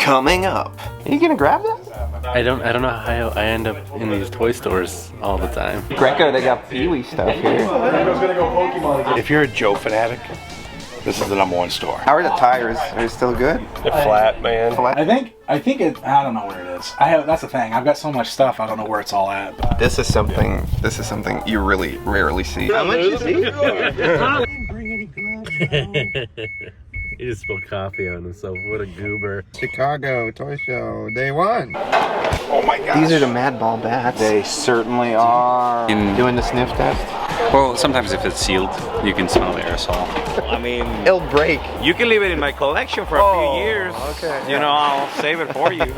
Coming up. Are you gonna grab that? I don't know how I end up in these toy stores all the time. Greco, they got Pee-wee stuff here. If you're a Joe fanatic, this is the #1 store. How are the tires? Are they still good? They're flat, man. Flat? I think I don't know where it is. That's the thing. I've got so much stuff. I don't know where it's all at. But. This is something you really rarely see. How much is he? He just spilled coffee on himself. What a goober. Chicago Toy Show, day 1. Oh my gosh. These are the Madball bats. They certainly are. Doing the sniff test. Well, sometimes if it's sealed, you can smell aerosol. I mean, It'll break. you can leave it in my collection for a few years. Okay. You know, I'll save it for you.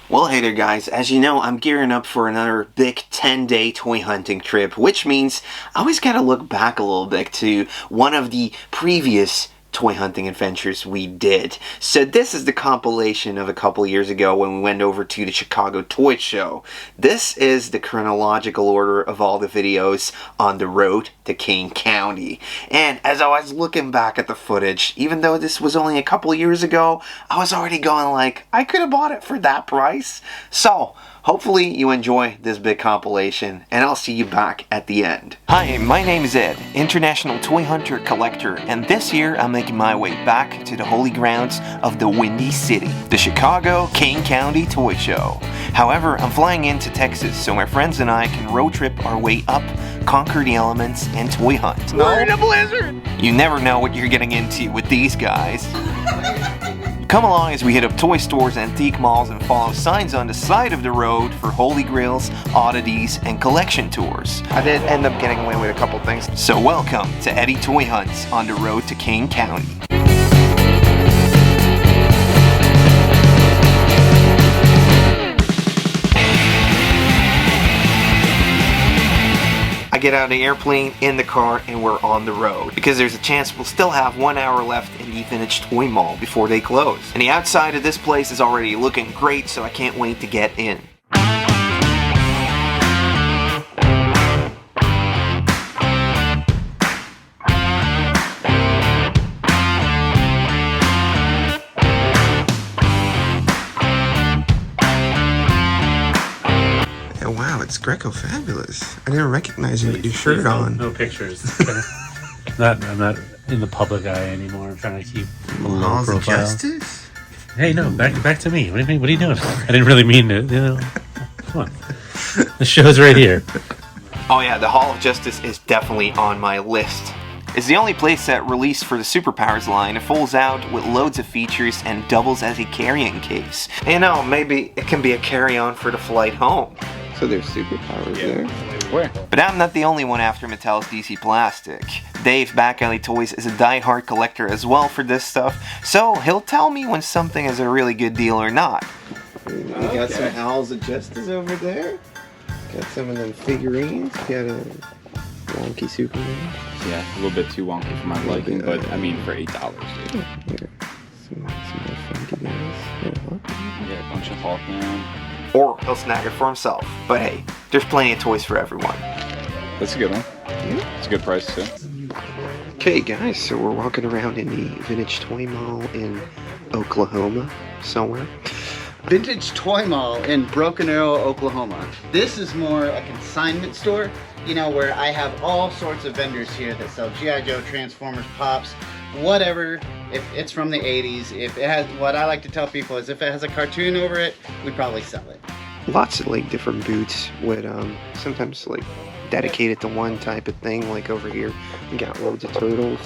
Well, hey there guys, as you know, I'm gearing up for another big 10-day toy hunting trip, which means I always gotta look back a little bit to one of the previous toy hunting adventures we did. So this is the compilation of a couple years ago when we went over to the Chicago Toy Show. This is the chronological order of all the videos on the road to Kane County. And as I was looking back at the footage, even though this was only a couple years ago, I was already going like, I could have bought it for that price. So hopefully you enjoy this big compilation, and I'll see you back at the end. Hi, my name is Ed, International Toy Hunter Collector, and this year I'm making my way back to the holy grounds of the Windy City, the Chicago Kane County Toy Show. However, I'm flying into Texas so my friends and I can road trip our way up, conquer the elements, and toy hunt. We're in a blizzard! You never know what you're getting into with these guys. Come along as we hit up toy stores, antique malls, and follow signs on the side of the road for holy grails, oddities, and collection tours. I did end up getting away with a couple things. So welcome to Eddie Toy Hunts on the road to Kane County. I get out of the airplane, in the car, and we're on the road. Because there's a chance we'll still have 1 hour left in the Vintage Toy Mall before they close. And the outside of this place is already looking great, so I can't wait to get in. Wow, it's Greco fabulous. I didn't recognize you with your shirt on. No pictures. I'm not in the public eye anymore. I'm trying to keep a low Laws of profile. justice? Hey, no, back to me. What do you mean? What are you doing? I didn't really mean to. You know, come on. The show's right here. Oh yeah, the Hall of Justice is definitely on my list. It's the only place that released for the Superpowers line. It folds out with loads of features and doubles as a carrying case. You know, maybe it can be a carry-on for the flight home. So there's Superpowers there. Where? But I'm not the only one after Mattel's DC Plastic. Dave, Back Alley Toys, is a die-hard collector as well for this stuff, so he'll tell me when something is a really good deal or not. We got some Owls of Justice over there. Got some of them figurines. Got a wonky Superman. Yeah, a little bit too wonky for my liking, but I mean for $8, dude. Here. Some more funky guys. Yeah, a bunch of Hawkman. Or he'll snag it for himself. But hey, there's plenty of toys for everyone. That's a good one. Yeah. It's a good price too. Okay guys, so we're walking around in the Vintage Toy Mall in Oklahoma, somewhere. Vintage Toy Mall in Broken Arrow, Oklahoma. This is more a consignment store, you know, where I have all sorts of vendors here that sell G.I. Joe, Transformers, Pops, whatever. If it's from the 80s, if it has, what I like to tell people is if it has a cartoon over it, we'd probably sell it. Lots of like different boots with sometimes like dedicated to one type of thing. Like over here, we got loads of turtles.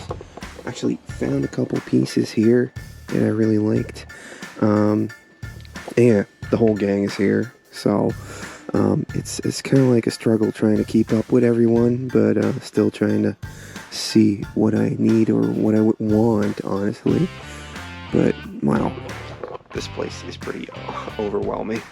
Actually found a couple pieces here that I really liked. Yeah, the whole gang is here, so it's kind of like a struggle trying to keep up with everyone, but still trying to see what I need or what I would want, honestly. But wow, this place is pretty overwhelming.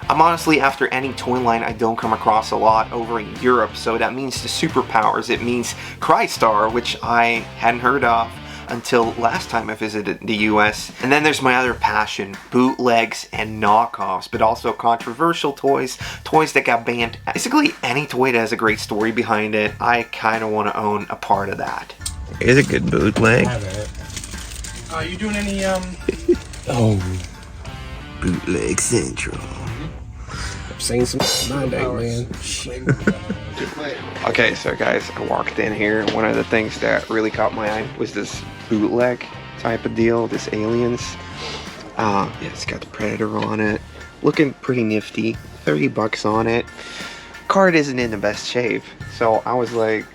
I'm honestly after any toy line I don't come across a lot over in Europe, so that means the Superpowers. It means Crystar, which I hadn't heard of until last time I visited the US. And then there's my other passion, bootlegs and knockoffs, but also controversial toys, toys that got banned. Basically any toy that has a great story behind it, I kind of want to own a part of that. Here's a good bootleg. You doing any Oh, Bootleg Central. I've seen some Monday, man. Okay, so guys, I walked in here. One of the things that really caught my eye was this bootleg type of deal, this Aliens. Yeah, it's got the Predator on it. Looking pretty nifty. 30 bucks on it. Card isn't in the best shape. So I was like,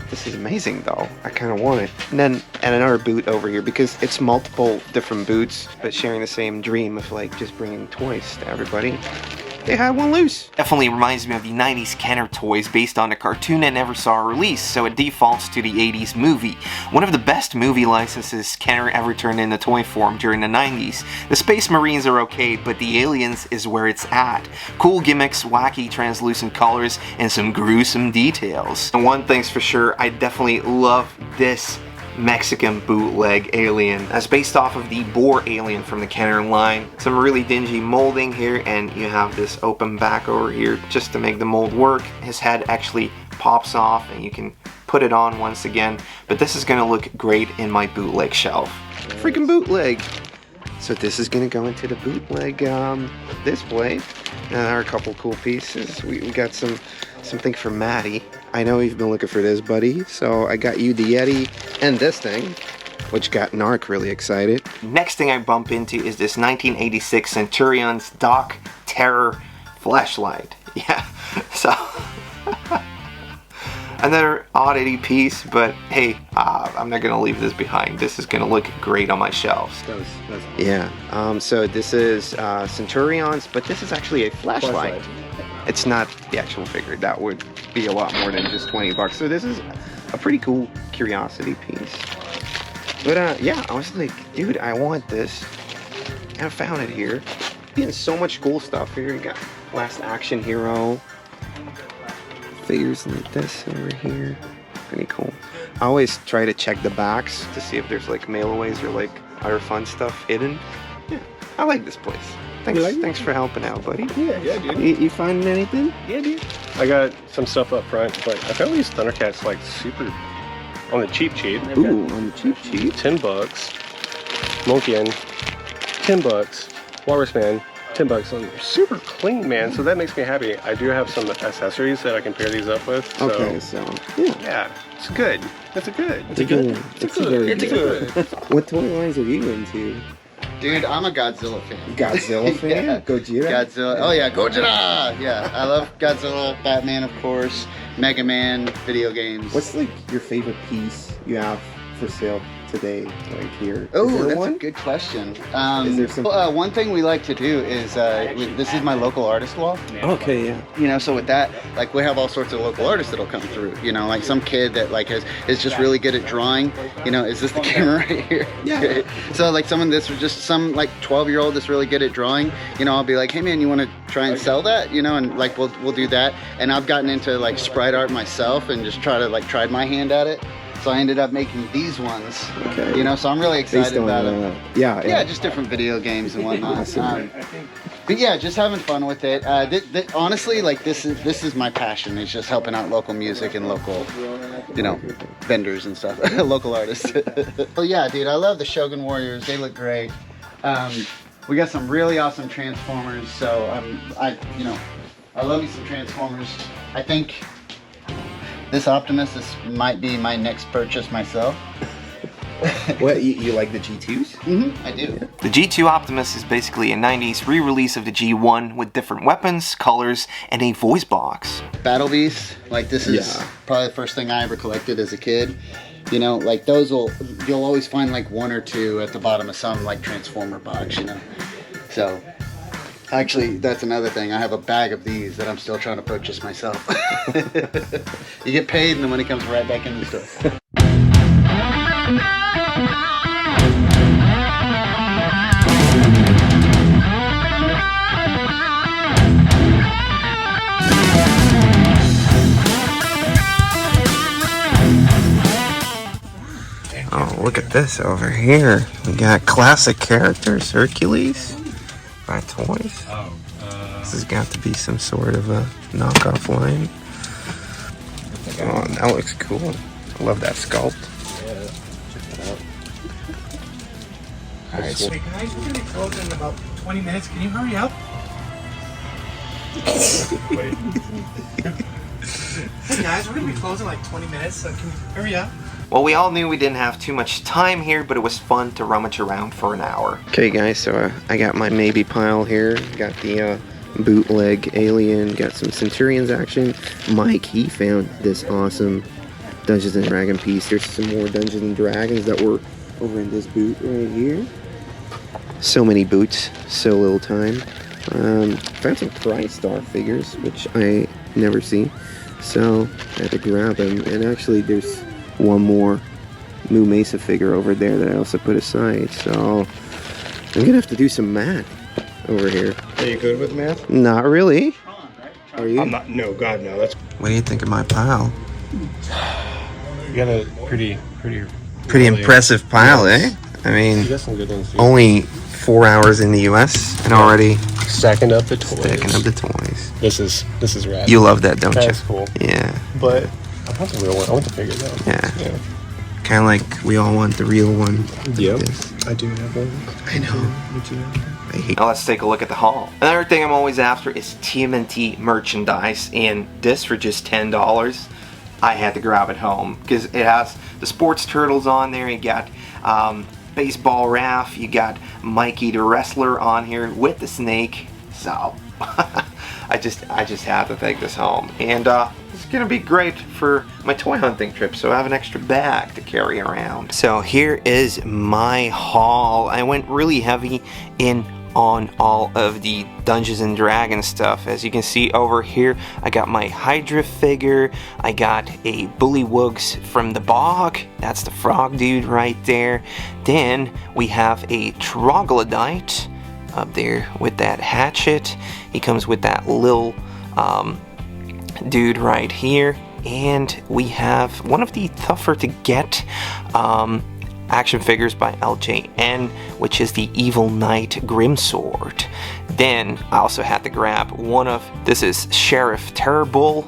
this is amazing though. I kind of want it. And then another boot over here because it's multiple different boots, but sharing the same dream of like just bringing toys to everybody. They had one loose. Definitely reminds me of the 90s Kenner toys based on a cartoon that never saw a release, so it defaults to the 80s movie. One of the best movie licenses Kenner ever turned into toy form during the 90s. The Space Marines are okay, but the Aliens is where it's at. Cool gimmicks, wacky translucent colors, and some gruesome details. And one thing's for sure, I definitely love this Mexican bootleg alien that's based off of the Boar alien from the Kenner line. Some really dingy molding here, and you have this open back over here just to make the mold work. His head actually pops off and you can put it on once again, but this is gonna look great in my bootleg shelf. Freaking bootleg. So this is gonna go into the bootleg display. There are a couple cool pieces. We got something for Maddie. I know you've been looking for this, buddy. So I got you the Yeti and this thing, which got Narc really excited. Next thing I bump into is this 1986 Centurion's Doc Terror flashlight. Yeah, so another oddity piece, but hey, I'm not gonna leave this behind. This is gonna look great on my shelves. Yeah. So this is Centurions, but this is actually a flashlight. It's not the actual figure. That would be a lot more than just 20 bucks. So this is a pretty cool curiosity piece. But yeah, I was like, dude, I want this. And I found it here. Getting so much cool stuff here. You got Last Action Hero. Figures like this over here. Pretty cool. I always try to check the backs to see if there's like mailaways or like other fun stuff hidden. Yeah, I like this place. Thanks for helping out, buddy. Yeah, dude. You finding anything? Yeah, dude. I got some stuff up front, but I found these Thundercats like super on the cheap. Ooh, on the cheap. 10 bucks. Monkian, 10 bucks. Walrus Man, 10 bucks. So super clean, man. So that makes me happy. I do have some accessories that I can pair these up with. So, Okay, so yeah. yeah, it's good. It's a good. It's a good. It's a good. What toy lines are you into? Dude, I'm a Godzilla fan. Godzilla fan? Yeah. Gojira? Godzilla. Oh yeah, Gojira! Yeah, I love Godzilla, Batman of course, Mega Man, video games. What's like your favorite piece you have for sale today, like here? Oh, that's a good question. Is there some... one thing we like to do is, this is my local artist wall. Okay, yeah. You know, so with that, like we have all sorts of local artists that'll come through. You know, like some kid that like is just really good at drawing. You know, is this the camera right here? Yeah. So like someone that's just some like 12-year-old that's really good at drawing. You know, I'll be like, hey man, you want to try and sell that? You know, and like we'll do that. And I've gotten into like sprite art myself and just tried my hand at it. So I ended up making these ones, okay. You know, so I'm really excited about it. Yeah, just different video games and whatnot. But yeah, just having fun with it. Honestly, like this is my passion. It's just helping out local music and local, you know, vendors and stuff, local artists. Well, yeah, dude, I love the Shogun Warriors. They look great. We got some really awesome Transformers. So I love me some Transformers. I think this Optimus might be my next purchase myself. What, you like the G2s? Mm-hmm, I do. The G2 Optimus is basically a 90s re-release of the G1 with different weapons, colors, and a voice box. Battle Beast, like this is probably the first thing I ever collected as a kid. You know, like you'll always find like one or two at the bottom of some like Transformer box, you know. So, actually, that's another thing. I have a bag of these that I'm still trying to purchase myself. You get paid and the money comes right back in the store. Oh, look at this over here. We got classic characters, Hercules. By toys. This has got to be some sort of a knockoff line. Oh, that looks cool. I love that sculpt. Yeah, check that out. Alright, That's cool. Hey guys, we're gonna be closing in about 20 minutes. Can you hurry up? Hey guys, we're gonna be closing in like 20 minutes, so can you hurry up? Well, we all knew we didn't have too much time here, but it was fun to rummage around for an hour. Okay, guys, so I got my maybe pile here. Got the bootleg alien. Got some Centurions action. Mike, he found this awesome Dungeons and Dragons piece. There's some more Dungeons and Dragons that were over in this boot right here. So many boots, so little time. Found some TriStar figures, which I never see. So I had to grab them. And actually, there's one more Moo Mesa figure over there that I also put aside. So I'm gonna have to do some math over here. Are you good with math? Not really. Are you? I'm not. No, God, no. That's What do you think of my pile? you got a pretty Pretty impressive pile, eh? I mean, You got some good ones. only 4 hours in the U.S. and already Stacking up the toys. stacking up the toys. This is rad. You love that, don't you? That's cool. Yeah, But I want the real one. I want the figure though. yeah. Yeah. Kind of like we all want the real one. Yep. Yes. I do have one. I know. Me too. I hate. Now let's take a look at the haul. Another thing I'm always after is TMNT merchandise, and this for just $10. I had to grab it home because it has the sports turtles on there. You got baseball Raph. You got Mikey the wrestler on here with the snake. So I just had to take this home, and it's gonna be great for my toy hunting trip. So I have an extra bag to carry around. So here is my haul. I went really heavy in on all of the Dungeons and Dragons stuff. As you can see over here, I got my Hydra figure, I got a Bullywugs from the bog, that's the frog dude right there. Then we have a Troglodyte up there with that hatchet. He comes with that little dude right here, and we have one of the tougher to get action figures by LJN, which is the Evil Knight Grimsword. Then I also had to grab one of, this is Sheriff Terrible.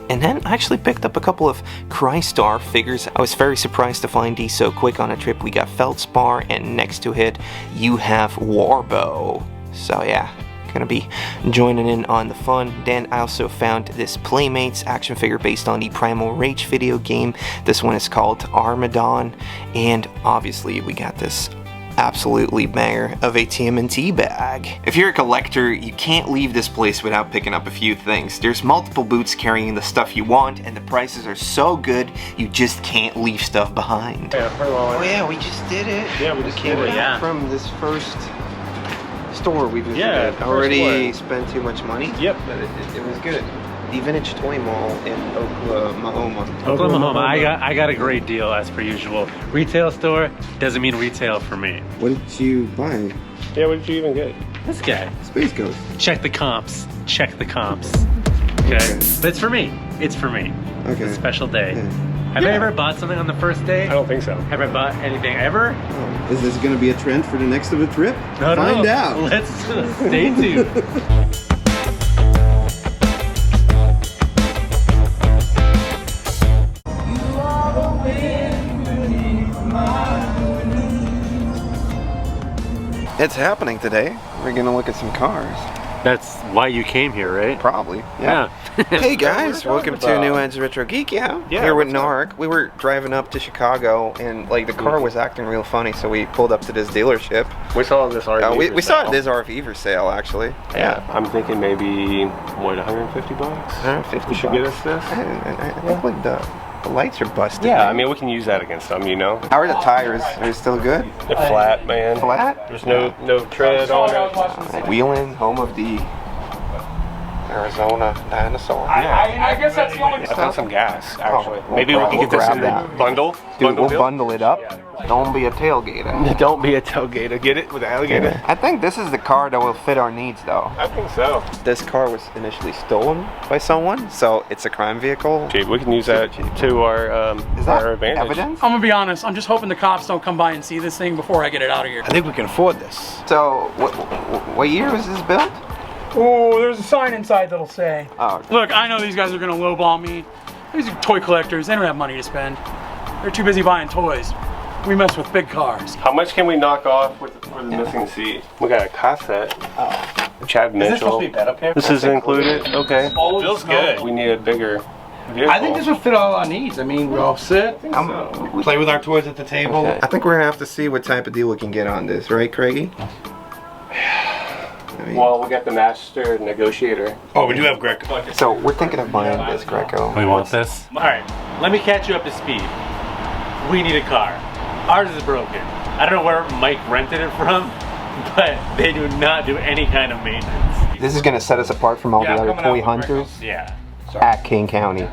And then I actually picked up a couple of TriStar figures. I was very surprised to find these so quick on a trip. We got Feldspar, and next to it you have Warbow. So yeah, gonna be joining in on the fun. Then I also found this Playmates action figure based on the Primal Rage video game. This one is called Armadon, and obviously we got this absolutely banger of a TMNT bag. If you're a collector, you can't leave this place without picking up a few things. There's multiple booths carrying the stuff you want, and the prices are so good you just can't leave stuff behind. Oh yeah, we just did it. Yeah, we just came did it, back from this first store we visited. Already spent too much money. Yep. But it was good. The Vintage Toy Mall in Oklahoma. Oklahoma, I got a great deal as per usual. Retail store doesn't mean retail for me. What did you buy? Yeah, what did you even get? This guy. Space Ghost. Check the comps. Check the comps. Okay. But it's for me. It's for me. Okay. It's a special day. Yeah. Have I ever bought something on the first day? I don't think so. Have I bought anything ever? Oh, is this going to be a trend for the next of a trip? No, Find out. Let's stay tuned. It's happening today. We're gonna look at some cars. That's why you came here, right? Probably. Yeah. Hey guys, welcome to New Edge Retro Geek. Yeah. Here with Narc. We were driving up to Chicago, and like the car was acting real funny, so we pulled up to this dealership. We saw this RV. We saw this RV for sale actually. Yeah. I'm thinking maybe what, 150 bucks? 150. We should get us this. I think like the lights are busted. Yeah, man. I mean we can use that against them, you know. How are the tires? Are they still good? They're flat, man. Flat? There's no tread on it. Wheeling, home of the Arizona dinosaur. I guess that's the only. I found some gas, actually. Maybe we can get this in the bundle. Dude, we'll bundle it up. Don't be a tailgater. Don't be a tailgater. Get it with the alligator. I think this is the car that will fit our needs, though. I think so. This car was initially stolen by someone, so it's a crime vehicle. Gee, we can use that to our Is that our advantage. evidence? I'm gonna be honest, I'm just hoping the cops don't come by and see this thing before I get it out of here. I think we can afford this. So, what year was this built? Oh, there's a sign inside that'll say. Oh, Look, I know these guys are gonna lowball me. These are toy collectors, they don't have money to spend. They're too busy buying toys. We mess with big cars. How much can we knock off for the missing seat? We got a cassette. Chad Mitchell. Is this supposed to be bed up here? This is included? Okay. Feels good. We need a bigger vehicle. I think this would fit all our needs. I mean, we all sit. Play with our toys at the table. I think we're gonna have to see what type of deal we can get on this, right, Craigie? Well, we got the master negotiator. Oh, we do have Greco. So we're thinking of buying this Greco. We want this? Alright, let me catch you up to speed. We need a car. Ours is broken. I don't know where Mike rented it from, but they do not do any kind of maintenance. This is gonna set us apart from all the other toy hunters Yeah. at Kane County.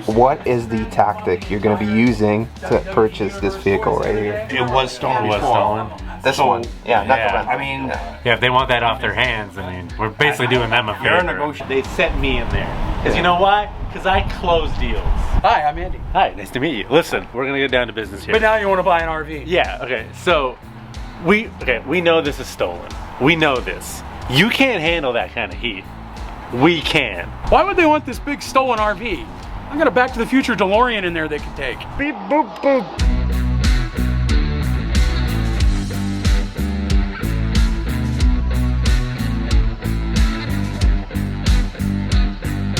What is the tactic you're gonna be using to purchase this vehicle right here? It was stolen. It was stolen. This one. Yeah, not the Yeah. rental. I mean, Yeah, if they want that off their hands, I mean, we're basically doing them a You're a favor. negotiator. They sent me in there. Because you know why? Because I close deals. Hi, I'm Andy. Hi, nice to meet you. Listen, we're gonna get down to business here. But now you want to buy an RV. Yeah, okay, so we know this is stolen. We know this. You can't handle that kind of heat. We can. Why would they want this big stolen RV? I got a Back to the Future DeLorean in there they could take. Beep boop boop.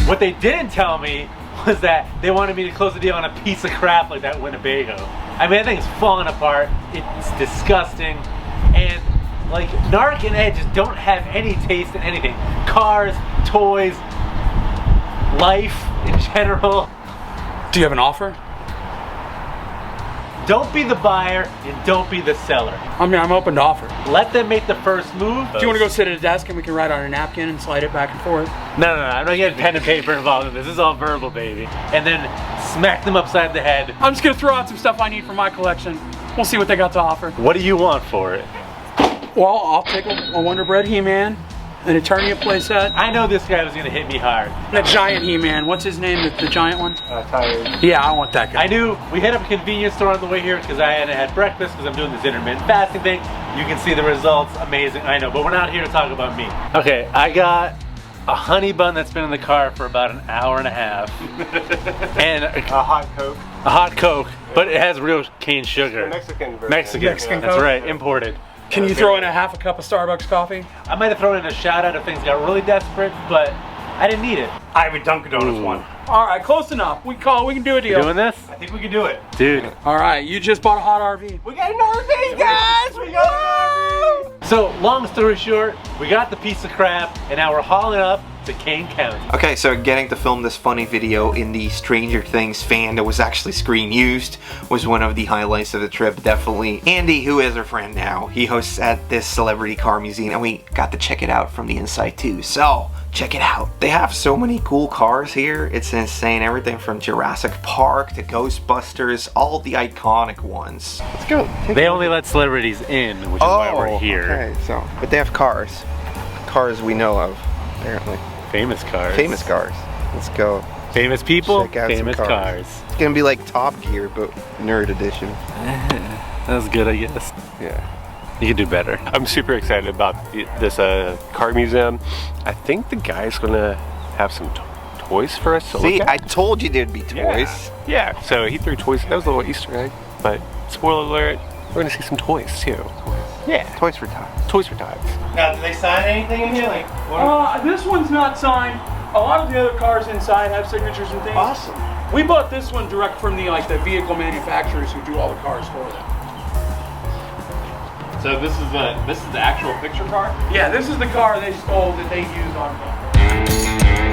What they didn't tell me was that they wanted me to close the deal on a piece of crap like that Winnebago. I mean, that thing's falling apart. It's disgusting. And like, Narc and Ed just don't have any taste in anything. Cars, toys, life in general. Do you have an offer? Don't be the buyer and don't be the seller. I mean, I'm open to offer. Let them make the first move. Do you want to go sit at a desk and we can write on a napkin and slide it back and forth? No, I'm not getting pen and paper involved in this. This is all verbal, baby. And then smack them upside the head. I'm just gonna throw out some stuff I need for my collection. We'll see what they got to offer. What do you want for it? Well, I'll take a Wonder Bread He-Man, an Eternia playset, I know this guy was gonna hit me hard. and a giant He-Man. What's his name? The giant one? Tired. Yeah, I want that guy. I knew we hit up a convenience store on the way here because I hadn't had breakfast because I'm doing this intermittent fasting thing. You can see the results, amazing, I know, but we're not here to talk about me. Okay, I got a honey bun that's been in the car for about an hour and a half. And A hot Coke. a hot Coke, but it has real cane sugar. Mexican version. Mexican, that's Coke? right, imported. Can you throw in a half a cup of Starbucks coffee? I might have thrown in a shout out if things got really desperate, but I didn't need it. I have a Dunkin' Donuts one. All right, close enough. We can do a You deal. doing this? I think we can do it. Dude. All right, you just bought a hot RV. We got an RV, guys! We got an RV! So, long story short, we got the piece of crap, and now we're hauling up to Kane County. Okay, so getting to film this funny video in the Stranger Things fan that was actually screen used was one of the highlights of the trip, definitely. Andy, who is our friend now, he hosts at this celebrity car museum, and we got to check it out from the inside too. So, check it out. They have so many cool cars here. It's insane. Everything from Jurassic Park to Ghostbusters, all the iconic ones. Let's go. They only let celebrities in, which is why we're here. Okay, so, but they have cars. Cars we know of, apparently. Famous cars. Famous cars. Let's go. Famous people, Check out some famous cars. It's gonna be like Top Gear, but nerd edition. That was good, I guess. Yeah. You could do better. I'm super excited about this car museum. I think the guy's gonna have some toys for us to See, look I at. told you there'd be toys. Yeah, so he threw toys. That was a little Easter egg, but spoiler alert, we're gonna see some toys too. Yeah, Toys for Tots. Toys for Tots. Now, did they sign anything in here? Like, This one's not signed. A lot of the other cars inside have signatures and things. awesome. We bought this one direct from the vehicle manufacturers who do all the cars for them. So this is the actual picture car? Yeah, this is the car they stole that they used on film.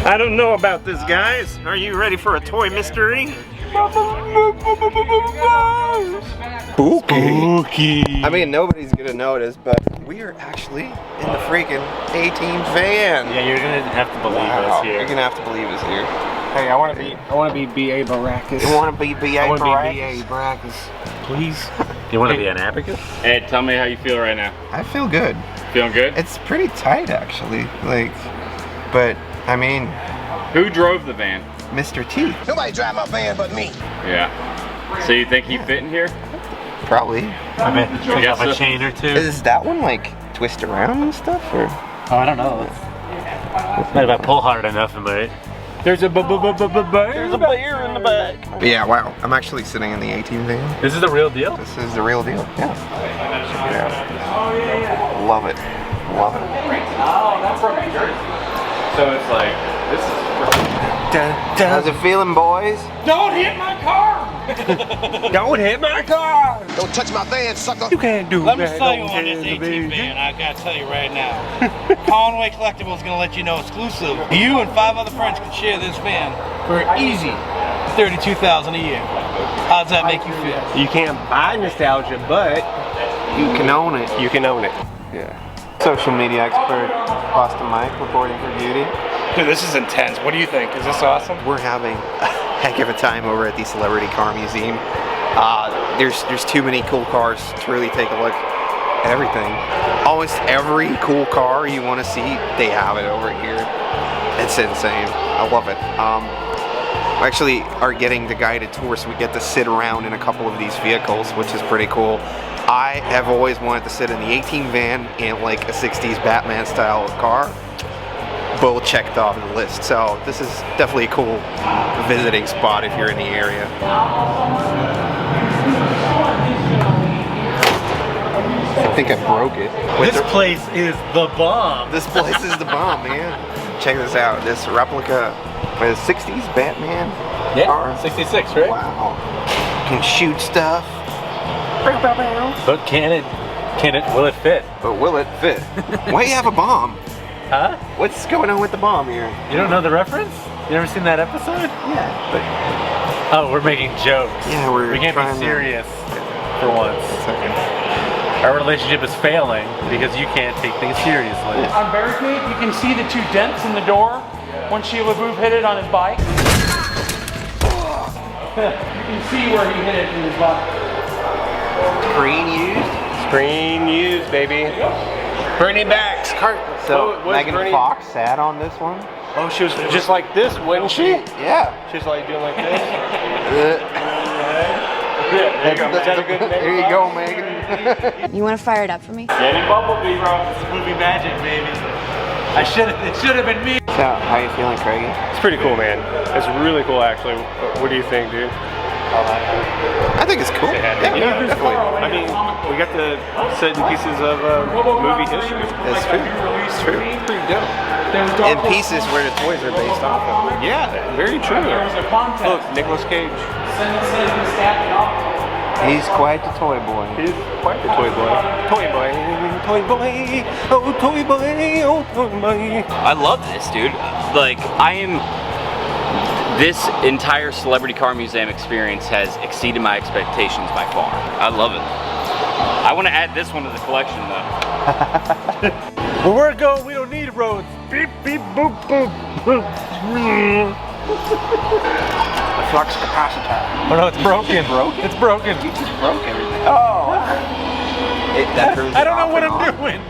I don't know about this, guys. Are you ready for a toy mystery? Spooky. I mean, nobody's gonna notice, but we are actually in the freaking A-Team van. Yeah, you're gonna have to believe us here. You're gonna have to believe us here. Hey, I want to be B.A. Baracus. You want to be B.A. I want to Baracus? be B.A. Baracus. Please. You want to be an abacus? Ed, tell me how you feel right now. I feel good. Feeling good? It's pretty tight, actually. Like, but I mean, Who drove the van? Mr. T. Nobody drive my van but me. Yeah. So you think he fit in here? Probably. I mean, take off a so. chain or two. Is that one like twist around and stuff, or? Oh, I don't know. Maybe if I pull hard enough, it might. There's a bear in the back. But yeah, wow. I'm actually sitting in the A-Team van. This is the real deal? This is the real deal. Yeah. Love it. Love it. So it's like, this is How's it feeling, boys? Don't hit my car! Don't hit my car! Don't touch my van, sucker. You can't do Let me that. sell you on this 18 van. I gotta tell you right now. Conway Collectibles gonna let you know exclusive. You and 5 other friends can share this van for easy $32,000 a year. How's that make you feel? You can't buy nostalgia, but You can own it. you can own it. Yeah. Social media expert Boston Mike reporting for Beauty. Dude, this is intense. What do you think? Is this awesome? We're having a heck of a time over at the Celebrity Car Museum. There's too many cool cars to really take a look at everything. Almost every cool car you want to see, they have it over here. It's insane. I love it. We actually are getting the guided tour, so we get to sit around in a couple of these vehicles, which is pretty cool. I have always wanted to sit in the A-Team van in like a 60s Batman style car. Both checked off the list, so this is definitely a cool visiting spot if you're in the area. I think I broke it. This place is the bomb. This place is the bomb, man. Check this out. This replica with 60s Batman car. 66, right? Wow. Can shoot stuff. But will it fit? But will it fit? Why do you have a bomb? Huh? What's going on with the bomb here? You don't know the reference? You never seen that episode? Yeah. Oh, we're making jokes. Yeah, we can't be trying to- serious for once. Our relationship is failing because you can't take things seriously. On barricade, you can see the 2 dents in the door when Sheila Booth hit it on his bike. You can see where he hit it in his bike. Screen used? Screen used, baby. Bernie backs. So Megan Fox sat on this one? Oh, she was just like this, wasn't she? Yeah. She's like doing like this. There you go, Megan. You want to fire it up for me? Getting Bumblebee, bro. This is movie magic, baby. It should have been me. So, how you feeling, Craigie? It's pretty cool, man. It's really cool, actually. What do you think, dude? I think it's cool. Yeah, definitely. I mean, we got the set pieces of movie history. It's true. It's true. Pretty dope. In pieces where the toys are based off of. Yeah, very true. Look, Nicolas Cage. He's quite the toy boy. He's quite the toy boy. Toy boy. Toy boy. Oh, toy boy. Oh, toy boy. I love this, dude. Like, this entire Celebrity Car Museum experience has exceeded my expectations by far. I love it. I want to add this one to the collection, though. Where we're going, we don't need roads. Beep, beep, boop, boop, boop. The flux capacitor. Oh no, it's broken. It's broken. You just broke everything. Oh. That I don't know what I'm doing.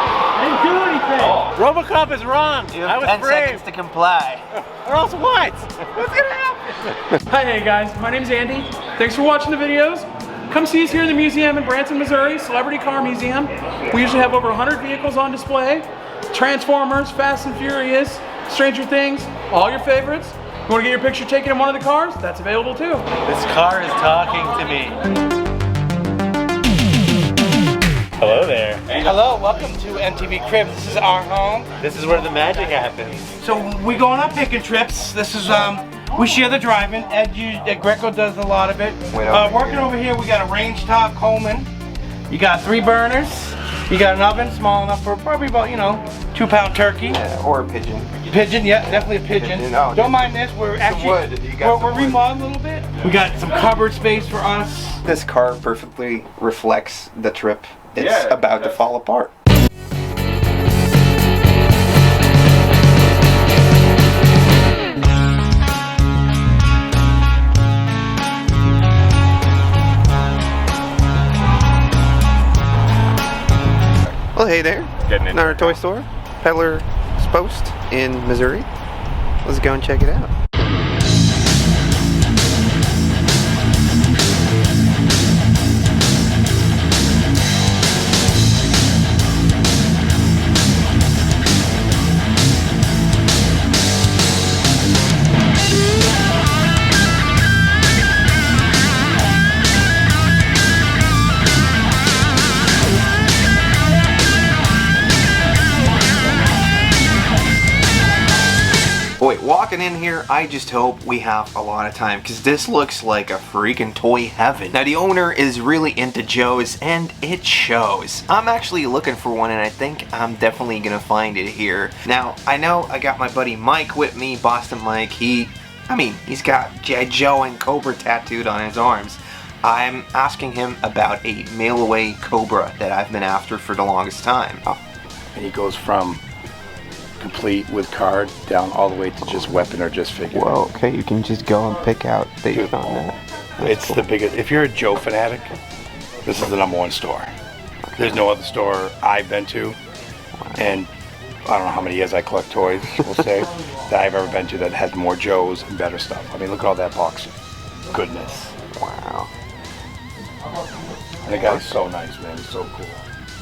I didn't do anything. Robocop is wrong. You I have was 10 brave. seconds to comply. Or else what? What's gonna happen? Hi, hey guys. My name's Andy. Thanks for watching the videos. Come see us here in the museum in Branson, Missouri, Celebrity Car Museum. We usually have over 100 vehicles on display. Transformers, Fast and Furious, Stranger Things, all your favorites. You want to get your picture taken in one of the cars? That's available too. This car is talking to me. Hello there. Hello, welcome to MTV Cribs. This is our home. This is where the magic happens. So we go on our picking trips. This is we share the driving. Ed Greco does a lot of it. Working over here, we got a range top Coleman. You got 3 burners. You got an oven small enough for probably about 2 2-pound turkey. Yeah, or a pigeon. Pigeon, yeah, definitely a pigeon. Oh, don't mind this. We're actually we're remodeling a little bit. We got some cupboard space for us. This car perfectly reflects the trip. It's about to fall apart. Well, hey there. Another toy store, Peddler's Post in Missouri. Let's go and check it out. Boy, walking in here, I just hope we have a lot of time because this looks like a freaking toy heaven. Now, the owner is really into Joes, and it shows. I'm actually looking for one, and I think I'm definitely gonna find it here. Now, I know I got my buddy Mike with me, Boston Mike. He's got G.I. Joe and Cobra tattooed on his arms. I'm asking him about a mail-away Cobra that I've been after for the longest time. And he goes from complete with card down all the way to just weapon or just figure. Well, okay, you can just go and pick out based on that. It's the biggest. If you're a Joe fanatic, this is the #1 store. Okay. There's no other store I've been to, and I don't know how many years I collect toys, we'll say, that I've ever been to that has more Joes and better stuff. I mean, look at all that box goodness. Wow. And the guy's so nice, man. He's so cool.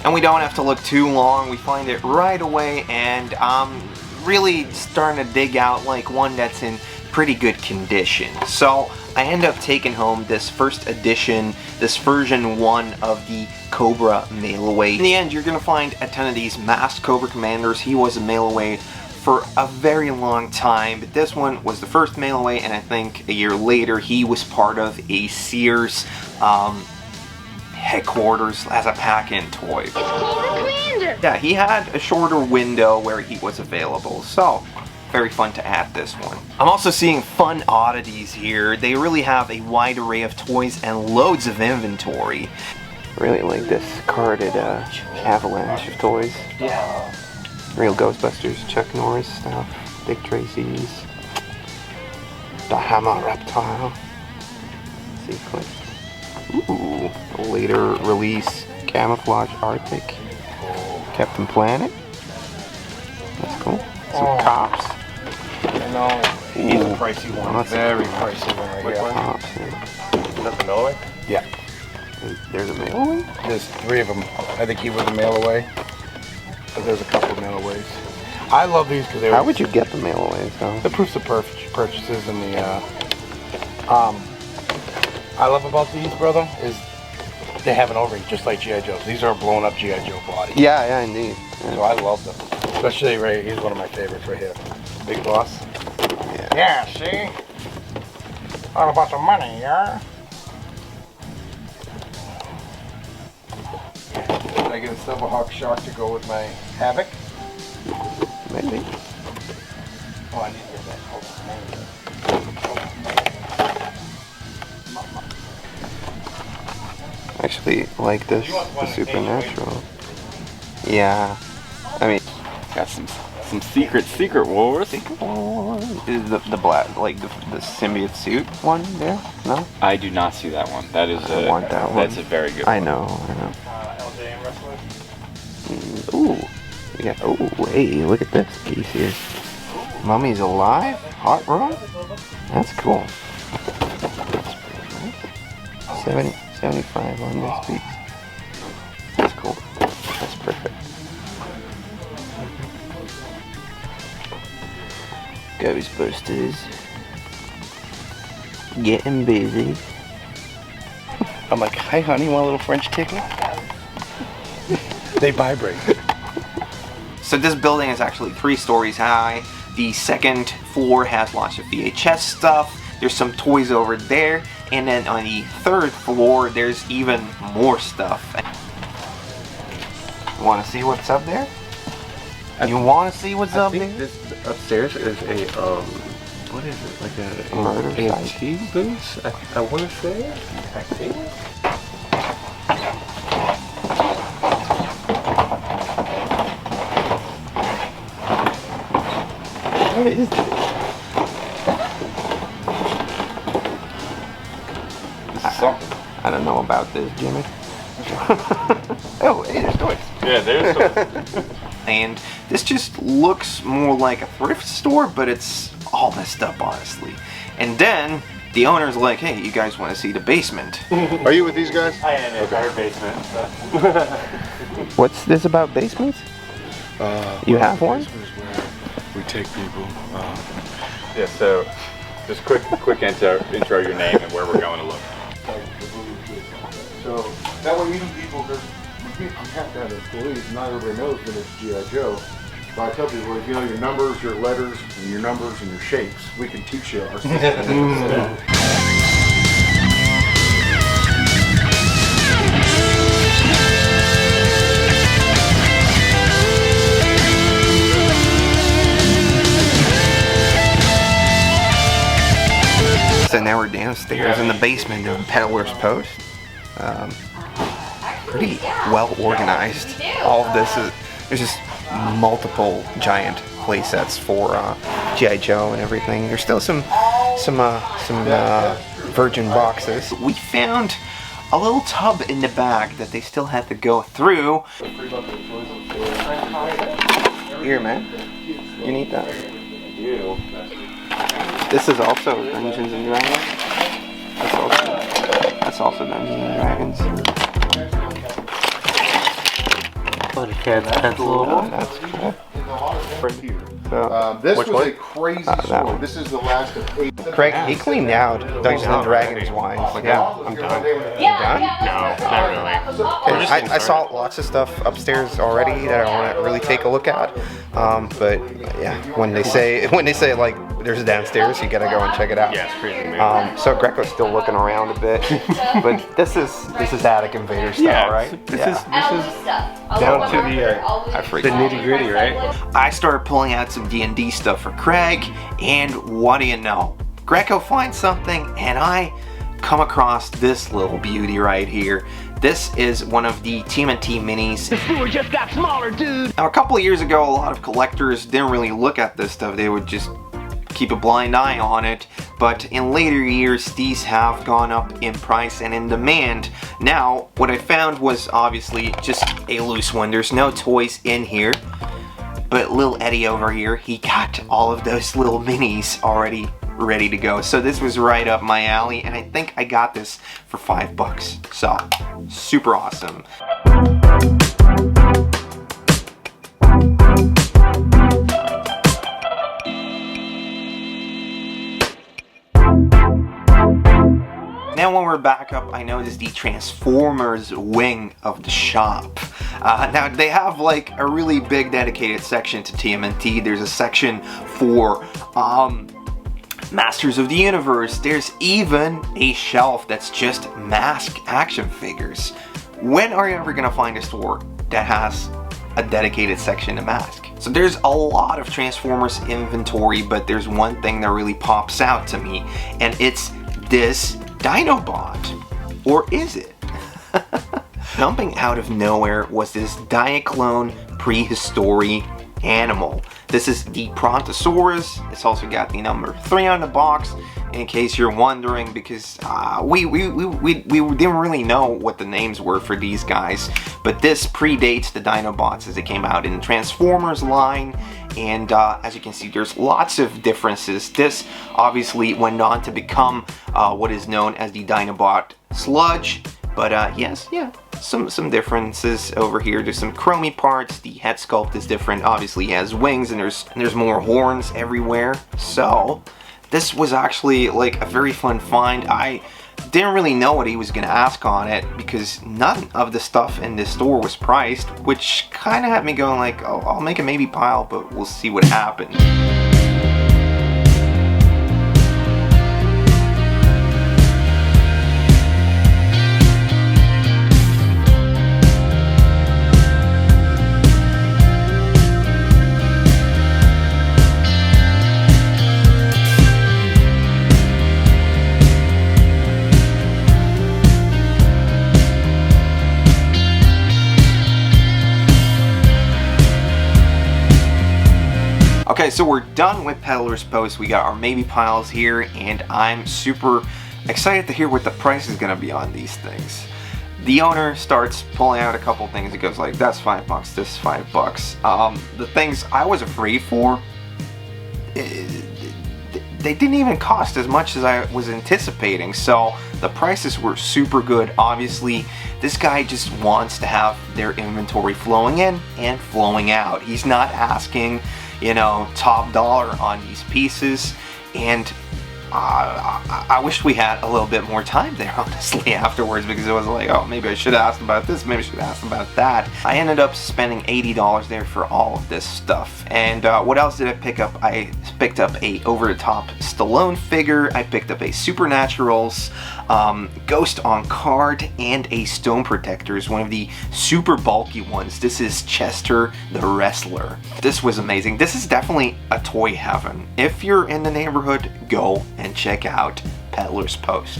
And we don't have to look too long. We find it right away, and I'm really starting to dig out like one that's in pretty good condition. So I end up taking home this first edition, this version 1 of the Cobra mail away. In the end, you're gonna find a ton of these masked Cobra commanders. He was a mail away for a very long time, but this one was the first mail away, and I think a year later he was part of a Sears headquarters as a pack-in toy. Yeah, he had a shorter window where he was available, so very fun to add this one. I'm also seeing fun oddities here. They really have a wide array of toys and loads of inventory. Really like this carded avalanche of toys. Yeah. Real Ghostbusters, Chuck Norris stuff, Dick Tracy's, the Hammer Reptile, Sequence. Ooh, a later release Camouflage Arctic, Captain Planet. That's cool. Some Cops. I know. He's a pricey one. Very pricey one right here. Cops, yeah. Is that the mail away? Yeah. There's a mail away? There's 3 of them. I think he was a mail away. But there's a couple of mail aways. I love these because they're. How would you get the mail aways though? The proofs of purchases and the I love about these, brother, is they have an O-ring just like G.I. Joe's. These are blown up G.I. Joe bodies. Yeah, indeed. Yeah. So I love them. Especially Ray, he's one of my favorites right here. Big Boss. Yeah, see? All about the money, yeah? Can I get a Silverhawk Shark to go with my Havoc? Maybe. Oh, I need to get that. Hold on. Actually like this, the Supernatural. Yeah, I mean, got some secret wars. Secret wars. Is the black, like the symbiote suit one there? No, I do not see that one. That is I want that one. That's a very good I one. know. Ooh, yeah. Oh, hey, look at this piece here. Mummy's alive. Hot rod. That's cool. That's pretty nice. 75 on this piece. That's cool. That's perfect. Ghostbusters. Getting busy. I'm like, hi honey, want a little French tickle? They vibrate. So this building is actually 3 stories high. The second floor has lots of VHS stuff. There's some toys over there. And then on the 3rd floor, there's even more stuff. Want to see what's up there? You want to see what's I up think there? this upstairs is a what is it? Like a murder antique booth? I want to say. I think. What is this? I don't know about this, Jimmy. Oh, hey, there's toys. Yeah, there's toys. And this just looks more like a thrift store, but it's all messed up, honestly. And then the owner's like, hey, you guys want to see the basement? Are you with these guys? I am in our basement. What's this about basements? You have one? We take people. Yeah, so just quick intro your name and where we're going to look. So that way even people, because we have to have employees, not everybody knows that it's G.I. Joe. But I tell people, if you know your numbers, your letters, and your numbers and your shapes, we can teach you our system. So now we're downstairs in the basement of Peddler's Post. Pretty well organized. All of this is, there's just multiple giant play sets for G.I. Joe and everything. There's still some virgin boxes. We found a little tub in the back that they still had to go through. Here, man. You need that. This is also Dungeons and Dragons. That's also Dungeons and Dragons. What a cat's pencil. That's cool. This was a crazy story. This is the last of 8. Craig, he cleaned out Dungeons and Dragons wines. Yeah, I'm done. You done? No, not really. I saw lots of stuff upstairs already that I want to really take a look at. But yeah, when they say like there's downstairs, you gotta go and check it out. Yeah, it's crazy, man. So Greco's still looking around a bit, but this is Attic Invader style, right? This is down to the nitty gritty, right? I started pulling out some D&D stuff for Craig, and what do you know? Greco finds something, and I come across this little beauty right here. This is one of the TMNT minis. The sewer just got smaller, dude! Now, a couple of years ago, a lot of collectors didn't really look at this stuff. They would just keep a blind eye on it, but in later years these have gone up in price and in demand. Now what I found was obviously just a loose one. There's no toys in here, but little Eddie over here, he got all of those little minis already ready to go. So this was right up my alley, and I think I got this for $5. So super awesome. Now when we're back up, I noticed the Transformers wing of the shop. Now they have like a really big dedicated section to TMNT. There's a section for Masters of the Universe. There's even a shelf that's just mask action figures. When are you ever gonna find a store that has a dedicated section to mask? So there's a lot of Transformers inventory, but there's one thing that really pops out to me, and it's this Dinobot. Or is it? Jumping out of nowhere was this Diaclone prehistory animal. This is the Brontosaurus. It's also got the number 3 on the box, in case you're wondering, because we didn't really know what the names were for these guys. But this predates the Dinobots, as it came out in the Transformers line. And as you can see, there's lots of differences. This obviously went on to become what is known as the Dinobot Sludge. But yes, yeah, some differences over here. There's some chromey parts. The head sculpt is different. Obviously, he has wings, and there's more horns everywhere. So this was actually like a very fun find. I didn't really know what he was gonna ask on it, because none of the stuff in this store was priced, which kind of had me going like, oh, I'll make a maybe pile, but we'll see what happens. Okay, so we're done with Peddler's Post. We got our maybe piles here, and I'm super excited to hear what the price is going to be on these things. The owner starts pulling out a couple things. He goes like, that's $5, this is $5. The things I was afraid for, they didn't even cost as much as I was anticipating, so the prices were super good. Obviously, this guy just wants to have their inventory flowing in and flowing out. He's not asking, you know, top dollar on these pieces, and I wish we had a little bit more time there, honestly, afterwards, because it was like, oh, maybe I should have asked about this, maybe I should have asked about that. I ended up spending $80 there for all of this stuff. And what else did I pick up? I picked up a over-the-top Stallone figure, I picked up a Supernaturals, Ghost on card, and a Stone Protectors, one of the super bulky ones. This is Chester the Wrestler. This was amazing. This is definitely a toy heaven. If you're in the neighborhood, go and check out Peddler's Post.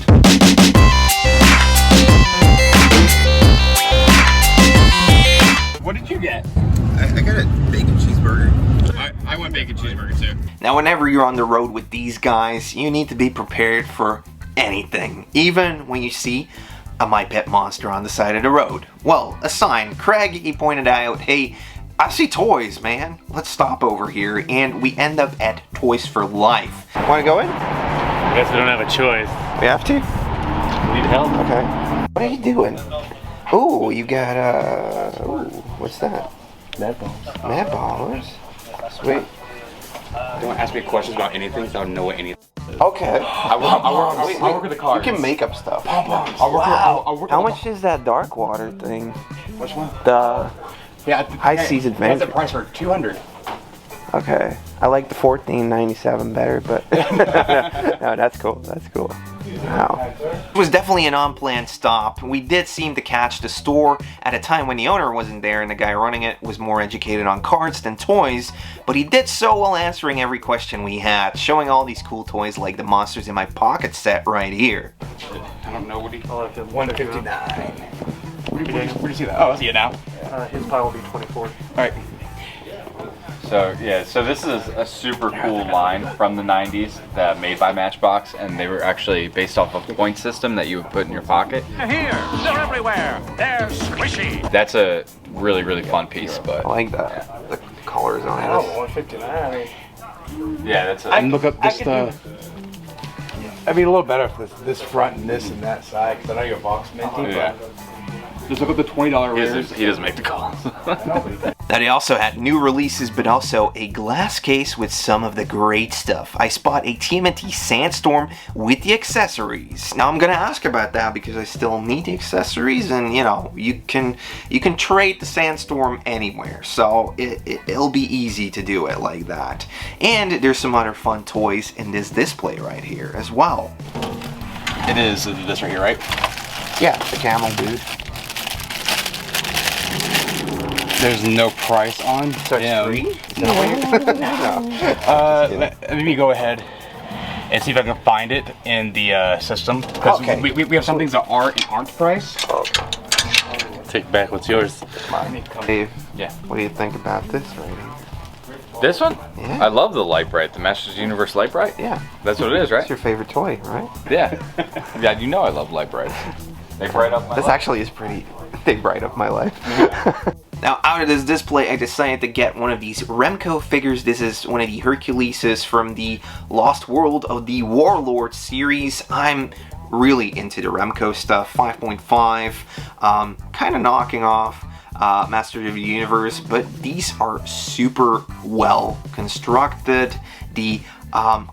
What did you get? I got a bacon cheeseburger. I went bacon cheeseburger too. Now, whenever you're on the road with these guys, you need to be prepared for anything, even when you see a My Pet Monster on the side of the road. Well, a sign. Craig, he pointed out, hey, I see toys, man. Let's stop over here, and we end up at Toys for Life. Want to go in? I guess we don't have a choice. We have to? We need help. Okay. What are you doing? Oh, you got, ooh, what's that? Mad balls. Mad balls? Sweet. Don't ask me questions about anything, so I don't know what anything. Okay. I work with the cards. You can make up stuff. I'll work How much is that dark water thing? Which one? The High Seas Adventure. That's a price for $200. Okay. I like the $14.97 better, but no, that's cool. That's cool. Wow. It was definitely an unplanned stop. We did seem to catch the store at a time when the owner wasn't there and the guy running it was more educated on cards than toys, but he did so well answering every question we had, showing all these cool toys like the Monsters in My Pocket set right here. I don't know what he... $1 to $59. Where do you see that? Oh, I see it now. His pile will be 24. All right. So yeah, so this is a super cool line from the 90s that made by Matchbox, and they were actually based off of a point system that you would put in your pocket. They're here. They're everywhere. They're squishy. That's a really, really fun piece, but I like that. The colors on it. Oh, $159. yeah, that's a... And look up this, I'd be a little better if this front and this and that side, because I know you're box minty, Yeah. but just look up the $20 rares. He doesn't make the calls. Now they also had new releases, but also a glass case with some of the great stuff. I spot a TMNT Sandstorm with the accessories. Now I'm gonna ask about that because I still need the accessories, and you know, you can trade the Sandstorm anywhere, so it'll be easy to do it like that. And there's some other fun toys in this display right here as well. It is this right here, right? Yeah, the camel dude. There's no price on. So it's free? No. Let me go ahead and see if I can find it in the system. Because we have some things that are and aren't priced. Take back what's yours. Dave, Yeah. what do you think about this right here? This one? Yeah. I love the Light Bright, the Masters Universe Light Bright. Yeah. That's what it is, right? It's your favorite toy, right? Yeah. Yeah, you know I love Light Bright. They bright up my This life. actually is pretty, they bright up my life. Now, out of this display, I decided to get one of these Remco figures. This is one of the Herculeses from the Lost World of the Warlord series. I'm really into the Remco stuff. 5.5, kind of knocking off Masters of the Universe, but these are super well constructed. The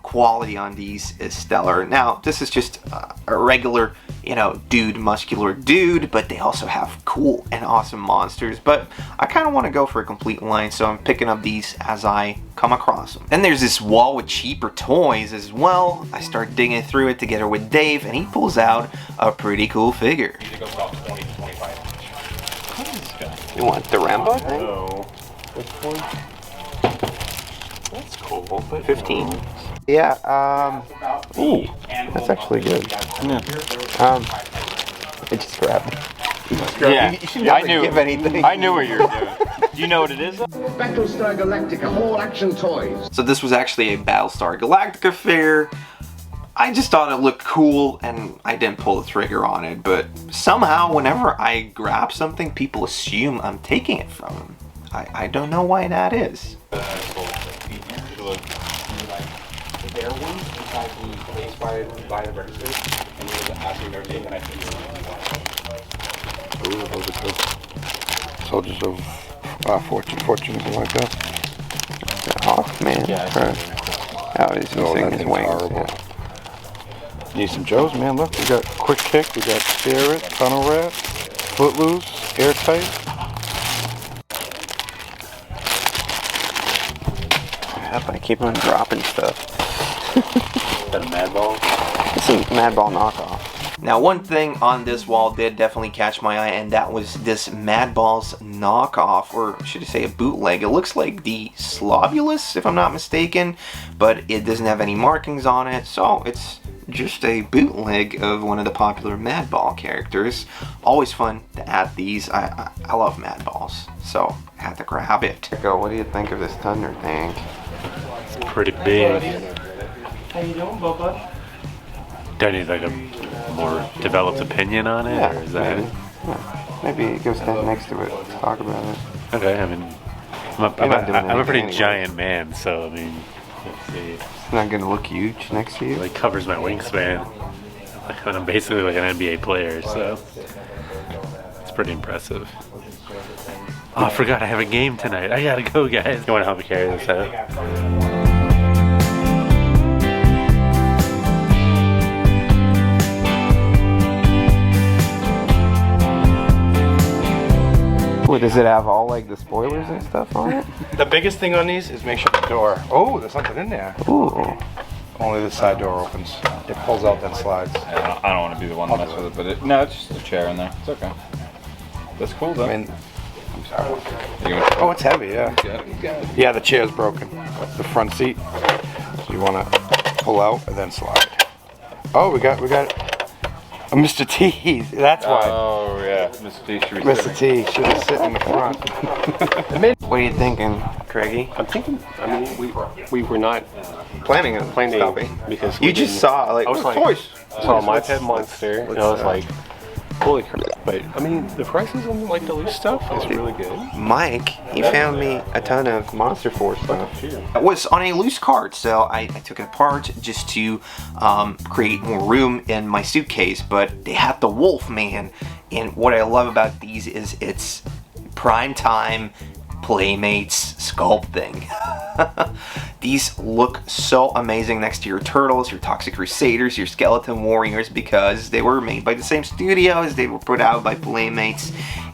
quality on these is stellar. Now, this is just a regular, you know, muscular dude, but they also have cool and awesome monsters. But I kind of want to go for a complete line, so I'm picking up these as I come across them. Then there's this wall with cheaper toys as well. I start digging through it together with Dave, and he pulls out a pretty cool figure. You want the Rambo thing? No. Which one? That's cool. 15. Yeah, ooh, that's actually good. Yeah. I just grabbed it. Yeah, You should never I knew. give anything. I knew what you were doing. Do you know what it is? Battlestar Galactica, all action toys. So this was actually a Battlestar Galactica figure. I just thought it looked cool and I didn't pull the trigger on it, but somehow whenever I grab something, people assume I'm taking it from them. I don't know why that is. The bear one, inside the case by the register, and you were asking their name, and I think Ooh, those are good. Soldiers of Fortune, something like that. Oh man. Oh, he's missing his wings. Horrible. Need some Joes, man. Look, we got Quick Kick, we got Spirit, Tunnel Rat, Footloose, Airtight. Yep, I keep on dropping stuff. Is that a Madball? It's a Madball knockoff. Now one thing on this wall did definitely catch my eye, and that was this Madball's knockoff, or should I say a bootleg. It looks like the Slobulus, if I'm not mistaken, but it doesn't have any markings on it, so it's just a bootleg of one of the popular Madball characters. Always fun to add these. I love Madballs, so I had to grab it. What do you think of this Thunder tank? It's pretty big. How you doing, Bubba? Do I need like a more developed opinion on it, or is that? Maybe. Yeah. Maybe go stand next to it. Let's talk about it. Okay, I mean, I'm a pretty giant man, so I mean, let's see. It's not gonna look huge next to you. It like covers my wingspan. And I'm basically like an NBA player, so it's pretty impressive. Oh, I forgot I have a game tonight. I gotta go, guys. You wanna help me carry this out? What, does it have all like the spoilers and stuff on it? The biggest thing on these is make sure the door. Oh, there's something in there. Ooh. Only the side door opens. It pulls out, then slides. Yeah, I don't want to be the one to mess with it, but no, it's just a chair in there. It's okay. That's cool though. I mean, I'm sorry. Oh, it's heavy, yeah. Yeah, the chair's broken. The front seat. So you want to pull out and then slide. Oh, we got a Mr. T. That's why. Oh yeah, Mr. T should be Mr. T should have sit in the front. What are you thinking, Craigie? I'm thinking, I mean, we were not Planning on stopping. because You just saw like, I was like, toys. saw my pet monster, and I was like, holy crap. But I mean, the prices on like the loose stuff is really good. Mike, he found me a ton of Monster Force stuff. It was on a loose cart, so I took it apart just to create more room in my suitcase, but they had the Wolf Man, and what I love about these is it's prime time Playmates sculpting. These look so amazing next to your Turtles, your Toxic Crusaders, your Skeleton Warriors, because they were made by the same studios, they were put out by Playmates,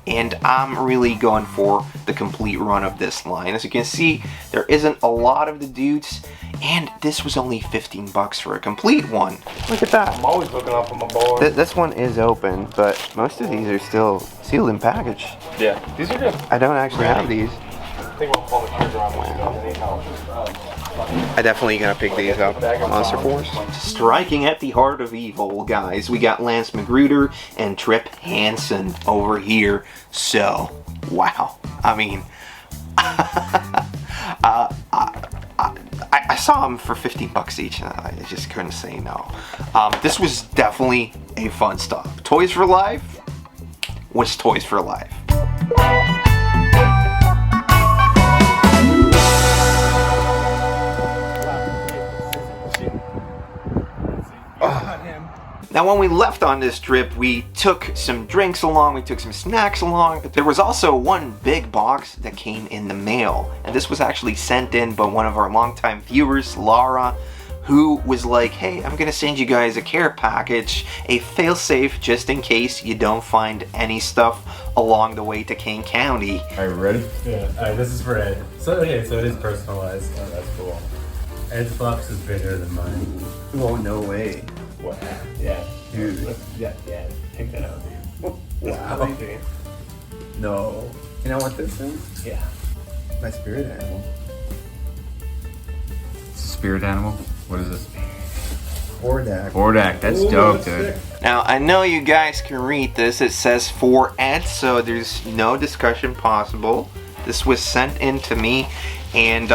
and I'm really going for the complete run of this line. As you can see, there isn't a lot of the dudes, and this was only 15 bucks for a complete one. Look at that. I'm always looking up for my boy. This one is open, but most of these are still sealed and packaged. Yeah, these are good. I don't actually have these. I think we'll pull the trigger on this. I definitely gotta pick these up. Monster Force. Striking at the heart of evil, guys. We got Lance Magruder and Trip Hansen over here. So, wow. I mean, I saw them for 15 bucks each, and I just couldn't say no. This was definitely a fun stop. Toys for Life was Toys for Life. Now when we left on this trip, we took some drinks along, we took some snacks along, but there was also one big box that came in the mail. And this was actually sent in by one of our longtime viewers, Lara, who was like, hey, I'm gonna send you guys a care package, a failsafe just in case you don't find any stuff along the way to Kane County. Are you ready? Yeah, alright, this is for Ed. So, okay, so it is personalized. Oh, that's cool. Ed's box is bigger than mine. Oh, no way. What? Yeah. Dude. Yeah, take that out, dude. Wow. No. You know what this is? Yeah. My spirit animal. Spirit animal? What is this? Hordak. Hordak, that's dope, dude. Now, I know you guys can read this. It says for Ed, so there's no discussion possible. This was sent in to me, and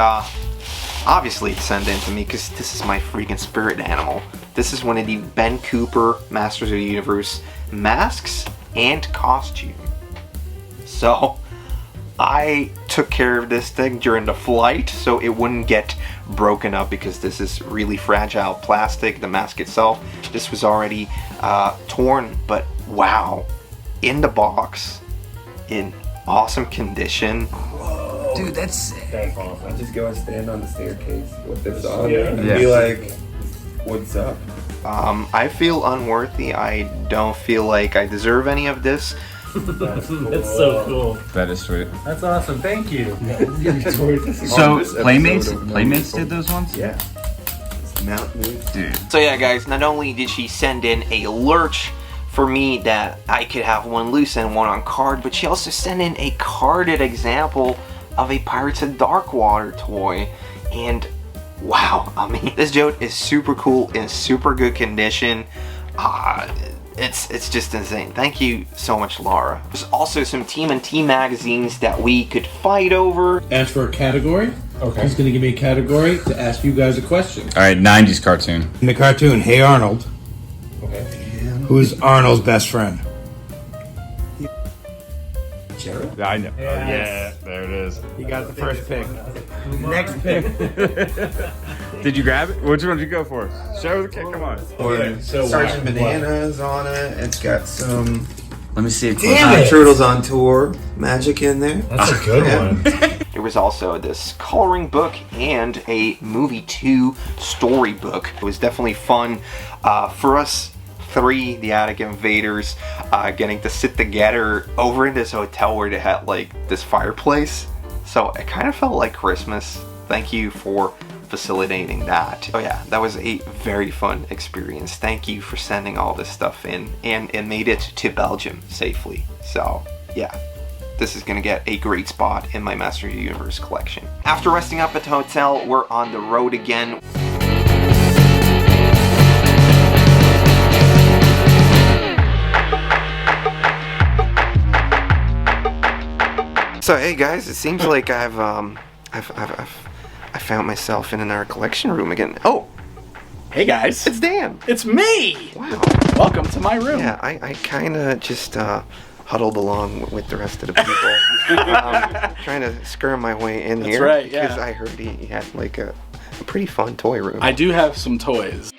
obviously it's sent in to me because this is my freaking spirit animal. This is one of the Ben Cooper Masters of the Universe masks and costume. So, I took care of this thing during the flight so it wouldn't get broken up because this is really fragile plastic, the mask itself. This was already torn, but wow, in the box, in awesome condition. Whoa. Dude, that's sick. That's awesome. I'll just go and stand on the staircase with this on Yeah. and be like, what's up? I feel unworthy. I don't feel like I deserve any of this. That's so cool. That is sweet. That's awesome. Thank you. So Playmates did those ones? Yeah. Dude. So yeah, guys, not only did she send in a lurch for me that I could have one loose and one on card, but she also sent in a carded example of a Pirates of Darkwater toy. And wow, I mean, this joke is super cool, in super good condition. It's just insane. Thank you so much, Lara. There's also some TMNT magazines that we could fight over. Ask for a category. Okay. He's gonna give me a category to ask you guys a question. All right, 90s cartoon. In the cartoon, Hey Arnold. Okay. Who's Arnold's best friend? Jared? I know. Yeah, there it is. You got the first pick. Next pick. Did you grab it? Which one did you go for? Show the kid, come on. Or Sergeant Bananas on it. It's got some. Let me see. Turtles on Tour magic in there. That's a good one. There was also this coloring book and a movie 2 storybook. It was definitely fun for us three, the Attic Invaders, getting to sit together over in this hotel where they had like this fireplace. So it kind of felt like Christmas. Thank you for facilitating that. Oh yeah, that was a very fun experience. Thank you for sending all this stuff in, and it made it to Belgium safely. So yeah, this is gonna get a great spot in my Master of the Universe collection. After resting up at the hotel, we're on the road again. So hey guys, it seems like I found myself in our collection room again. Oh, hey guys, it's Dan. It's me. Wow. Welcome to my room. Yeah, I kind of just huddled along with the rest of the people, trying to skirm my way in That's here. right, yeah. Because I heard he had like a pretty fun toy room. I do have some toys.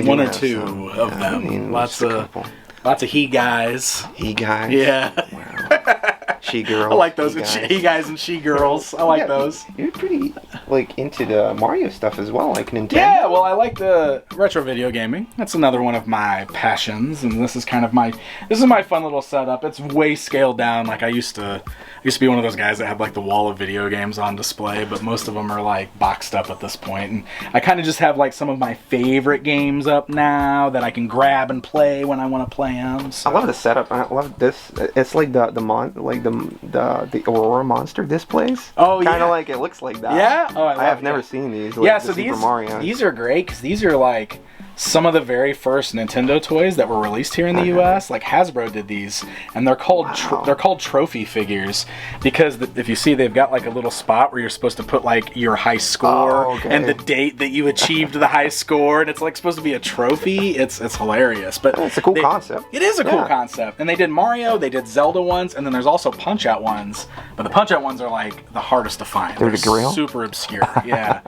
One or two of them. I mean, lots of he guys. He guys. Yeah. Wow. She girls. I like those. He guys and she girls. I like those. You're pretty like into the Mario stuff as well, like Nintendo. Yeah, well, I like the retro video gaming. That's another one of my passions, and this is kind of my fun little setup. It's way scaled down. Like I used to be one of those guys that had like the wall of video games on display, but most of them are like boxed up at this point. And I kind of just have like some of my favorite games up now that I can grab and play when I want to play them. So. I love the setup. I love this. It's like the Aurora monster displays. Oh yeah. Kind of like it looks like that. Yeah. Oh, I have never seen these. Like yeah. the So Super Mario. these are great because these are like some of the very first Nintendo toys that were released here in the U.S. Like Hasbro did these, and they're called trophy figures because if you see, they've got like a little spot where you're supposed to put like your high score and the date that you achieved the high score, and it's like supposed to be a trophy. It's hilarious, but it's a cool concept. It is a cool concept, and they did Mario, they did Zelda ones, and then there's also Punch Out ones. But the Punch Out ones are like the hardest to find. They're the Grail? Super obscure. Yeah.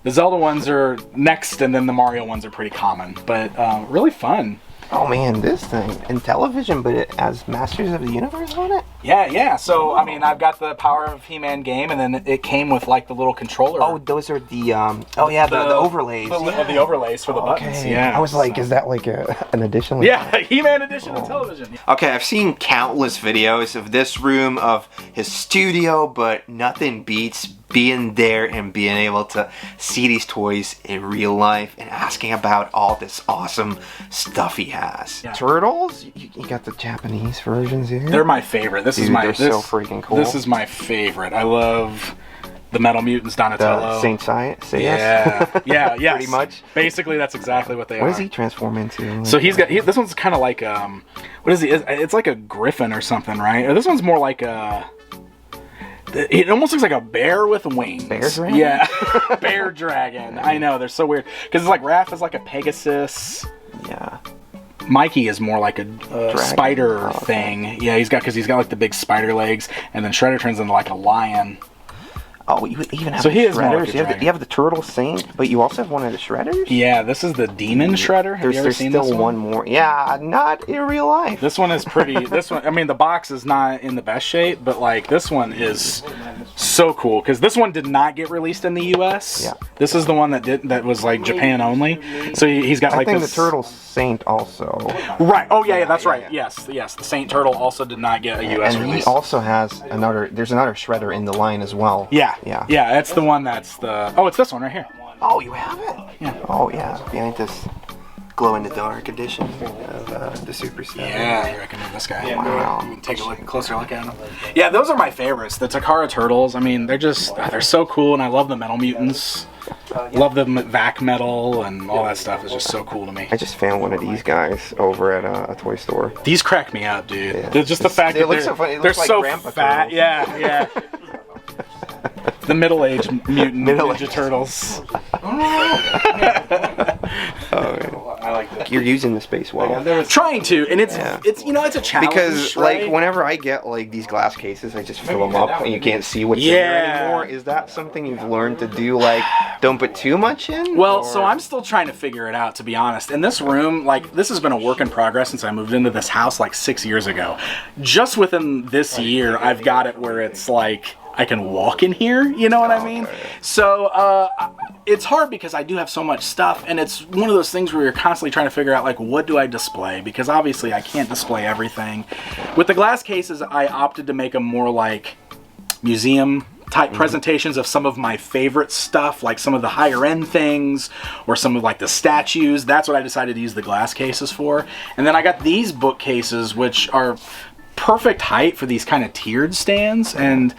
The Zelda ones are next, and then the Mario ones are pretty common, but really fun. Oh man, this thing in television, but it has Masters of the Universe on it. Yeah. So I mean, I've got the Power of He-Man game, and then it came with like the little controller. Oh, those are the the overlays. The overlays for the buttons. Yeah. I was like, is that like an additional? Yeah, He-Man edition of television. Okay, I've seen countless videos of this room, of his studio, but nothing beats being there and being able to see these toys in real life and asking about all this awesome stuff he has. Yeah. Turtles? You got the Japanese versions here? They're my favorite. They're so freaking cool. This is my favorite. I love the Metal Mutants Donatello. Saint Science? Yeah. Yeah, yes. Pretty much. Basically, that's exactly what they are. What does he transform into? So this one's kind of like, what is he? It's like a griffin or something, right? Or this one's more like a... It almost looks like a bear with wings. Bear dragon? Yeah. Bear dragon. I know, they're so weird. Because it's like Raph is like a Pegasus. Yeah. Mikey is more like a spider thing. Yeah, he's got like the big spider legs, and then Shredder turns into like a lion. Oh, you even have so he is Shredders. You have the Turtle Saint, but you also have one of the Shredders? Yeah, this is the Demon Shredder. Have you ever seen this one? There's still one more. Yeah, not in real life. This one is pretty. This one, I mean, the box is not in the best shape, but like this one is so cool because this one did not get released in the U.S. Yeah. This is the one that was like Japan only. So he's got like I think this. the Turtle Saint also. Right. Oh yeah, that's right. Yes. The Saint Turtle also did not get a U.S. And release. he also has there's another Shredder in the line as well. Yeah. That's the one. That's the. Oh, it's this one right here. Oh, you have it? Yeah. Oh yeah, behind this glow-in-the-dark edition of the Super Set. Yeah, I recommend this guy. Yeah, wow. You can take a closer look at them. Yeah, those are my favorites. The Takara Turtles. I mean, they're so cool, and I love the Metal Mutants. Love the Vac Metal and all that stuff is just so cool to me. I just found one of these guys over at a toy store. These crack me up, dude. Yeah. They're just the fact that so funny. they're like so Grandpa fat. Turtles. Yeah. The middle-aged mutant Ninja Turtles. I like that. You're using the space well. Trying to, and it's it's a challenge. Because right? like whenever I get like these glass cases, I just fill them up and you can't see what's in there anymore. Is that something you've learned to do? Like, don't put too much in? Well, so I'm still trying to figure it out, to be honest. In this room, like, this has been a work in progress since I moved into this house like 6 years ago. Just within this year, I've got it where it's like I can walk in here, you know what I mean? So it's hard because I do have so much stuff, and it's one of those things where you're constantly trying to figure out, like, what do I display? Because obviously I can't display everything. With the glass cases, I opted to make them more like museum type presentations of some of my favorite stuff, like some of the higher end things or some of like the statues. That's what I decided to use the glass cases for. And then I got these bookcases, which are perfect height for these kind of tiered stands, and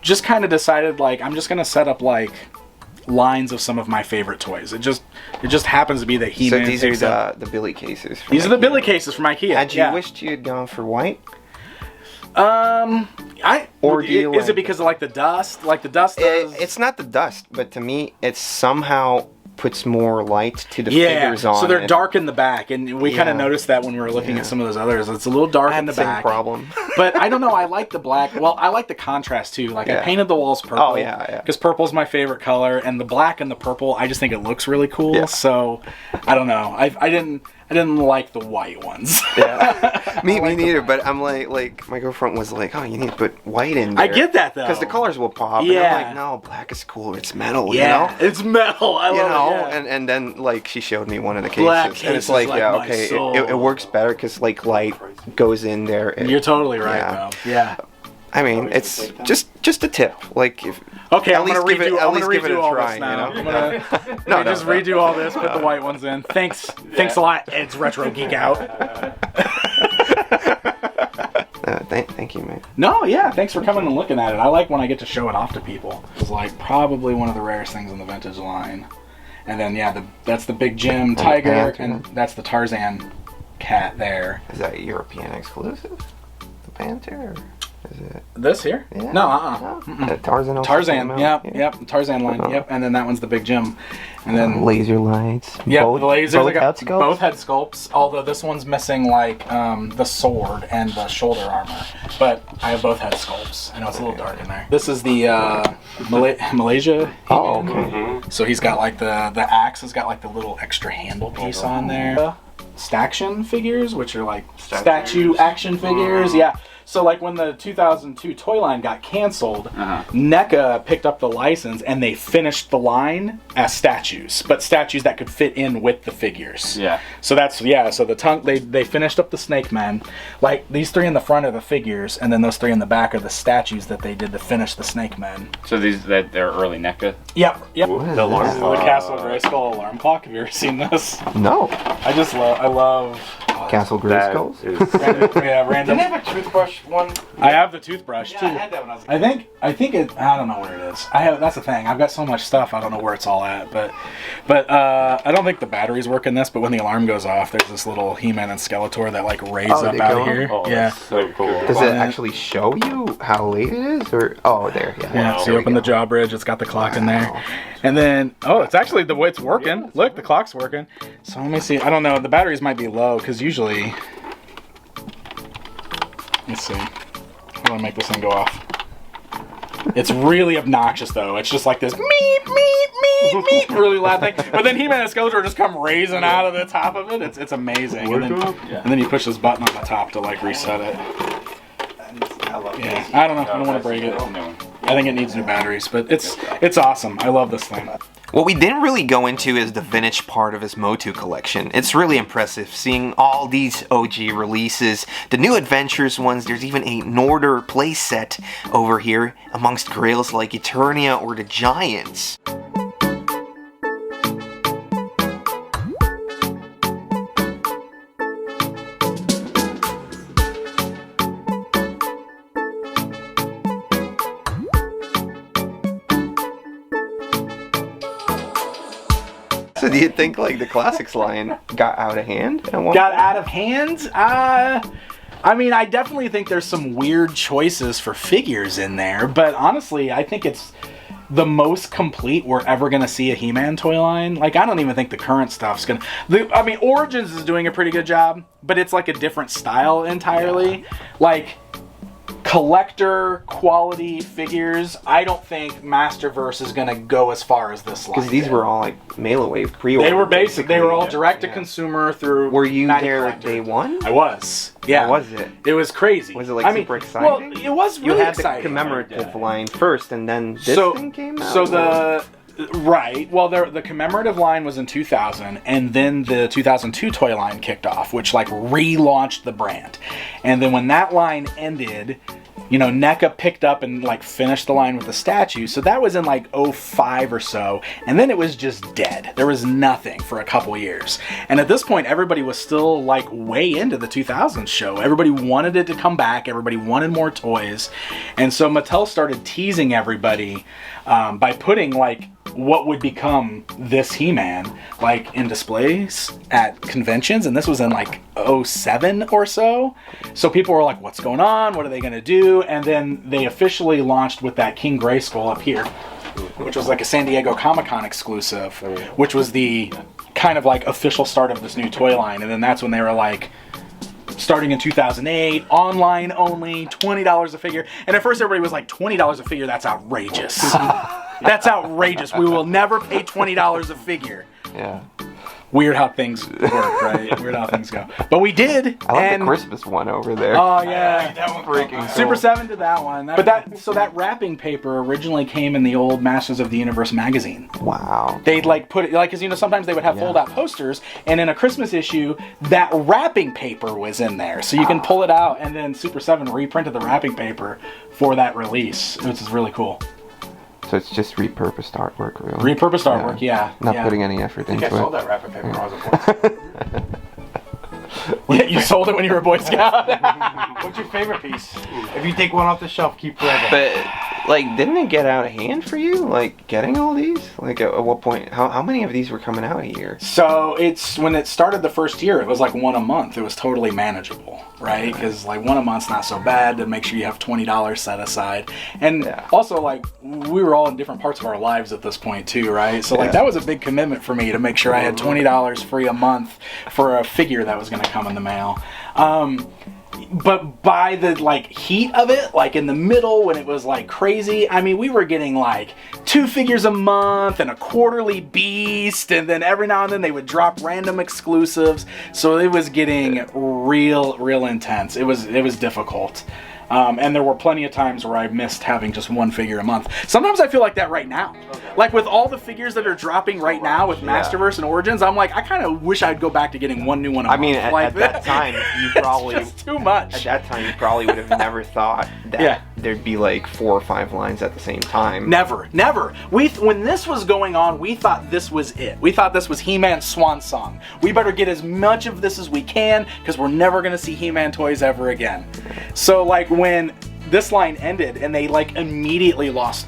just kind of decided, like, I'm just gonna set up like lines of some of my favorite toys. It just happens to be that He-Man. So these are the Billy cases. These are the Billy cases from IKEA. Had you wished you had gone for white? Is it because of like the dust? Like the dust does... It's not the dust, but to me, it somehow puts more light to the figures on. So they're dark in the back, and we kind of noticed that when we were looking at some of those others. It's a little dark in the back. Same problem. But I don't know. I like the black. Well, I like the contrast too. Like I painted the walls purple. Oh yeah. Because purple's my favorite color, and the black and the purple, I just think it looks really cool. Yeah. So I don't know. I didn't like the white ones. Yeah. Me neither. But I'm like my girlfriend was like, oh, you need to put white in there. I get that though. Because the colors will pop. Yeah. And I'm like, no, black is cool. It's metal. Yeah. You know? It's metal. I love it. And then like she showed me one of the cases, Black and it's like, it works better because like light goes in there. You're totally right though. Yeah. I mean, it's just a tip. Like, if okay, at least give it a try. Now. You know? Just redo all this. Put the white ones in. Thanks a lot, Ed's Retro Geek Out. Thank you, man. No, yeah, thanks for coming and looking at it. I like when I get to show it off to people. It's like probably one of the rarest things in the vintage line. And then that's the Big Jim Tiger, and that's the Tarzan cat there. Is that a European exclusive? The Panther? Is it? This here? Yeah. No, Tarzan. also Tarzan, came out? yep, Tarzan line, yep, and then that one's the big Jim. And then laser lights. Yeah, both, the lasers. Both I got head sculpts? both head sculpts, although this one's missing like the sword and the shoulder armor. But I have both head sculpts. I know it's a little dark in there. This is the Malaysia. Oh, okay. So he's got like the axe has got like the little extra handle piece on there. Staction figures, which are like statue action figures. Yeah. So like when the 2002 toy line got canceled, NECA picked up the license and they finished the line as statues, but statues that could fit in with the figures. Yeah. So that's so the tongue they finished up the Snake Men. Like these three in the front are the figures, and then those three in the back are the statues that they did to finish the Snake Men. So they're early NECA. Yep. The This is the Castle Grayskull alarm clock. Have you ever seen this? No. I love Castle Grayskulls. Random. Didn't they have a toothbrush one? I have the toothbrush too. I had that when I was a kid. I think it. I don't know where it is. That's the thing. I've got so much stuff. I don't know where it's all at. But I don't think the batteries work in this. But when the alarm goes off, there's this little He-Man and Skeletor that like raise up out of here. Oh, yeah. so cool. Does it actually show you how late it is, or there? Yeah. Yeah. So you open the drawbridge. It's got the clock in there, and then it's actually the way it's working. Look, the clock's working. So let me see. I don't know. The batteries might be low because usually. Let's see. I'm gonna make this thing go off. It's really obnoxious though. It's just like this meep meep meep meep really loud thing. But then He-Man and Skeletor just come raising out of the top of it. It's amazing. And then you push this button on the top to like reset it. Yeah. I don't know. I don't want to break it. I think it needs new batteries, but it's awesome. I love this thing. What we didn't really go into is the vintage part of his Motu collection. It's really impressive seeing all these OG releases, the new adventures ones. There's even a Norder playset over here amongst grails like Eternia or the Giants. So do you think like the Classics line got out of hand? Got out of hand? I mean, I definitely think there's some weird choices for figures in there, but honestly, I think it's the most complete we're ever going to see a He-Man toy line. Like, I don't even think the current stuff's going to... I mean, Origins is doing a pretty good job, but it's like a different style entirely. Yeah. Like... collector quality figures, I don't think Masterverse is going to go as far as this line. Because these were all like mail-away pre-order. They were basic. They were all direct-to-consumer through. Were you there day one? I was. Yeah. How was it? It was crazy. Was it like super exciting? Well, it was really exciting. You had the commemorative line first, and then this thing came out? So Right. Well, the commemorative line was in 2000, and then the 2002 toy line kicked off, which like relaunched the brand. And then when that line ended, you know, NECA picked up and like finished the line with the statue. So that was in like 05 or so, and then it was just dead. There was nothing for a couple years. And at this point, everybody was still like way into the 2000s show. Everybody wanted it to come back. Everybody wanted more toys. And so Mattel started teasing everybody by putting like what would become this He-Man like in displays at conventions, and this was in like 07 or so. So people were like, what's going on? What are they going to do? And then they officially launched with that King Grayskull up here, which was like a San Diego Comic-Con exclusive, which was the kind of like official start of this new toy line. And then that's when they were like, starting in 2008, online only, $20 a figure. And at first everybody was like, $20 a figure, that's outrageous. That's outrageous. We will never pay $20 a figure. Yeah. Weird how things work, right? Weird how things go. But we did. I like the Christmas one over there. Oh yeah, that one freaking cool. Super 7 did that one. But that wrapping paper originally came in the old Masters of the Universe magazine. Wow. They'd like put it like, because you know sometimes they would have fold-out posters, and in a Christmas issue, that wrapping paper was in there, so you can pull it out. And then Super 7 reprinted the wrapping paper for that release, which is really cool. So it's just repurposed artwork, really? Repurposed artwork, yeah. Not putting any effort into it. I saw that wrapping paper when I was a boy. Yeah, you sold it when you were a Boy Scout. What's your favorite piece? If you take one off the shelf, keep forever. But like, didn't it get out of hand for you? Like getting all these? Like at what point? How many of these were coming out a year? So it's when it started the first year, it was like one a month. It was totally manageable, right? Because like one a month's not so bad to make sure you have $20 set aside. And also like we were all in different parts of our lives at this point too, right? So like that was a big commitment for me to make sure I had $20 free a month for a figure that was going to come in the mail. But by the like heat of it, like in the middle when it was like crazy, I mean we were getting like 2 figures a month and a quarterly beast, and then every now and then they would drop random exclusives. So it was getting real intense. It was difficult. And there were plenty of times where I missed having just 1 figure a month. Sometimes I feel like that right now. Like with all the figures that are dropping right now with Masterverse and Origins, I'm like, I kind of wish I'd go back to getting 1 new one a month. I mean, at that time, you probably... It's just too much. At that time, you probably would have never thought that there'd be like 4 or 5 lines at the same time. Never. When this was going on, we thought this was it. We thought this was He-Man's swan song. We better get as much of this as we can, because we're never going to see He-Man toys ever again. So like when this line ended and they like immediately launched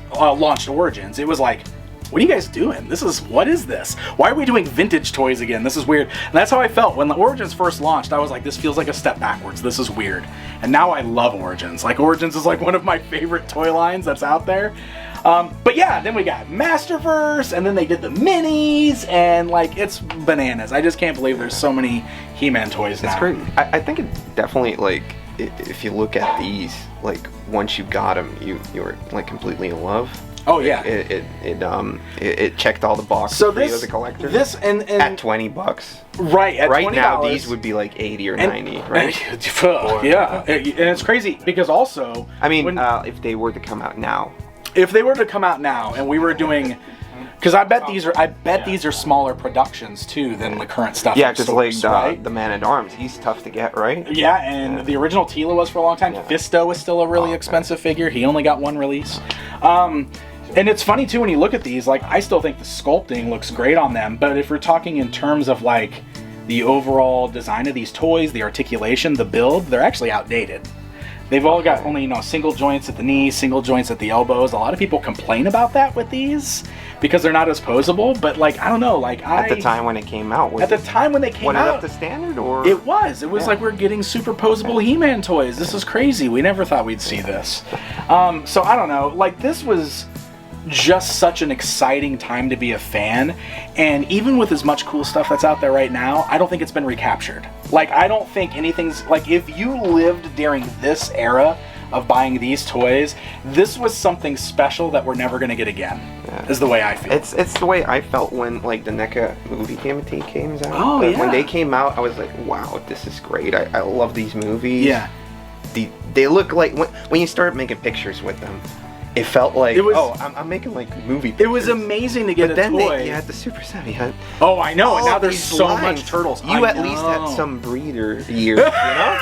Origins, it was like, what are you guys doing? What is this? Why are we doing vintage toys again? This is weird. And that's how I felt when the Origins first launched. I was like, this feels like a step backwards. This is weird. And now I love Origins. Like Origins is like one of my favorite toy lines that's out there. But yeah, then we got Masterverse, and then they did the minis, and like it's bananas. I just can't believe there's so many He-Man toys now. It's crazy. I think it definitely like, if you look at these, like once you got them, you were like completely in love. Oh yeah. It checked all the boxes so for you as a collector. This and at $20. Right. At right $20, now, these would be like 80 or 90, right? Yeah, and it's crazy because also, I mean, if they were to come out now. If they were to come out now, and we were doing. Because I bet these are smaller productions too than the current stuff. Yeah, just like right? the Man-at-Arms, he's tough to get, right? Yeah, and the original Teale was for a long time. Fisto is still a really expensive figure. He only got 1 release. And it's funny too when you look at these. Like I still think the sculpting looks great on them, but if we're talking in terms of like the overall design of these toys, the articulation, the build, they're actually outdated. They've all got only, single joints at the knees, single joints at the elbows. A lot of people complain about that with these because they're not as posable, but like, I don't know, like At the time when it came out. Was it up to standard or? It was like we're getting super posable He-Man toys. This is crazy. We never thought we'd see this. So I don't know, like this was just such an exciting time to be a fan, and even with as much cool stuff that's out there right now, I don't think it's been recaptured. Like I don't think anything's like, if you lived during this era of buying these toys, this was something special that we're never going to get again. Is the way I feel. It's the way I felt when like the NECA movie came out. Oh, but yeah. When they came out, I was like, wow, this is great. I love these movies. Yeah. They look like when you start making pictures with them, it felt like, I'm making like movie pictures. It was amazing to get a toy. But then you had the Super Semi Hunt. Oh, I know, and now there's so much turtles. You at least had some breeder years, you know?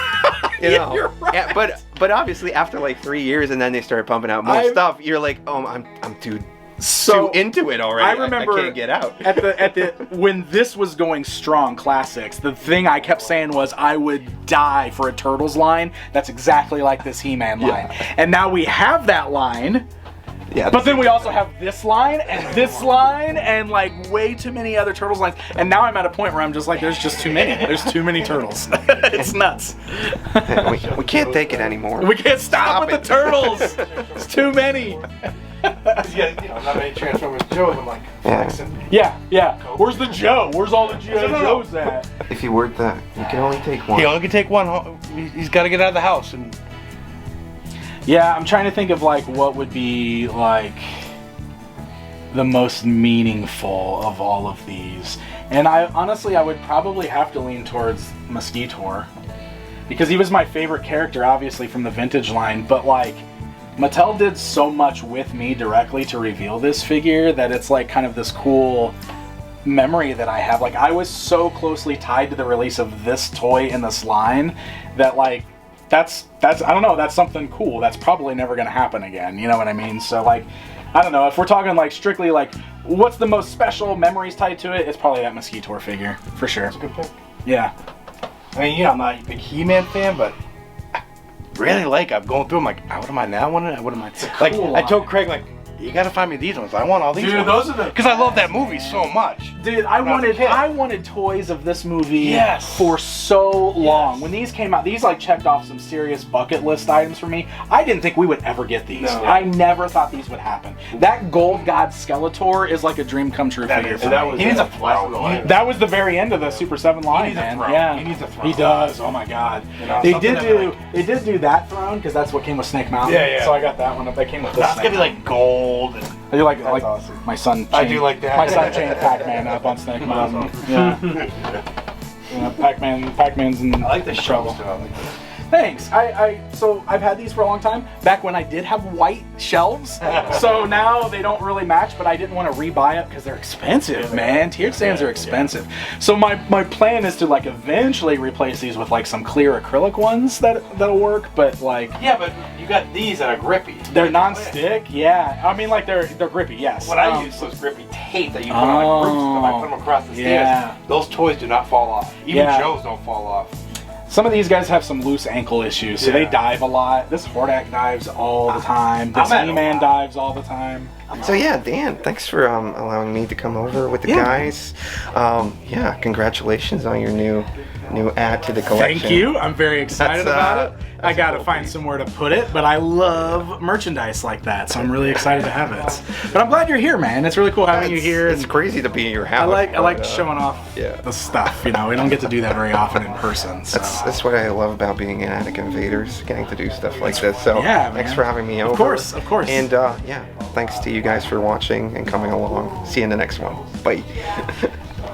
Yeah, you're right. Yeah, but obviously after like 3 years, and then they started pumping out more stuff, you're like, oh, I'm too into it already. I remember I can't get out. at the when this was going strong, classics, the thing I kept saying was I would die for a Turtles line that's exactly like this He-Man line. And now we have that line. Yeah, but then we also have this line and like way too many other Turtles lines. And now I'm at a point where I'm just like, there's just too many. There's too many Turtles. It's nuts. we can't take it anymore. We can't stop with the Turtles. It's too many. Not many Transformers Joes. I'm like flexing. Yeah. Where's the Joe? Where's all the G.I. Joes at? If you were that, you can only take one. He only can take one. He's got to get out of the house. And yeah, I'm trying to think of like what would be like the most meaningful of all of these. And I would probably have to lean towards Mosquitor because he was my favorite character, obviously from the vintage line, but like Mattel did so much with me directly to reveal this figure that it's like kind of this cool memory that I have. Like I was so closely tied to the release of this toy in this line that like that's I don't know, that's something cool that's probably never gonna happen again, you know what I mean? So like, I don't know, if we're talking like strictly like what's the most special memories tied to it, it's probably that Mosquitor figure for sure. That's a good pick. Yeah. I mean, you know, I'm not a big He-Man fan, but I really like. I'm going through. I'm like, what am I now? What am I? Like, I told Craig, like, you gotta find me these ones. I want all these ones. Dude, those are the... Because I love that movie so much. Dude, I wanted toys of this movie for so long. When these came out, these like checked off some serious bucket list items for me. I didn't think we would ever get these. No. I never thought these would happen. That Gold God Skeletor is like a dream come true figure for me. He needs a throne. That was the very end of the Super 7 line, man. Yeah, he needs a throne. He does. Oh my God. You know, they did do that throne because that's what came with Snake Mountain. Yeah. So I got that one. That came with this. That's gonna be like gold. And I do like awesome. My son. I do like that. My son chained Pac-Man up on Snake Mountain. Yeah. Pac-Man's in I like the trouble. shelves. Thanks. So I've had these for a long time. Back when I did have white shelves. So now they don't really match, but I didn't want to rebuy it because they're expensive, man. Tiered stands are expensive. So my plan is to like eventually replace these with like some clear acrylic ones that'll work, but like Yeah, but you got these that are grippy. They're non-stick, yeah. I mean, like they're grippy, yes. What I use was grippy tape that you put on like roots, and I put them across the stairs. Those toys do not fall off. Even Joe's don't fall off. Some of these guys have some loose ankle issues, so they dive a lot. This Hordak dives all the time. This He-Man dives all the time. So yeah, Dan, thanks for allowing me to come over with the guys. Yeah, congratulations on your new add to the collection. Thank you. I'm very excited about it. I gotta find somewhere to put it, but I love merchandise like that, so I'm really excited to have it. But I'm glad you're here, man. It's really cool having you here. It's crazy to be in your house. I like showing off the stuff. You know, we don't get to do that very often in person. So. That's what I love about being in Attic Invaders, getting to do stuff like this. So thanks for having me over. Of course. And yeah, thanks to you guys for watching and coming along. See you in the next one. Bye.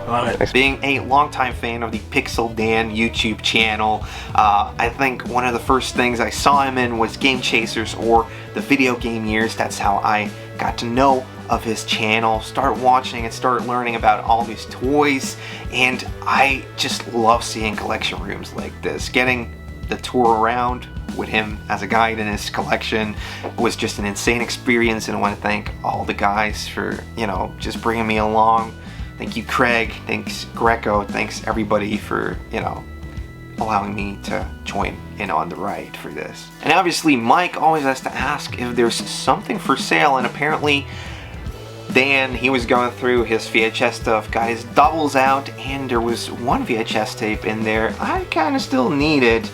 Love it. Being a longtime fan of the Pixel Dan YouTube channel, I think one of the first things I saw him in was Game Chasers or the Video Game Years. That's how I got to know of his channel, start watching and start learning about all these toys, and I just love seeing collection rooms like this. Getting the tour around with him as a guide in his collection was just an insane experience, and I want to thank all the guys for, you know, just bringing me along. Thank you, Craig. Thanks, Greco. Thanks, everybody, for, you know, allowing me to join in on the ride for this. And obviously, Mike always has to ask if there's something for sale, and apparently, Dan, he was going through his VHS stuff, got his doubles out, and there was one VHS tape in there I kind of still needed.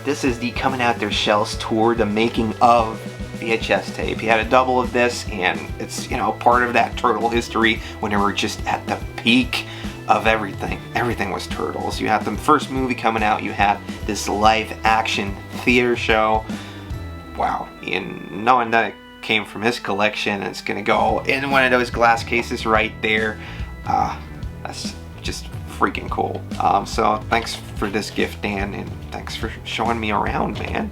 This is the Coming Out Their Shells tour, the making of VHS tape. He had a double of this, and it's, you know, part of that Turtle history when they were just at the peak of everything. Everything was Turtles. You had the first movie coming out, you had this live action theater show. Wow. And knowing that it came from his collection, it's gonna go in one of those glass cases right there. That's just freaking cool. So thanks for this gift, Dan, and thanks for showing me around, man.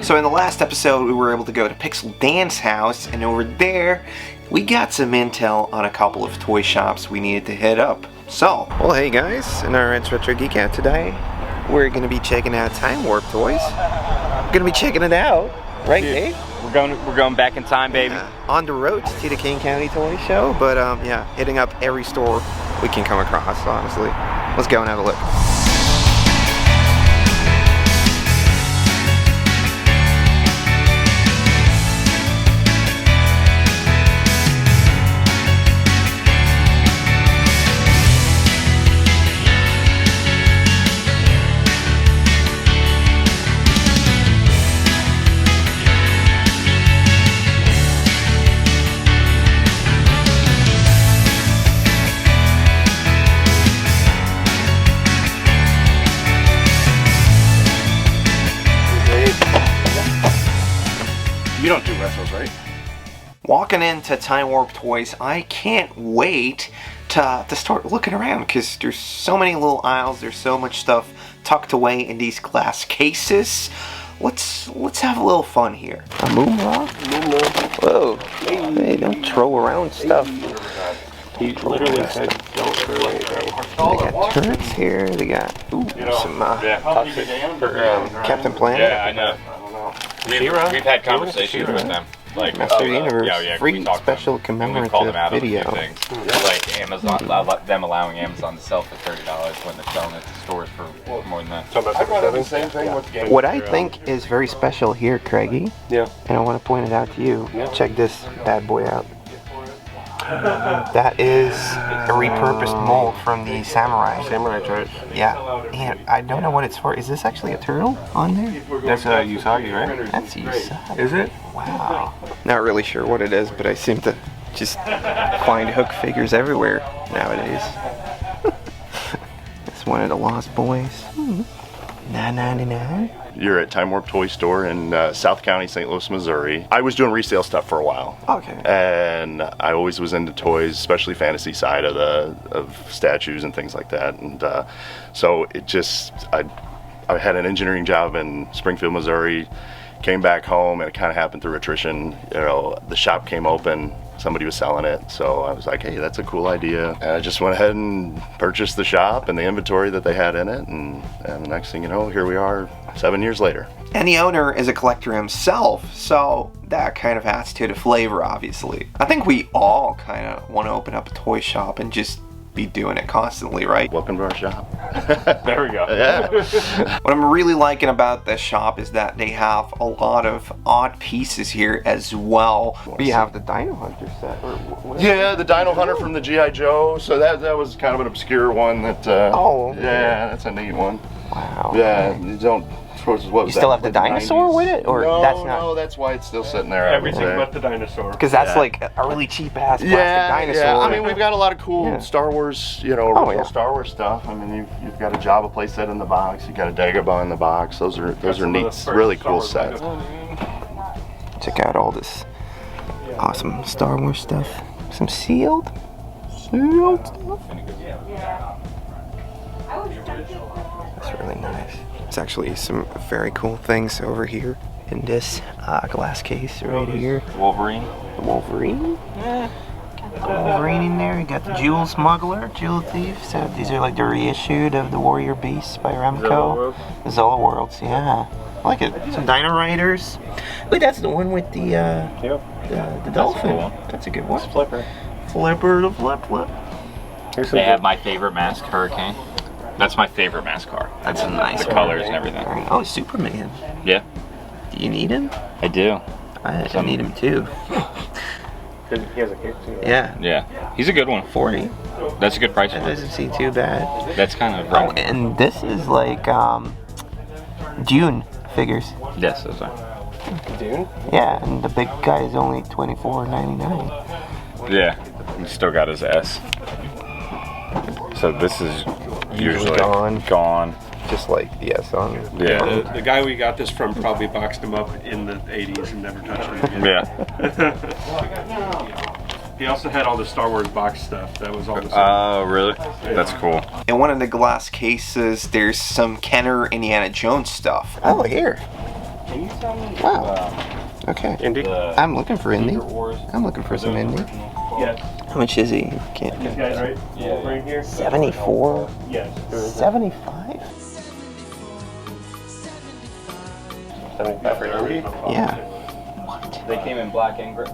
So in the last episode, we were able to go to Pixel Dan's house, and over there, we got some intel on a couple of toy shops we needed to hit up. So, well, hey guys, in our Retro Geek Out today, we're gonna be checking out Time Warp toys. We're gonna be checking it out, right, Dave? We're going back in time, baby. On the road to the Kane County Toy Show, but yeah, hitting up every store we can come across, honestly. Let's go and have a look. You don't do retros, right? Walking into Time Warp Toys, I can't wait to start looking around, because there's so many little aisles, there's so much stuff tucked away in these glass cases. Let's have a little fun here. A moonrock? Whoa. Hey, don't throw around stuff. He literally said, don't throw anything. They got turrets here, they got some Captain Planet. Yeah, I know. We've had conversations with them. Like Master Universe, free we talked special we called commemorative them out on a few video. things. Like Amazon, them allowing Amazon to sell for $30 when they're selling it to stores for more than that. I brought up the same thing with Game. What I think is very special here, Craigie, and I want to point it out to you. Check this bad boy out. That is a repurposed mold from the Samurai. Samurai chart. Yeah, and I don't know what it's for. Is this actually a turtle on there? That's Usagi, right? That's Usagi. Is it? Wow. Not really sure what it is, but I seem to just find hook figures everywhere nowadays. It's one of the Lost Boys. $9.99. You're at Time Warp Toy Store in South County, St. Louis, Missouri. I was doing resale stuff for a while. Okay. And I always was into toys, especially fantasy side of statues and things like that. And so it just, I had an engineering job in Springfield, Missouri, came back home, and it kind of happened through attrition. You know, the shop came open, somebody was selling it, so I was like, hey, that's a cool idea. And I just went ahead and purchased the shop and the inventory that they had in it, and the next thing you know, here we are 7 years later. And the owner is a collector himself, so that kind of adds to the flavor, obviously. I think we all kind of want to open up a toy shop and just be doing it constantly, right? Welcome to our shop. There we go. Yeah. What I'm really liking about this shop is that they have a lot of odd pieces here as well. We have the Dino Hunter set. Yeah, the Dino Hunter from the G.I. Joe. So that was kind of an obscure one that, yeah, that's a neat one. Wow. Yeah, you don't... You still have the dinosaur with it, or no, that's not? No, that's why it's still sitting there. Everything but the dinosaur. Because that's like a really cheap ass plastic dinosaur. Yeah, I mean we've got a lot of cool Star Wars, original Star Wars stuff. I mean you've got a Jabba playset in the box, you've got a Dagobah in the box. Those are neat, really cool sets. Check out all this awesome Star Wars stuff. Some sealed stuff. That's really nice. There's actually some very cool things over here in this glass case right here. Wolverine. The Wolverine? Yeah. Got the Wolverine in there. You got the Jewel Smuggler, Jewel Thief. So these are like the reissued of the Warrior Beasts by Remco. The Zola Worlds, yeah. I like it. Some Dino Riders. Wait, that's the one with the dolphin. That's a good one. Flipper. Flipper the flip. They have my favorite mask, Hurricane. That's my favorite mask car. That's a nice The colors and everything. Oh, Superman. Yeah. Do you need him? I do. I need him too. He has a cape too. Yeah. Yeah. He's a good one. 40. That's a good price. That doesn't seem too bad. That's kind of right. Oh, and this is like Dune figures. Yes, that's right. Dune? Yeah, and the big guy is only $24.99. Yeah. He still got his S. So this is usually gone. Just like the S on. Yeah. The guy we got this from probably boxed him up in the 80s and never touched him again. Yeah. He also had all the Star Wars box stuff. That was all the Oh, really? That's cool. In one of the glass cases, there's some Kenner Indiana Jones stuff. Oh, here. Can you tell me? Wow. Okay. Indy? I'm looking for Indy. I'm looking for some Indy. Yes. How much is he? Can't. These guys right here? 74? Yes. 75? 75 for Indy? Yeah. They came in black and gray.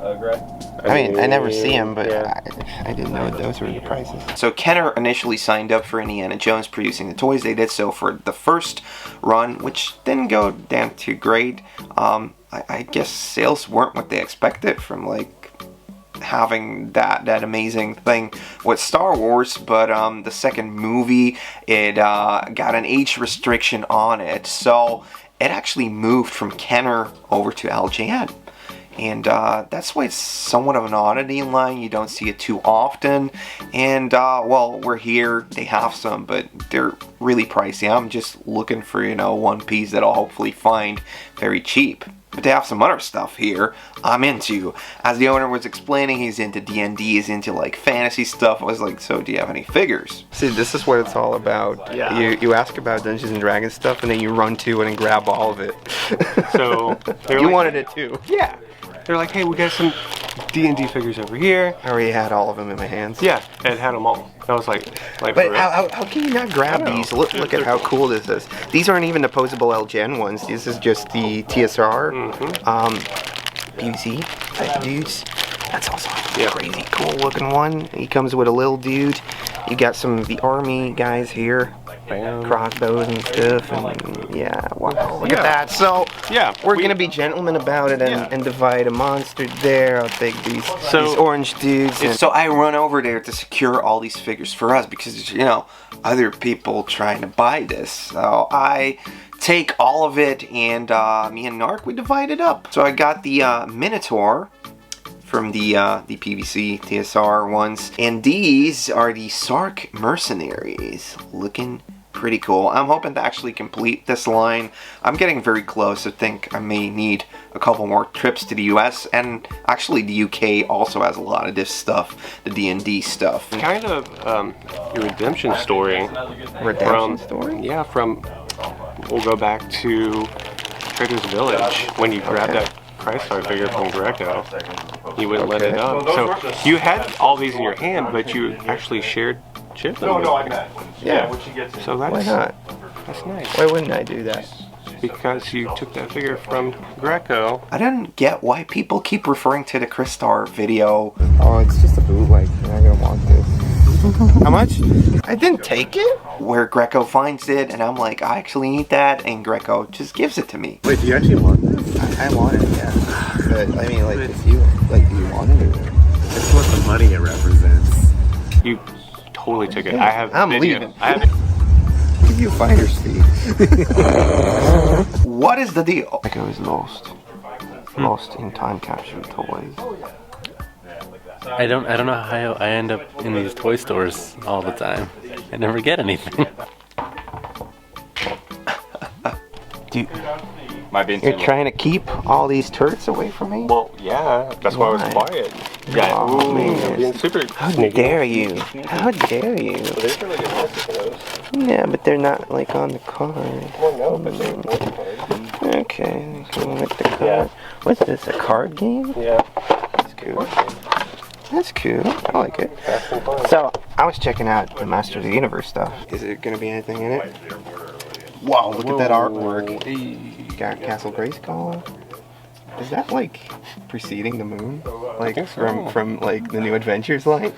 I mean, I never see them, but I didn't know those were the prices. So Kenner initially signed up for Indiana Jones producing the toys. They did so for the first run, which didn't go damn too great. I guess sales weren't what they expected from like having that amazing thing with Star Wars, but the second movie, it got an age restriction on it, so it actually moved from Kenner over to LJN. And that's why it's somewhat of an oddity in line. You don't see it too often. And, well, we're here. They have some, but they're really pricey. I'm just looking for, one piece that I'll hopefully find very cheap. But they have some other stuff here I'm into. As the owner was explaining, he's into D&D, he's into like fantasy stuff. I was like, so do you have any figures? See, this is what it's all about. Yeah. You ask about Dungeons and Dragons stuff, and then you run to it and grab all of it. So you wanted it too. Yeah. They're like, hey, we got some D&D figures over here. I already had all of them in my hands. Yeah, it had them all. I was like but how can you not grab these? Look at how cool this is. These aren't even opposable LGN ones. This is just the TSR, PVC. type dudes. That's also a crazy cool looking one. He comes with a little dude. You got some of the army guys here. Crossbows and stuff, and yeah, wow, look at that. So we're gonna be gentlemen about it and divide a monster there. I'll take these orange dudes. And so I run over there to secure all these figures for us because, you know, other people trying to buy this. So I take all of it, and me and Narc, we divide it up. So I got the Minotaur from the PVC TSR ones, and these are the Sark mercenaries, looking pretty cool. I'm hoping to actually complete this line. I'm getting very close. I think I may need a couple more trips to the US, and actually the UK also has a lot of this stuff, the D&D stuff. Kind of your redemption story. Redemption story? Yeah, we'll go back to Trader's Village when you grabbed that Christ-Star figure from Greco. You wouldn't let it up. So you had all these in your hand, but you actually shared chips. Yeah. So that's, why not? That's nice. Why wouldn't I do that? Because you took that figure from Greco. I didn't get why people keep referring to the Christar video. Oh, it's just a bootleg. You're not gonna want this. How much? I didn't take it. Where Greco finds it, and I'm like, I actually need that, and Greco just gives it to me. Wait, do you actually want this? I want it, yeah. But I mean, like, if Do you want it? It's what the money it represents. You totally took it. Yeah, I'm leaving. I have Give you a finder's fee. What is the deal? Greco is lost. Lost in time capsule toys. I don't know how I end up in these toy stores all the time. I never get anything. You're trying to keep all these turrets away from me? Well, yeah, that's why I was quiet. Yeah, oh, man. Being super How sneaky. dare you? How dare you? So there's really good prices for those. Yeah, but they're not like on the card. Well, no, but they're on the card. Okay, so like the card. What's this? A card game? Yeah. That's cool. That's cool. I like it. So I was checking out the Master of the Universe stuff. Is there gonna be anything in it? Wow, look at that artwork. You got Castle Grayskull. Is that like preceding the moon? Like from like the New Adventures line?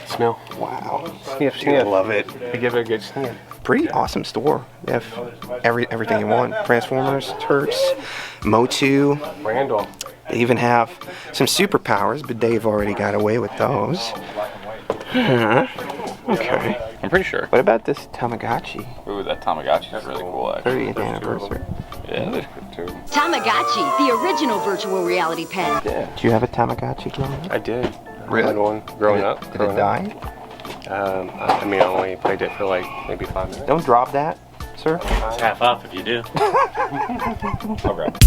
Smell. Wow. Sniff, I love it. I give it a good sniff. Pretty awesome store. They have everything you want. Transformers, Turks, Motu. Randall. They even have some superpowers, but they've already got away with those. Okay. I'm pretty sure. What about this Tamagotchi? Ooh, that Tamagotchi is really cool, actually. 30th anniversary. Yeah, that's good too. Tamagotchi, the original virtual reality pet. Yeah. Do you have a Tamagotchi growing up? I did. Really? I had one growing up. Did it die? I mean, I only played it for like maybe 5 minutes. Don't drop that, sir. It's half off if you do. I'll grab it.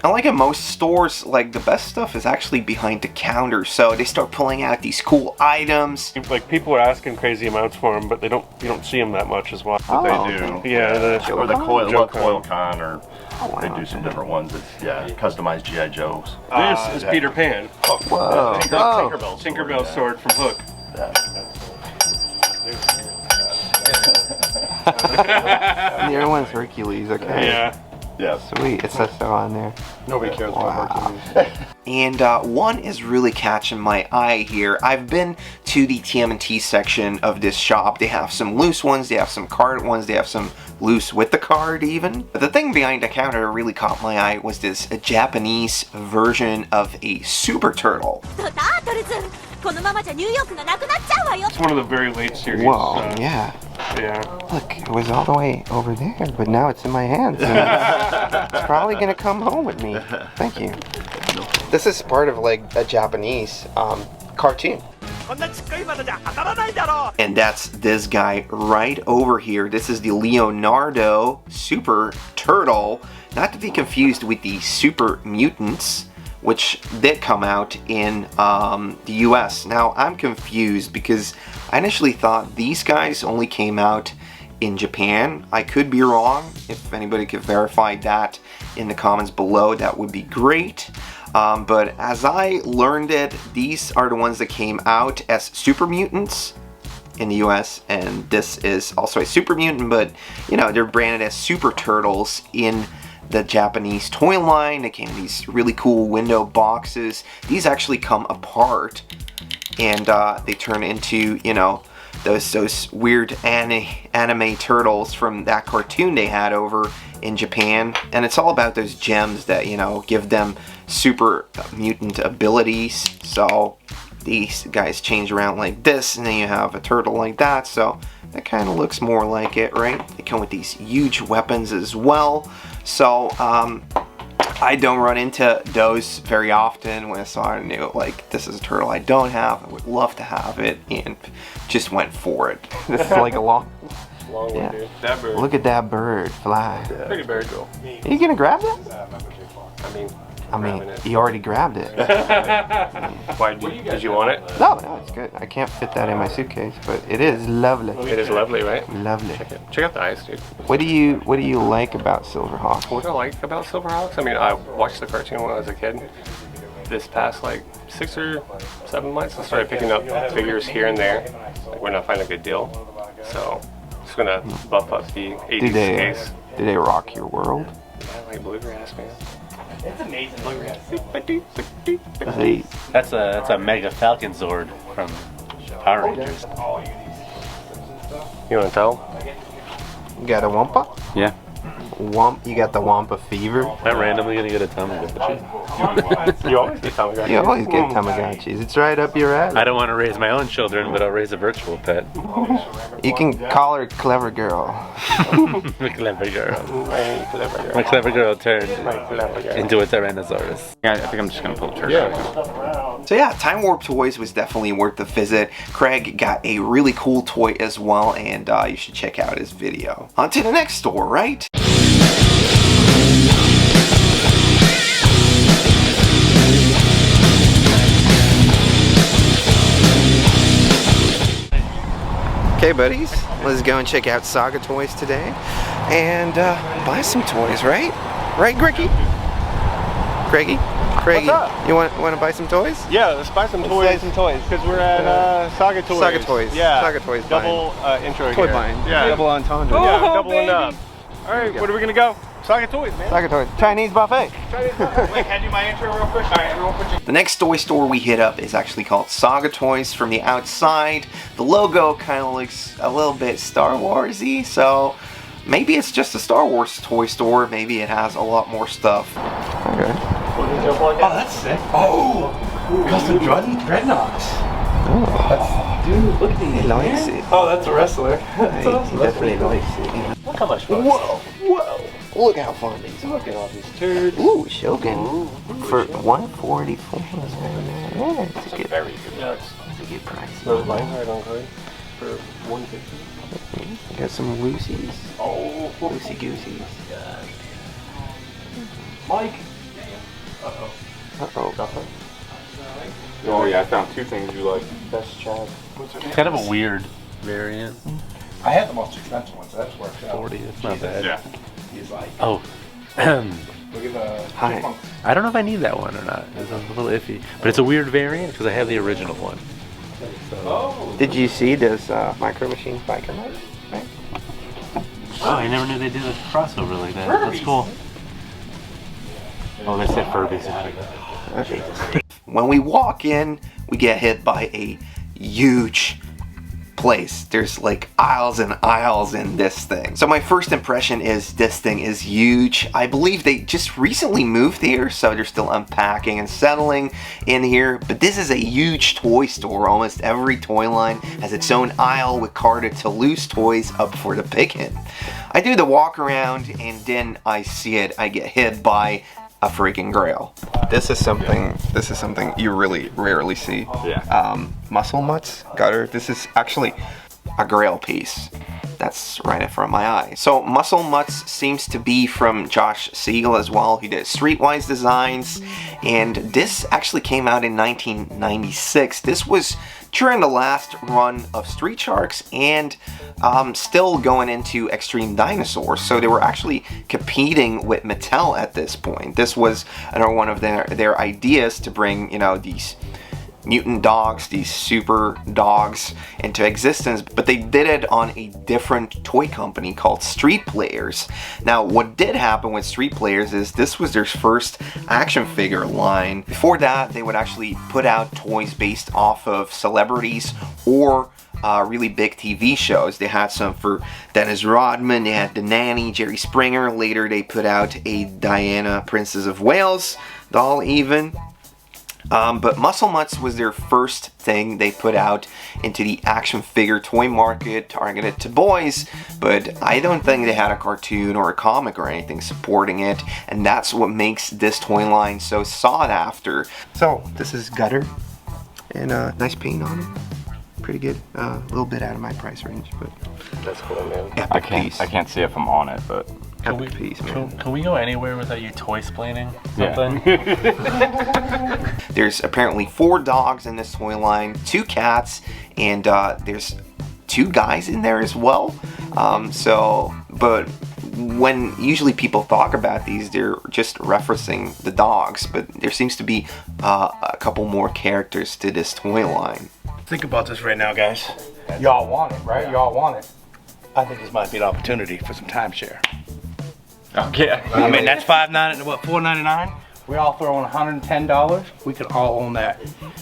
I like at most stores, like the best stuff is actually behind the counter, so they start pulling out these cool items. Like people are asking crazy amounts for them, but you don't see them that much as well. But they do. Yeah, or the Coil Con, or they wow. do some different ones. It's customized GI Joes. This is Peter Pan. Whoa. Tinkerbell's sword from Hook. The other one's Hercules, okay. Yeah. Yeah. Sweet, it says so on there. Nobody cares about Hercules. And one is really catching my eye here. I've been to the TMNT section of this shop. They have some loose ones, they have some card ones, they have some loose with the card even. But the thing behind the counter that really caught my eye was this Japanese version of a Super Turtle. It's one of the very late series. Whoa, yeah. Yeah. Look, it was all the way over there, but now it's in my hands. And it's probably gonna come home with me. Thank you. This is part of like a Japanese cartoon. And that's this guy right over here. This is the Leonardo Super Turtle. Not to be confused with the Super Mutants, which did come out in the US. Now, I'm confused because I initially thought these guys only came out in Japan. I could be wrong. If anybody could verify that in the comments below, that would be great. But as I learned it, these are the ones that came out as super mutants in the US, and this is also a super mutant, but you know, they're branded as super turtles in the Japanese toy line. They came in these really cool window boxes. These actually come apart and they turn into, you know, those weird anime turtles from that cartoon they had over in Japan. And it's all about those gems that, you know, give them super mutant abilities. So these guys change around like this, and then you have a turtle like that. So that kind of looks more like it, right? They come with these huge weapons as well. So I don't run into those very often. When I saw it, I knew, like, this is a turtle I don't have. I would love to have it, and just went for it. This is like a long one, yeah. dude. That bird. Look at that bird fly. Yeah. Pretty bird, cool. Are you gonna grab that? I mean, you already grabbed it. Why did you want it? No, it's good. I can't fit that in my suitcase, but it is lovely. It is lovely, right? Lovely. Check out the eyes, dude. What do you like about Silverhawks? What do I like about Silverhawks? I mean, I watched the cartoon when I was a kid. This past like 6 or 7 months, I started picking up figures here and there, like when I find a good deal. So just gonna buff up the 80s case. Do they rock your world? I like bluegrass, man. It's amazing. That's a Mega Falcon Zord from Power Rangers. You want to tell? You got a Wampa? Yeah. You got the Wampa fever? I'm randomly gonna get a Tamagotchi. You always get Tamagotchis. You always get Tamagotchis. It's right up your alley. I don't want to raise my own children, but I'll raise a virtual pet. You can call her Clever Girl. My clever girl. My clever girl turned into a Tyrannosaurus. Yeah, I think I'm just gonna pull the trigger. So yeah, Time Warp Toys was definitely worth the visit. Craig got a really cool toy as well, and you should check out his video. On to the next store, right? Okay, buddies, let's go and check out Saga Toys today and buy some toys, right? Right, Greggy? Greggy? What's up? You want to buy some toys? Yeah, let's buy some toys. Let's buy some toys. Because we're at Saga Toys. Saga Toys. Yeah. Saga Toys. Double intro toy here. buying. Yeah. Double entendre. Yeah, doubling up. All right, where are we gonna go? Saga Toys, man. Saga Toys. Chinese buffet. Wait, can I do my intro real quick? All right, everyone put your... The next toy store we hit up is actually called Saga Toys. From the outside, the logo kind of looks a little bit Star Wars-y, so maybe it's just a Star Wars toy store. Maybe it has a lot more stuff. Okay. Oh, that's sick. Oh, custom dreadnoughts. Oh, dude, look at these. He likes it. Oh, that's a wrestler. That's He awesome. definitely likes it. Look how much fun. Whoa! Look how fun these are. Look at all these turds. Ooh, Shogun. For $144. Yeah, it's a good, Very good. it's a good price. Those lines right on code for $150. Got some Loosies. Oh, Loosey Gooseys. Mike. Uh-oh. Oh yeah, I found two things you like. Best Chad. It's kind of a weird variant. I had the most expensive ones. That's worked out. 40, it's not bad. Yeah. He's like, Oh. look at the chipmunk. I don't know if I need that one or not. It's a little iffy. But it's a weird variant because I have the original one. So. Did you see this Micro Machines biker light? Right? Oh, I never knew they did a crossover like that. That's cool. Oh, they said Furbies. When we walk in, we get hit by a huge place. There's like aisles and aisles in this thing. So my first impression is this thing is huge. I believe they just recently moved here, so they're still unpacking and settling in here. But this is a huge toy store. Almost every toy line has its own aisle with carded to loose toys up for the picking. I do the walk around and then I see it. I get hit by a freaking grail. This is something you really rarely see. Yeah. Muscle Mutts, Gutter. This is actually a grail piece. That's right in front of my eye. So Muscle Mutts seems to be from Josh Siegel as well. He did Streetwise designs, and this actually came out in 1996. This was during the last run of Street Sharks and still going into Extreme Dinosaurs. So they were actually competing with Mattel at this point. This was another one of their ideas to bring, you know, these mutant dogs, these super dogs into existence, but they did it on a different toy company called Street Players. Now, what did happen with Street Players is this was their first action figure line. Before that, they would actually put out toys based off of celebrities or really big TV shows. They had some for Dennis Rodman, they had The Nanny, Jerry Springer. Later, they put out a Diana, Princess of Wales doll even. But Muscle Mutts was their first thing they put out into the action figure toy market, targeted to boys, but I don't think they had a cartoon or a comic or anything supporting it, and that's what makes this toy line so sought after. So, this is Gutter, and nice paint on it. Pretty good. A little bit out of my price range, but that's cool, man. I can't see it from on it, but Can we go anywhere without you toy-splaining something? Yeah. There's apparently 4 dogs in this toy line, 2 cats, and there's 2 guys in there as well. But when usually people talk about these, they're just referencing the dogs, but there seems to be a couple more characters to this toy line. Think about this right now, guys. Y'all want it, right? Y'all want it. I think this might be an opportunity for some timeshare. Okay. I mean, that's $4.99. We all throw in $110. We could all own that.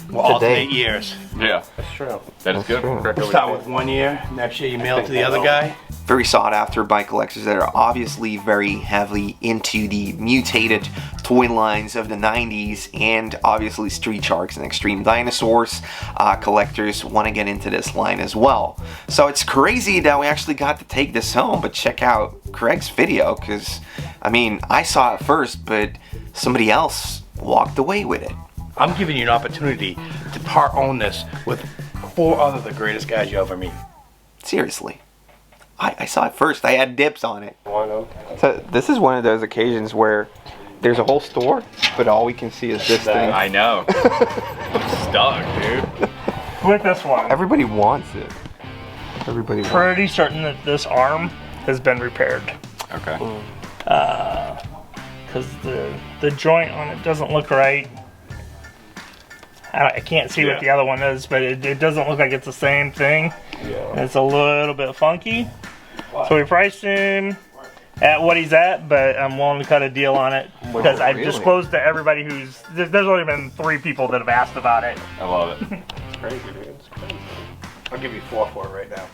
We'll alternate years. Yeah. That's true. That is good. We'll start with 1 year. Next year you mail it to the other guy. Very sought after by collectors that are obviously very heavily into the mutated toy lines of the 90s and obviously Street Sharks and Extreme Dinosaurs. Collectors want to get into this line as well. So it's crazy that we actually got to take this home, but check out Craig's video, because I mean, I saw it first, but somebody else walked away with it. I'm giving you an opportunity to part own this with 4 other the greatest guys you'll ever meet. Seriously. I saw it first. I had dips on it. Why not? So this is one of those occasions where there's a whole store, but all we can see is this thing. I know. I'm stuck, dude. With this one. Everybody wants it. Everybody wants it. Pretty certain that this arm has been repaired. Okay. Because the joint on it doesn't look right. I can't see what the other one is, but it doesn't look like it's the same thing. Yeah. It's a little bit funky. So we priced him at what he's at, but I'm willing to cut a deal on it because I've disclosed to everybody there's only been 3 people that have asked about it. I love it. It's crazy, dude. It's crazy. I'll give you 4 for it right now.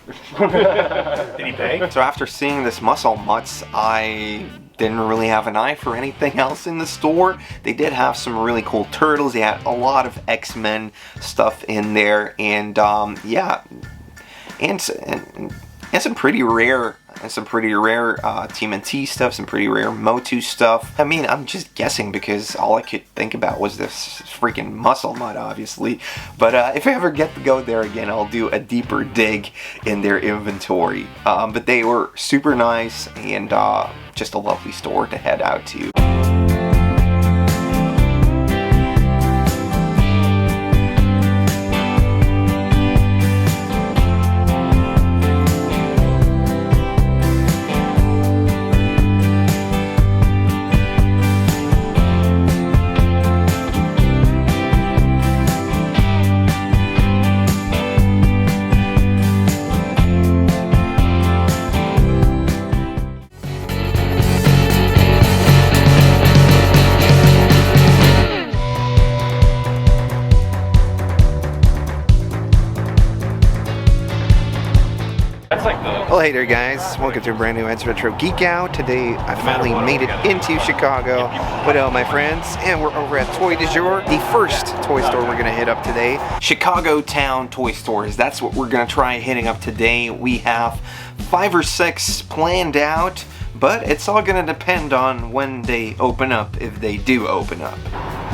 Did he pay? So after seeing this Muscle Mutts, I didn't really have an eye for anything else in the store. They did have some really cool turtles. They had a lot of X-Men stuff in there, and yeah, and some pretty rare TMNT stuff, some pretty rare Motu stuff. I mean, I'm just guessing because all I could think about was this freaking Muscle Mutt, obviously. But if I ever get to go there again, I'll do a deeper dig in their inventory. But they were super nice and just a lovely store to head out to. Well, hey there guys, welcome to a brand new Ed's Retro Geek Out. Today I finally made it into Chicago with all my friends, and we're over at Toy du Jour, the first toy store we're going to hit up today. Chicago Town Toy Stores, that's what we're going to try hitting up today. We have 5 or 6 planned out, but it's all going to depend on when they open up, if they do open up.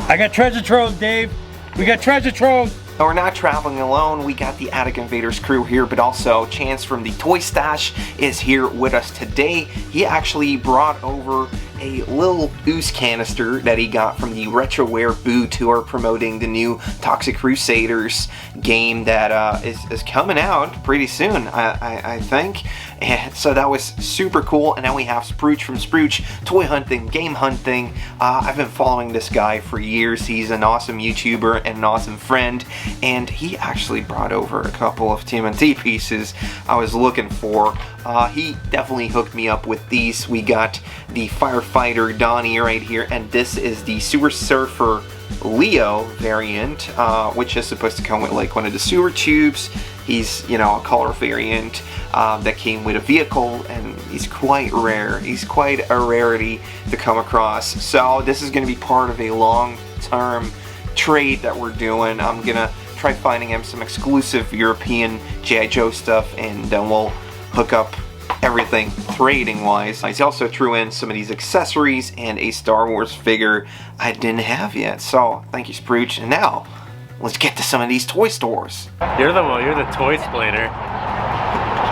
I got treasure trove, Dave. We got treasure trove. Now, we're not traveling alone. We got the Attic Invaders crew here, but also Chance from the Toy Stash is here with us today. He actually brought over a little ooze canister that he got from the Retroware booth who are promoting the new Toxic Crusaders game that is coming out pretty soon, I think. And so that was super cool. And now we have Sprooch from Sprooch Toy Hunting, Game Hunting. I've been following this guy for years. He's an awesome YouTuber and an awesome friend, and he actually brought over a couple of TMNT pieces I was looking for. He definitely hooked me up with these. We got the Firefighter Donnie right here, and this is the Sewer Surfer Leo variant, which is supposed to come with like one of the sewer tubes. He's, you know, a color variant that came with a vehicle, and he's quite rare. He's quite a rarity to come across. So this is going to be part of a long-term trade that we're doing. I'm going to try finding him some exclusive European G.I. Joe stuff, and then we'll hook up everything trading-wise. He also threw in some of these accessories and a Star Wars figure I didn't have yet. So thank you, Sprooch. And now, let's get to some of these toy stores. You're the toy explainer.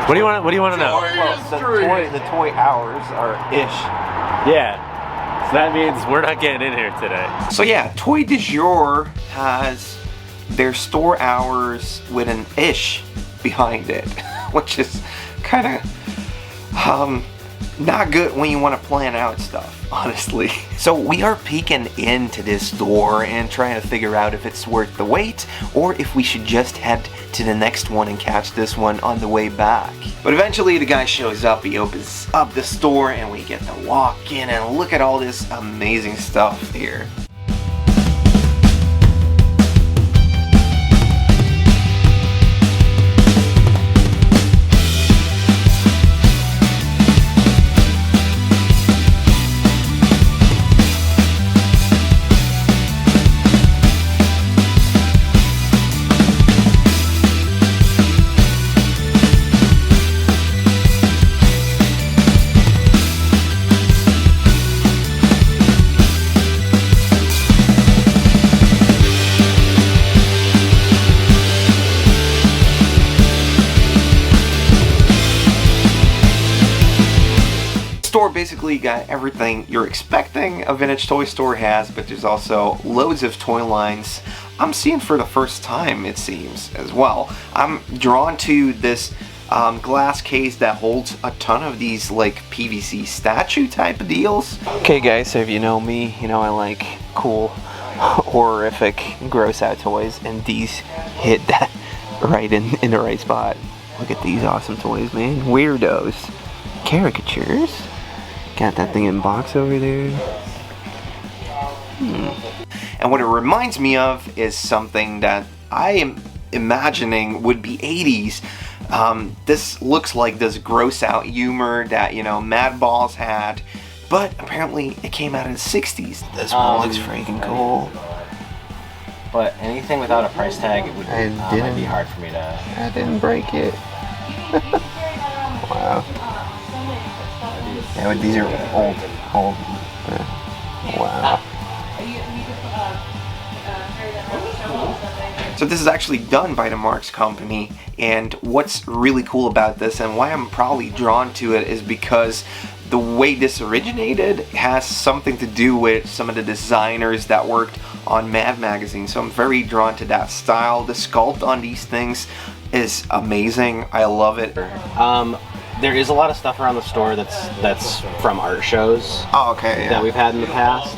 What do you want? What do you want to know? Well, the toy hours are ish. Yeah. So that means we're not getting in here today. So yeah, Toy du Jour has their store hours with an ish behind it, which is kind of not good when you want to plan out stuff, honestly. So we are peeking into this store and trying to figure out if it's worth the wait or if we should just head to the next one and catch this one on the way back. But eventually the guy shows up, he opens up the store, and we get to walk in and look at all this amazing stuff here. Store basically got everything you're expecting a vintage toy store has, but there's also loads of toy lines I'm seeing for the first time, it seems, as well. I'm drawn to this glass case that holds a ton of these like PVC statue type of deals. Okay guys, so if you know me, you know I like cool, horrific, gross out toys, and these hit that right in the right spot. Look at these awesome toys, man. Weirdos. Caricatures. Got that thing in box over there. And what it reminds me of is something that I am imagining would be 80s. This looks like this gross out humor that, you know, Mad Balls had, but apparently it came out in the 60s. This one looks freaking cool. But anything without a price tag, it would might be hard for me to... I didn't break it. Wow. Yeah, but these are old. Wow. So this is actually done by the Marks Company, and what's really cool about this and why I'm probably drawn to it is because the way this originated has something to do with some of the designers that worked on Mad Magazine. So I'm very drawn to that style. The sculpt on these things is amazing. I love it. There is a lot of stuff around the store that's from art shows. Oh, okay. That we've had in the past.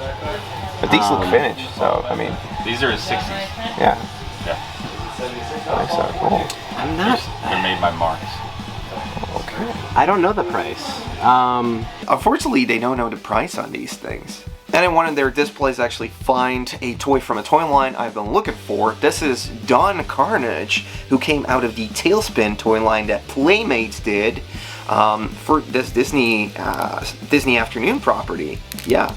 But these look finished, so I mean. These are 60s. Yeah. Yeah. So cool. I'm not. They're made by Marks. Okay. I don't know the price. Unfortunately, they don't know the price on these things. And in one of their displays, actually find a toy from a toy line I've been looking for. This is Don Carnage, who came out of the Tailspin toy line that Playmates did for this Disney Afternoon property. Yeah,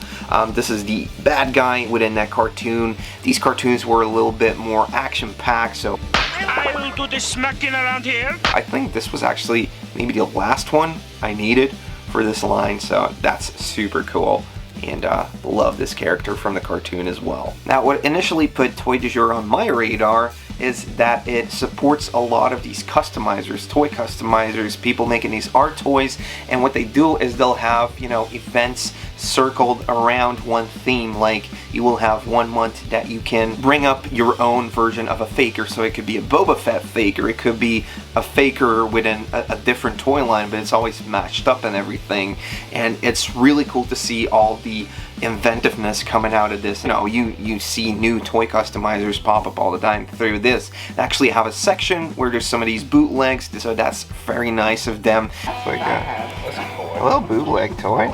this is the bad guy within that cartoon. These cartoons were a little bit more action-packed, so I will do the smacking around here. I think this was actually maybe the last one I needed for this line, so that's super cool. And love this character from the cartoon as well. Now, what initially put Toy du Jour on my radar is that it supports a lot of these customizers, toy customizers, people making these art toys, and what they do is they'll have, you know, events circled around one theme. Like you will have 1 month that you can bring up your own version of a faker, so it could be a Boba Fett faker, it could be a faker within a different toy line, but it's always matched up and everything, and it's really cool to see all the inventiveness coming out of this. You know, you see new toy customizers pop up all the time through this. They actually have a section where there's some of these bootlegs, so that's very nice of them. It's like a little bootleg toy.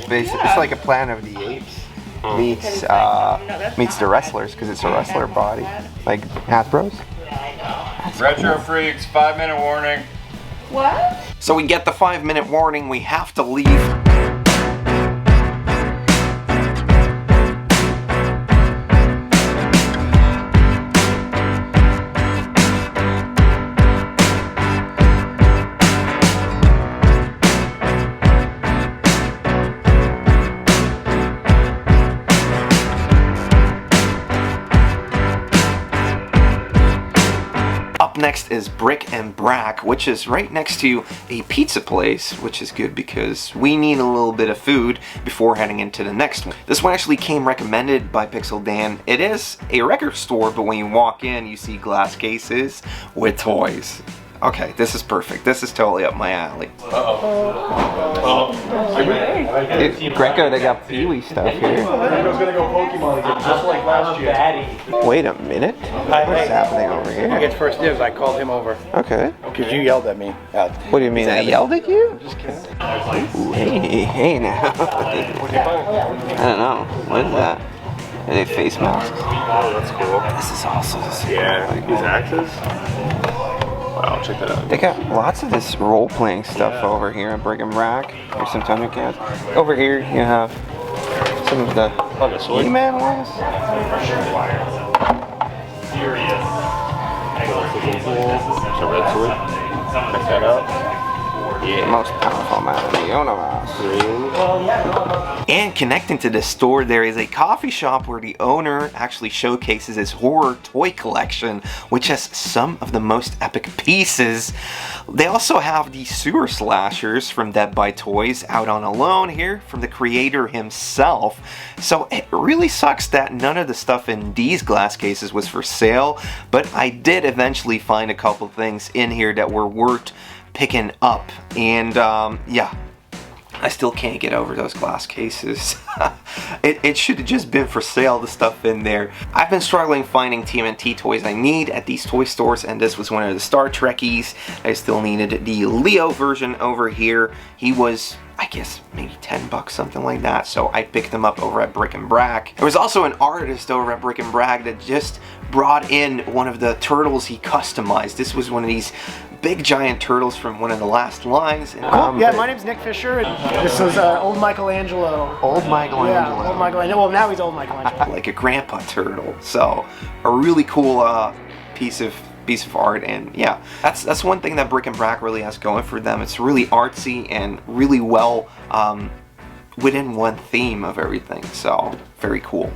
Basically, it's like a Planet of the Apes meets the wrestlers, because it's a wrestler body, like Hasbro's. Retro Freaks, 5-minute warning. What? So we get the 5-minute warning, we have to leave. Next is Brick and Brack, which is right next to a pizza place, which is good because we need a little bit of food before heading into the next one. This one actually came recommended by Pixel Dan. It is a record store, but when you walk in, you see glass cases with toys. Okay, this is perfect. This is totally up my alley. Greco, they got Pee-wee stuff here. Greco's gonna go Pokemon again, just like last year. Wait a minute. What's happening over here? He gets first dibs. I called him over. Okay. Because you yelled at me. What do you mean? I yelled at you? I'm just kidding. Ooh, hey now. I don't know. What is that? Are they face masks? Oh, that's cool. This is also these axes. Wow, check that out. They got lots of this role-playing stuff over here at Brick and Brack. Here's some Thundercats. Over here you have some of the E-Man ones. It's a red sword. Check that out. Yeah. The most powerful man in the universe. And connecting to this store, there is a coffee shop where the owner actually showcases his horror toy collection, which has some of the most epic pieces. They also have the sewer slashers from Dead by Toys out on a loan here from the creator himself. So it really sucks that none of the stuff in these glass cases was for sale, but I did eventually find a couple things in here that were worth picking up, and yeah, I still can't get over those glass cases. It should have just been for sale, the stuff in there. I've been struggling finding TMNT toys I need at these toy stores, and this was one of the Star Trekkies. I still needed the Leo version over here. He was, I guess, maybe 10 bucks, something like that, so I picked them up over at Brick and Brack. There was also an artist over at Brick and Brack that just brought in one of the turtles he customized. This was one of these big giant turtles from one of the last lines. And, yeah, my name's Nick Fisher. This is old Michelangelo. Old Michelangelo. Yeah, old Michelangelo. Well, now he's old Michelangelo. Like a grandpa turtle. So a really cool piece of art, and yeah, that's one thing that Brick and Brack really has going for them. It's really artsy and really well within one theme of everything, so very cool.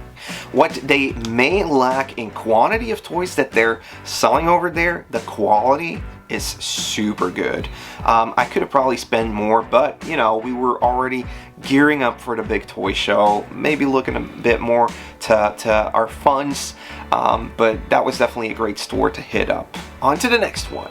What they may lack in quantity of toys that they're selling over there, the quality is super good. I could have probably spent more, but you know, we were already gearing up for the big toy show, maybe looking a bit more to our funds, but that was definitely a great store to hit up. On to the next one.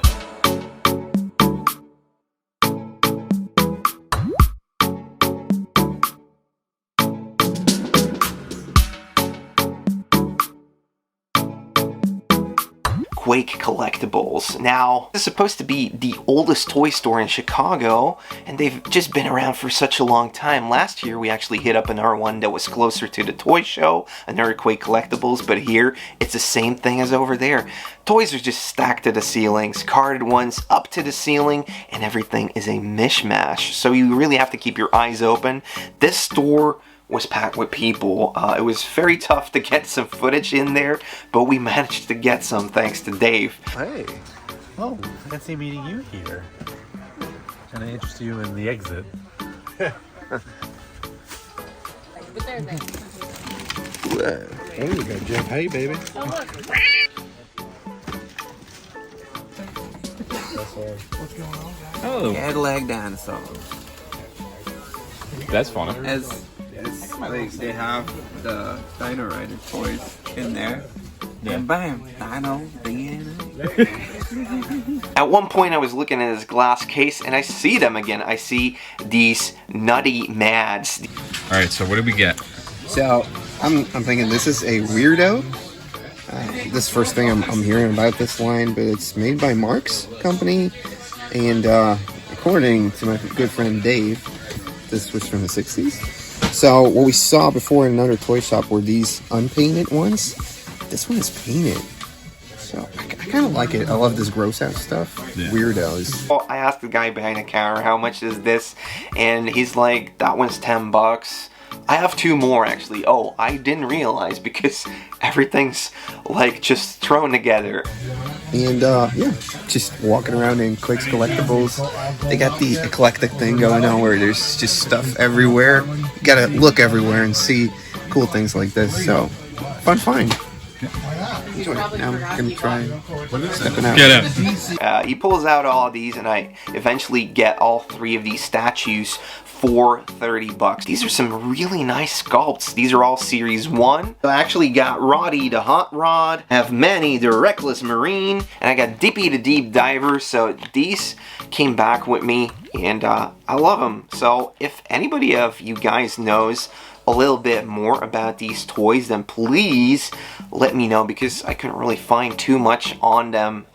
Quake Collectibles. Now, this is supposed to be the oldest toy store in Chicago, and they've just been around for such a long time. Last year, we actually hit up another one that was closer to the toy show, another Quake Collectibles, but here, it's the same thing as over there. Toys are just stacked to the ceilings, carded ones up to the ceiling, and everything is a mishmash. So you really have to keep your eyes open. This store was packed with people. It was very tough to get some footage in there, but we managed to get some thanks to Dave. Hey. Oh, fancy meeting you here. Kind of interest you in the exit. There you go, Jeff. Hey, baby. Oh, look. What's going on, guys? Oh. Cadillac dinosaurs. That's funny. As like they have the Dino Rider toys in there. And bam, Dino DNA. At one point I was looking at his glass case and I see them again. I see these nutty mads. Alright, so what did we get? So I'm thinking this is a weirdo. This first thing I'm hearing about this line, but it's made by Mark's company, and according to my good friend Dave, this was from the 60s. So what we saw before in another toy shop were these unpainted ones. This one is painted. So I kind of like it. I love this gross out stuff. Yeah. Weirdos. Well, I asked the guy behind the counter how much is this, and he's like, that one's $10. I have two more actually. Oh, I didn't realize because everything's like just thrown together. And yeah, just walking around in Clicks Collectibles. They got the eclectic thing going on where there's just stuff everywhere. You gotta look everywhere and see cool things like this. So, fun find. Now I'm gonna try stepping out. Get out. He pulls out all of these, and I eventually get all three of these statues for $30. These are some really nice sculpts. These are all Series 1. I actually got Roddy the Hot Rod, I have Manny the Reckless Marine, and I got Dippy the Deep Diver. So these came back with me, and I love them. So if anybody of you guys knows a little bit more about these toys, then please let me know, because I couldn't really find too much on them.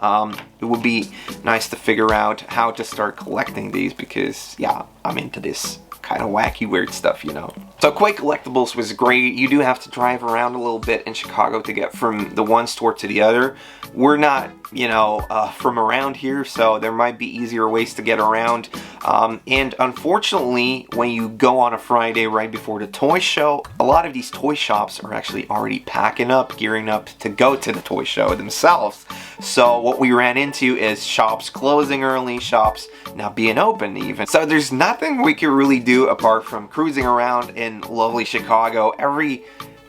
It would be nice to figure out how to start collecting these, because yeah, I'm into this kind of wacky weird stuff, you know. So Quake Collectibles was great. You do have to drive around a little bit in Chicago to get from the one store to the other. We're not, you know, from around here, so there might be easier ways to get around. And unfortunately, when you go on a Friday right before the toy show, a lot of these toy shops are actually already packing up, gearing up to go to the toy show themselves. So what we ran into is shops closing early, shops not being open even. So there's nothing we can really do apart from cruising around in lovely Chicago.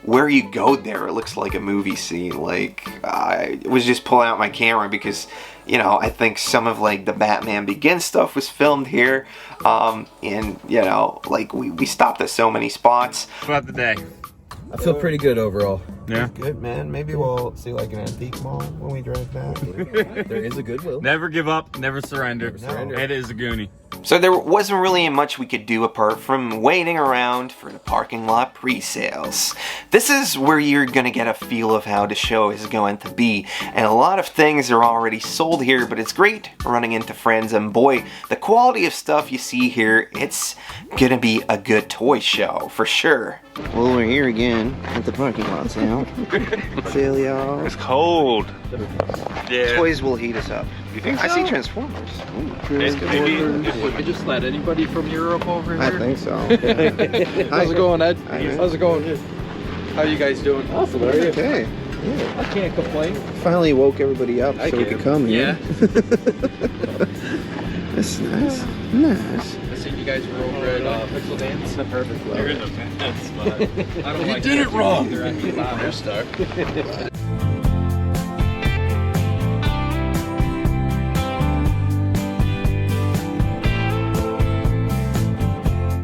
Where you go there, it looks like a movie scene. Like, I was just pulling out my camera because, you know, I think some of like the Batman Begins stuff was filmed here. And, you know, like we stopped at so many spots. About the day. I feel pretty good overall. Yeah. Good, man. Maybe we'll see like an antique mall when we drive back. There is a Goodwill. Never give up, never surrender. It is a goonie. So there wasn't really much we could do apart from waiting around for the parking lot pre-sales. This is where you're gonna get a feel of how the show is going to be, and a lot of things are already sold here, but it's great running into friends, and boy, the quality of stuff you see here, it's gonna be a good toy show for sure. Well, we're here again at the parking lot sale. Phill, y'all. It's cold. Yeah. Toys will heat us up. You think so? I see Transformers. Maybe Would we just let anybody from Europe over here? I think so. How's it going, Ed? Hi, man. How's it going? How you guys doing? Awesome. How are you? Okay. Yeah. I can't complain. Finally woke everybody up so we could come here. Yeah. That's nice. Nice. I seen you guys were over at Pixel Dance. The perfect level. You're in the dance, but I don't you like did it wrong. Either. I need a star.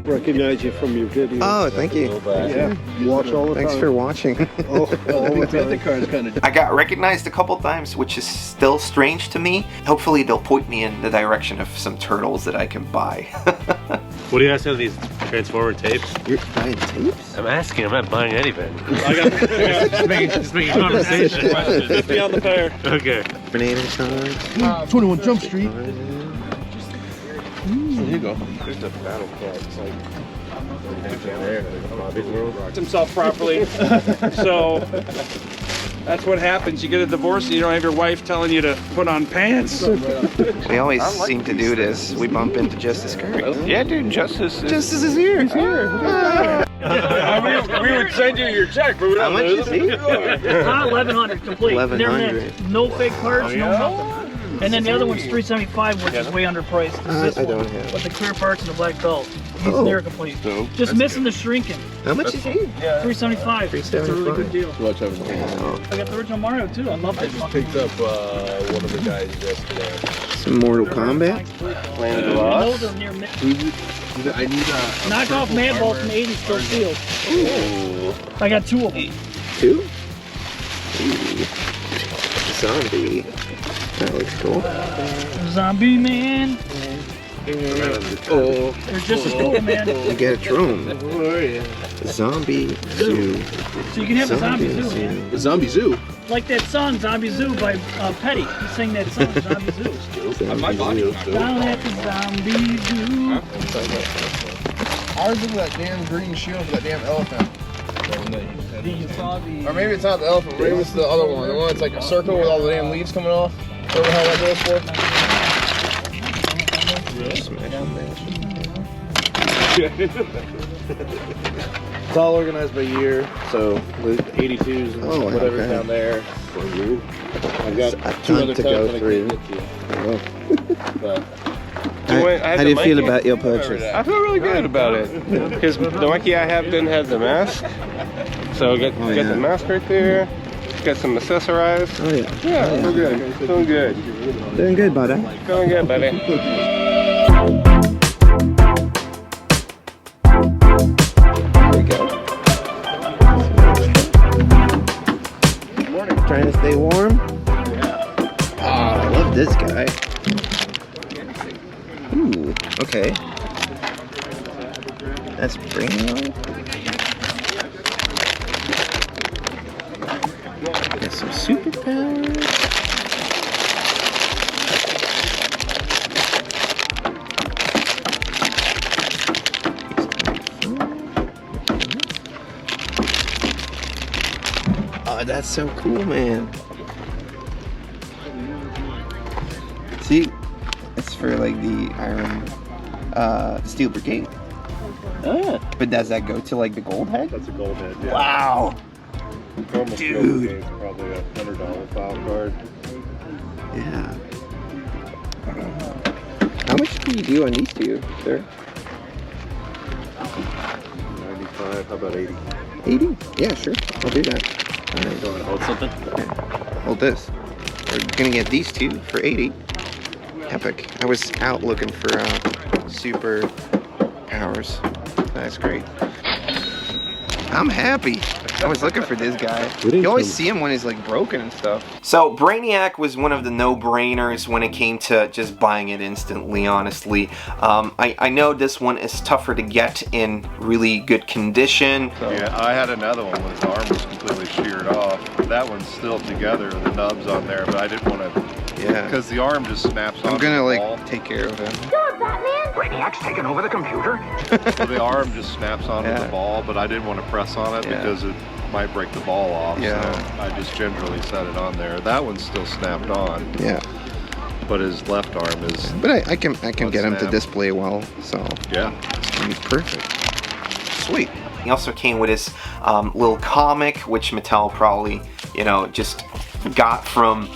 Recognize you from your video. Oh, thank you. Yeah, you watch all the Thanks time. for watching. I got recognized a couple times, which is still strange to me. Hopefully they'll point me in the direction of some turtles that I can buy. What do you guys have these Transformer tapes? You're buying tapes? I'm asking, I'm not buying anything. just making conversation. Just be on the pair. Okay. Banana cards. 21 Jump Street. There you go. There's a battle cat. It's like himself properly. So that's what happens. You get a divorce and you don't have your wife telling you to put on pants. We always seem to do this. We bump into Justice Curry. Yeah, dude, Justice is here. He's here. We would send you your check, but we don't lose it. $1,100 complete. 1100. No fake parts, no nothing. And then the other one's $375, which is way underpriced. I don't have. With the clear parts and the black belt. He's near complete. Just missing the shrinking. How much is he? Yeah. 375. It's a really good deal. Watch out. I got the original Mario too. I love that. I just picked up one of the guys yesterday. Some Mortal Kombat. I need a knock off Mad Ball from 80 still sealed. Ooh. I got 2 of them. 2? Ooh. Zombie. That looks cool. Zombie man. Oh. They're just as cool, man. You get a drone. Zombie Zoo. So you can have a Zombie Zoo, man. A Zombie Zoo? Like that song, Zombie Zoo by Petty. He sang that song, Zombie Zoo. Down at the Zombie Zoo. Ours is that damn green shield for that damn elephant. Or maybe it's not the elephant, maybe it's the other one. The one that's like a circle with all the damn leaves coming off. Is that how that goes for? It's all organized by year, so the 82s and whatever's down there. I've got a 2 ton other to tons go that I through. can't get to. But How do you feel about your purchase? I feel really good about it because the monkey I have didn't have the mask, so I got the mask right there. Got some accessorized. Oh yeah. Yeah, Oh, feeling good. Feeling good. Doing good, buddy. Feeling good, buddy. Trying to stay warm? Yeah. Oh, I love this guy. Ooh, okay. That's Brainiac. Got some superpowers. Oh, that's so cool, man. See, it's for like the Iron Steel Brigade. Ah. But does that go to like the gold head? That's a gold head, yeah. Wow. Dude. Probably a $100 file card. Yeah. How much can you do on these two, sir? 95, how about 80? 80? Yeah, sure. I'll do that. All right. You want to hold something? Hold this. We're gonna get these two for 80. Epic. I was out looking for super powers. That's great. I'm happy. I was looking for this guy. You always see him when he's like broken and stuff. So Brainiac was one of the no-brainers when it came to just buying it instantly, honestly. I know this one is tougher to get in really good condition. So. Yeah, I had another one when his arm was completely sheared off. That one's still together, the nubs on there, but I didn't want to. Yeah. Because the arm just snaps off. I'm gonna like take care of him. Good, Batman! Brainiac's taking over the computer. So the arm just snaps onto the ball, but I didn't want to press on it because it might break the ball off. Yeah. So I just gingerly set it on there. That one's still snapped on. Yeah. But his left arm is. But I can get him to display well. So yeah, it's gonna be perfect. Sweet. He also came with his little comic, which Mattel probably, you know, just got from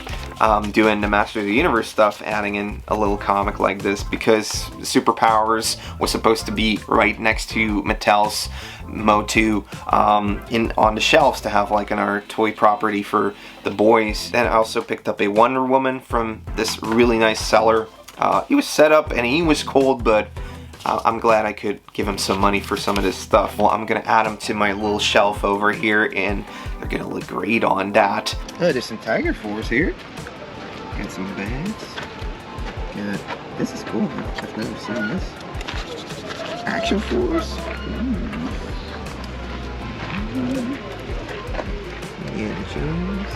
doing the Master of the Universe stuff, adding in a little comic like this, because Superpowers was supposed to be right next to Mattel's Motu on the shelves to have like in our toy property for the boys. Then I also picked up a Wonder Woman from this really nice seller. He was set up and he was cold, but I'm glad I could give him some money for some of this stuff. Well, I'm gonna add them to my little shelf over here, and they're gonna look great on that. Oh, there's some Tiger Force here. Got some bats. Got, this is cool. I've never seen this. Action Force. Indiana Jones.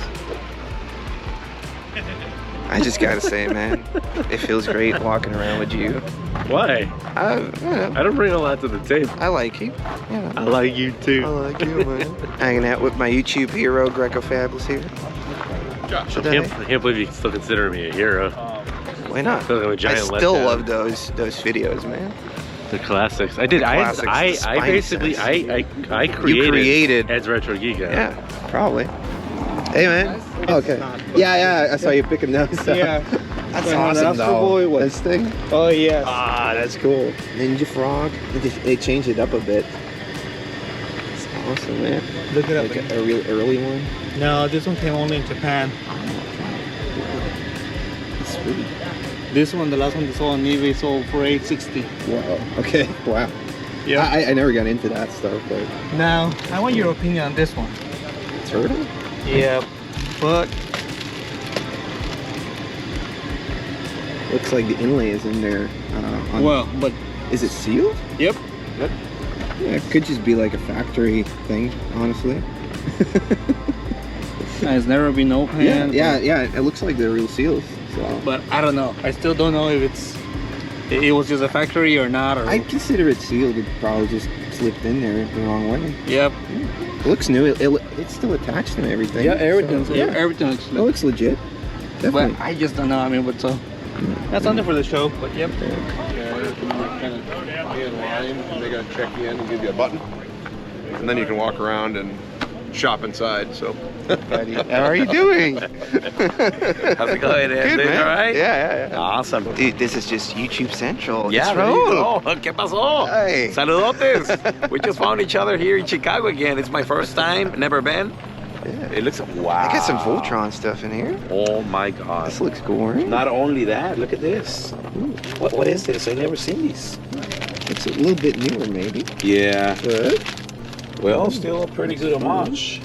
I just gotta say, man, it feels great walking around with you. Why? I don't bring a lot to the table. I like you. Yeah. I like you too. I like you, man. Hanging out with my YouTube hero, Greco Fabulous here. Josh, I can't believe you still consider me a hero. Why not? I feel like I'm a giant still letdown. love those videos, man. The classics. I did. Classics, I basically I created Ed's Retro Geek. Yeah, probably. Hey, man. Okay. Yeah, I saw you picking those up. Yeah. That's awesome, though. This thing? Oh, yes. Ah, that's cool. Ninja Frog. They changed it up a bit. It's awesome, man. Look it up. Like a real early one. No, this one came only in Japan. Sweet. This one, the last one they sold on eBay, sold for $860. Wow. Okay. Wow. Yeah. I never got into that stuff, but. Now, I want your opinion on this one. Turtle? Yeah, but. Looks like the inlay is in there. Well, but. Is it sealed? Yep. Yeah, it could just be like a factory thing, honestly. It's never been opened. Yeah. It looks like they're real seals. So. But I don't know. I still don't know if it was just a factory or not. Or... I consider it sealed. It probably just slipped in there the wrong way. Yep. It looks new. It's still attached and everything. Yeah, everything. So, everything looks legit. Definitely. But I just don't know. I mean, but so that's something for the show. But yep. And they're gonna check you in and give you a button, and then you can walk around and shop inside. So, how are you doing? How's it going, Andy? Good, man. All right? Yeah. Awesome. Dude, this is just YouTube Central. Yeah, Let's there you roll. go. ¿Qué pasó? Hey. Saludotes. We just found each other here in Chicago again. It's my first time. Never been. Yeah. It looks, wow. I got some Voltron stuff in here. Oh my God. This looks cool, right? Not only that, look at this. What is this? I've never seen these. It's a little bit newer, maybe. Yeah. But, well, still a pretty good amount.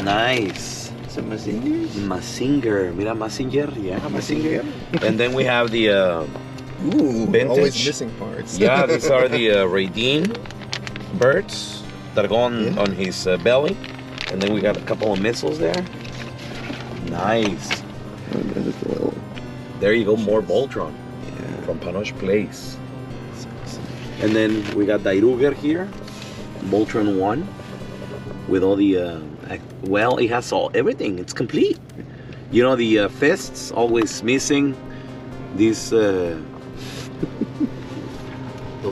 Nice. Some Mazingers? Mazinger. Mira, Mazinger. Yeah, Mazinger. And then we have the vintage. Always missing parts. Yeah, these are the Radine birds that go on his belly. And then we got a couple of missiles there. Nice. There you go, more Voltron from Panoche Place. And then we got Dairuger here, Voltron 1, with all the, well, it has everything, it's complete. You know, the fists, always missing. These, those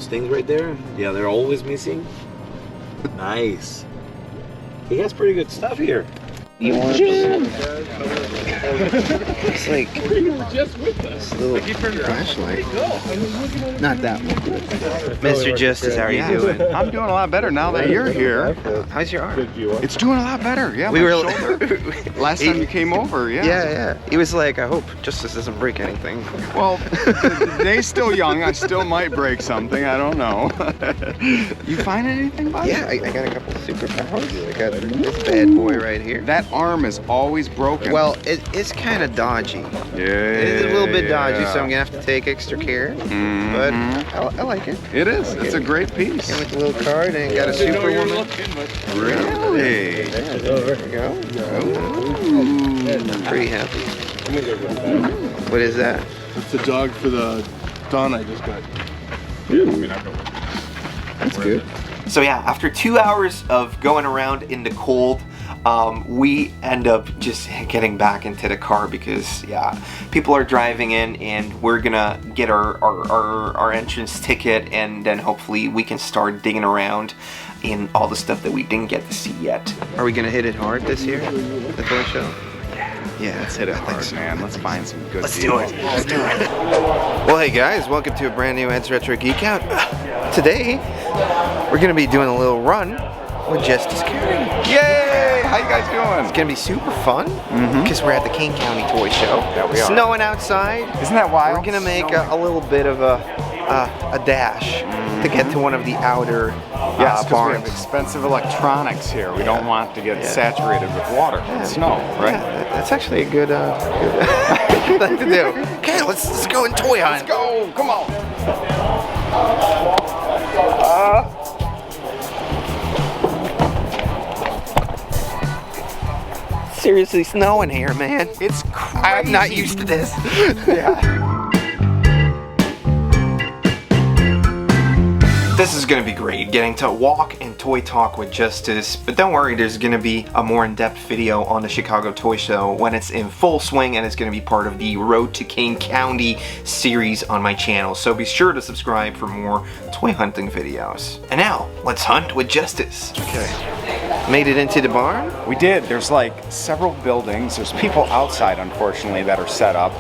things right there, yeah, they're always missing. Nice. He has pretty good stuff here. It's like this little flashlight. Not that one. Mr. Justice, how are you doing? I'm doing a lot better now that you're here. How's your arm? It's doing a lot better, yeah. We my were shoulder. Last time you came over, Yeah. He was like, I hope Justice doesn't break anything. Well, the day's still young. I still might break something. I don't know. You find anything, buddy? Yeah, I got a couple of superpowers. I got this bad boy right here. That arm is always broken. Well, it's kind of dodgy. It's a little bit dodgy, so I'm gonna have to take extra care. But I like it. It is. It's a great piece. And with the little card, and got a Superwoman. Really? There we go. I'm pretty happy. What is that? It's the dog for the Dawn I just got. That's good. So yeah, after 2 hours of going around in the cold, we end up just getting back into the car because people are driving in and we're gonna get our entrance ticket, and then hopefully we can start digging around in all the stuff that we didn't get to see yet. Are we gonna hit it hard this year, the toy show? Yeah, let's hit it hard, man. Let's find some good Let's do it. Well, hey guys, welcome to a brand new HUNTS Retro Geek Out. Today, we're gonna be doing a little run with Justice Karen. Yay! How you guys doing? It's gonna be super fun because we're at the Kane County Toy Show. Yeah, we are. Snowing outside. Isn't that wild? We're gonna make a little bit of a dash to get to one of the outer yes, because we barns. have expensive electronics here. We don't want to get saturated with water and snow, right? Yeah, that's actually a good, good thing to do. Okay, let's go and toy hunt. Let's go! Come on! Seriously snowing here, man. It's crazy. I'm not used to this. Yeah. This is gonna be great, getting to walk and toy talk with Justice, but don't worry, there's gonna be a more in-depth video on the Chicago Toy Show when it's in full swing, and it's gonna be part of the Road to Kane County series on my channel, so be sure to subscribe for more toy hunting videos. And now, let's hunt with Justice. Okay. Made it into the barn? We did. There's like several buildings. There's people outside, unfortunately, that are set up,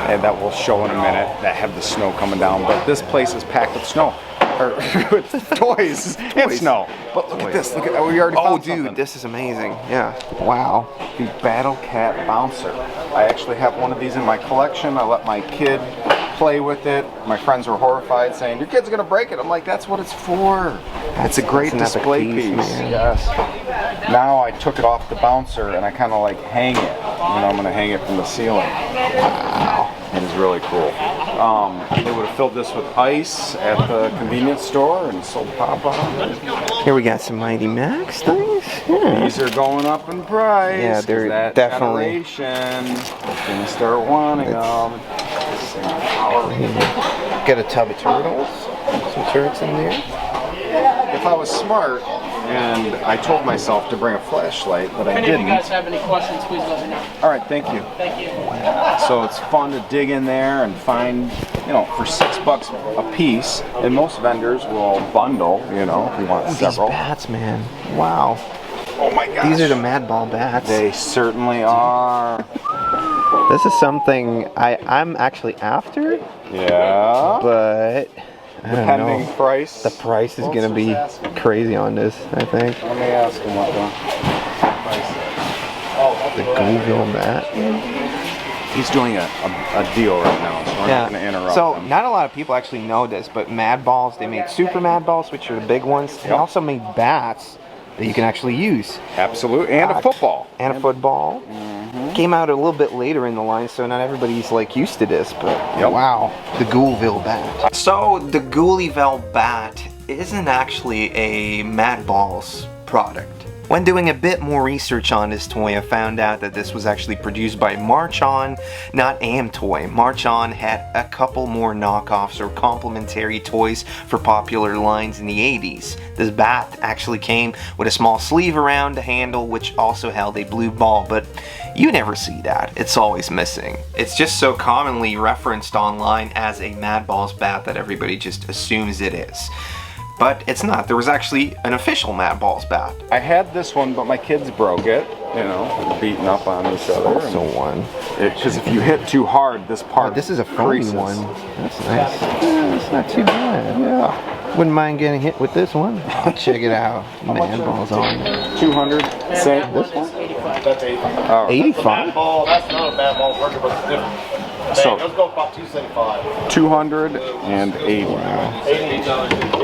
and that we'll show in a minute, that have the snow coming down, but this place is packed with snow. Or with toys and snow. But look at this. Look at we already found something. This is amazing. Yeah. Wow. The Battle Cat Bouncer. I actually have one of these in my collection. I let my kid play with it. My friends were horrified, saying, "Your kid's gonna break it." I'm like, "That's what it's for. It's a great display piece." Yes. Now I took it off the bouncer and I kind of like hang it. You know, I'm gonna hang it from the ceiling. Wow. It is really cool. They would have filled this with ice at the convenience store and sold pop-up. Here we got some Mighty Max things. Yeah. These are going up in price. Yeah, they're that definitely. Generation's gonna start wanting them. Got a tub of turtles. Some turrets in there. If I was smart and I told myself to bring a flashlight, but I If didn't. you guys have any questions, please let me know. All right, thank you. Thank you. So it's fun to dig in there and find, you know, for $6 a piece. And most vendors will bundle, you know, if you want several. These bats, man. Wow. Oh my gosh. These are the Mad Ball bats. They certainly are. This is something I'm actually after. Yeah. But I don't Depending know. price. The price is gonna be crazy on this, I think. Let me ask him what the price is. The Gooville bat. He's doing a deal right now, so we're not going to interrupt So him. not a lot of people actually know this, but Mad Balls, they made Super Mad Balls, which are the big ones. They also made bats that you can actually use. Absolutely, and a football. And a football. Came out a little bit later in the line, so not everybody's like used to this, but wow, the Gooville bat. So the Gooville bat isn't actually a Mad Balls product. When doing a bit more research on this toy, I found out that this was actually produced by March On, not Amtoy. March On had a couple more knockoffs or complementary toys for popular lines in the 80s. This bat actually came with a small sleeve around the handle, which also held a blue ball, but you never see that. It's always missing. It's just so commonly referenced online as a Mad Balls bat that everybody just assumes it is. But it's not. There was actually an official Mad Balls bat. I had this one, but my kids broke it, you know, beating up on each other. Also one. Because if you hit too hard, this part this is a foamy creases. one. That's nice. Yeah, it's not too bad. Yeah. Wouldn't mind getting hit with this one. Check it out. Mad Balls on. 200. Same. This one? That's 85. 85? Ball, that's not a bad ball burger, but it's different. So- Let's go about 275. 280.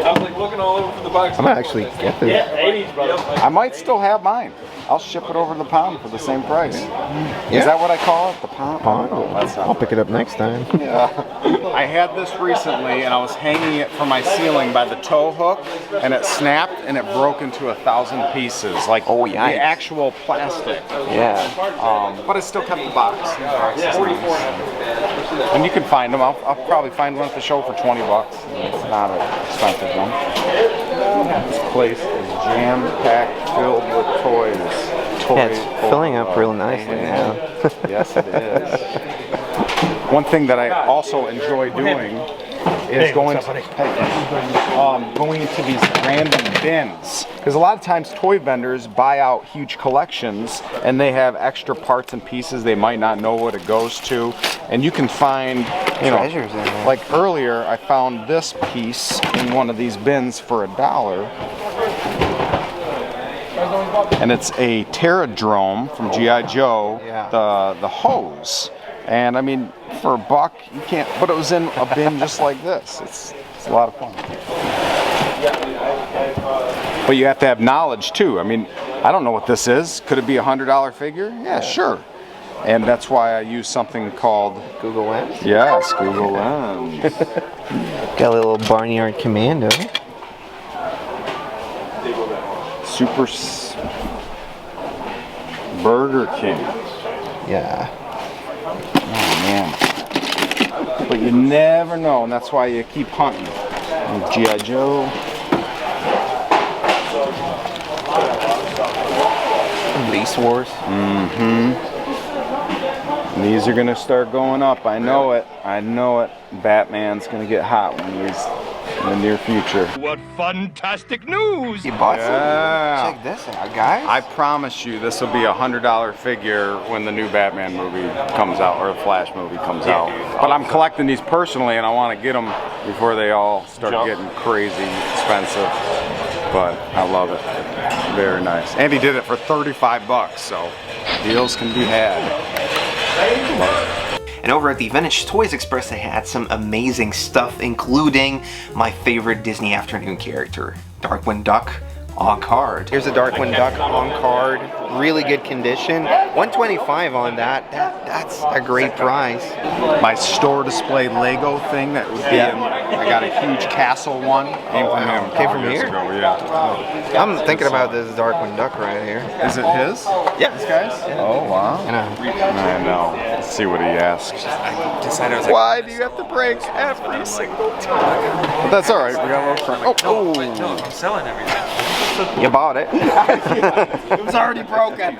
I was like looking all over for the box. I'm gonna actually get this. Yeah, 80s, brother. I might still have mine. I'll ship it over to the pound for the same price. Yeah. Is that what I call it? The pound? Oh, that's I'll pick it up next time. Yeah. I had this recently and I was hanging it from my ceiling by the tow hook and it snapped and it broke into 1,000 pieces. Like the actual plastic. Yeah. But I still kept the box. And you can find them. I'll probably find one at the show for $20. It's not an expensive one. This place is jam-packed, filled with toys. Yeah, it's filling up real nicely now. Yes, it is. One thing that I also enjoy doing is going to these random bins. Because a lot of times toy vendors buy out huge collections and they have extra parts and pieces they might not know what it goes to. And you can find, you know, treasures in there. like earlier I found this piece in one of these bins for $1. And it's a Pterodrome from G.I. Joe, the hose. And I mean, for $1, you can't, but it was in a bin just like this. It's a lot of fun. But you have to have knowledge too. I mean, I don't know what this is. Could it be a $100 figure? Yeah, sure. And that's why I use something called Google Lens? Yes, Google Lens. Got a little Barnyard Commando. Burger King. Yeah. Oh man. But you never know, and that's why you keep hunting. G.I. Joe. Beast Wars. These are gonna start going up. I know it. I know it. Batman's gonna get hot one of these in the near future. What fantastic news! You bought some? Check this out, guys. I promise you, this will be $100 figure when the new Batman movie comes out or the Flash movie comes out. But I'm collecting these personally, and I want to get them before they all start getting crazy expensive. But I love it. Very nice. And he did it for 35 bucks, so deals can be had. And over at the Vintage Toys Express, they had some amazing stuff, including my favorite Disney Afternoon character, Darkwing Duck, on card. Here's a Darkwing Duck on card, really good condition. $125 on that. That's a great price. My store display Lego thing that would be I got a huge castle one. Came from him. Came from here? Yeah. I'm thinking about this Darkwing Duck right here. Is it his? Yeah. This guy's? Oh, wow. I know. I know. Let's see what he asks. Why do you have to break every single time? But that's alright. We got a little front. Oh. I'm selling everything. You bought it. It was already broken.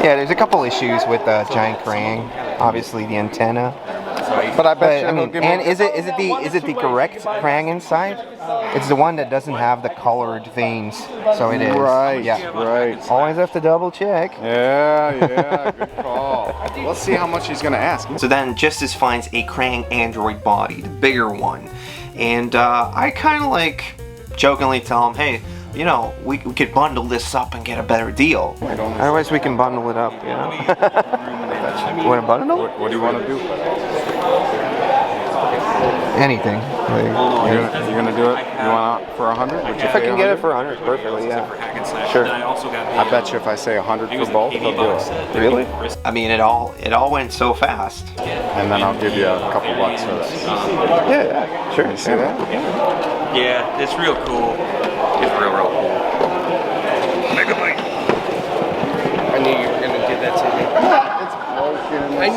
Yeah, there's a couple issues with Giant Krang. Obviously the antenna. But I bet you I mean, and is it the correct Krang inside? It's the one that doesn't have the colored veins, so it is. Right. Yeah. Right. Always have to double check. Yeah. Good call. Let's see how much he's gonna ask. So then Justice finds a Krang android body, the bigger one, and I kind of like jokingly tell him, hey, you know, we could bundle this up and get a better deal. Otherwise we can bundle it up, you know. You want to bundle? What do you want to do? Anything. You're gonna do it? You want for 100? If I can get it for 100, perfectly, yeah. Sure. I bet you if I say 100 for both, he'll do it. Really? I mean, it all went so fast. And then I'll give you a couple bucks for this. Yeah, sure. You see that? Yeah, it's real cool. It's real cool. Megabyte. I knew you were gonna do that to me. It's broken. I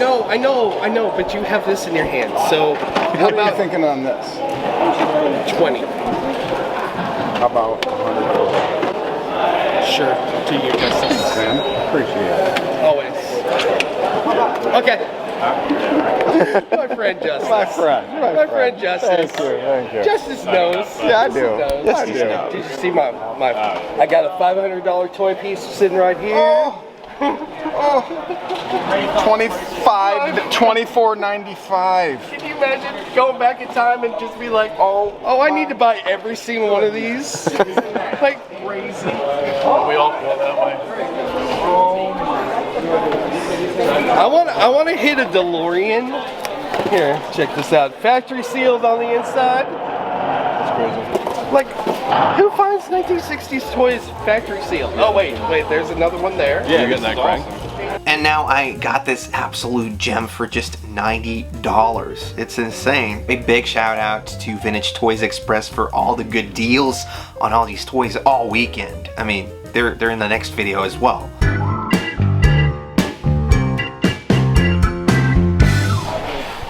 know, but you have this in your hand, so What are you thinking on this? 20. How about 100? Sure, to you, Justice. Sam, appreciate it. Always. Okay. My friend Justice. My friend Justice. Thank you. Justice knows. Yeah, I do. Justice knows. Did you see my I got a $500 toy piece sitting right here. Oh. 24.95. Can you imagine going back in time and just be like, oh, I need to buy every single one of these? Like crazy. We all feel that way. I want to hit a DeLorean. Here, check this out. Factory sealed on the inside. That's crazy. Like, who finds 1960s toys factory sealed? Oh wait, there's another one there. Yeah, you got that, Craig. And now I got this absolute gem for just $90. It's insane. A big shout out to Vintage Toys Express for all the good deals on all these toys all weekend. I mean, they're in the next video as well.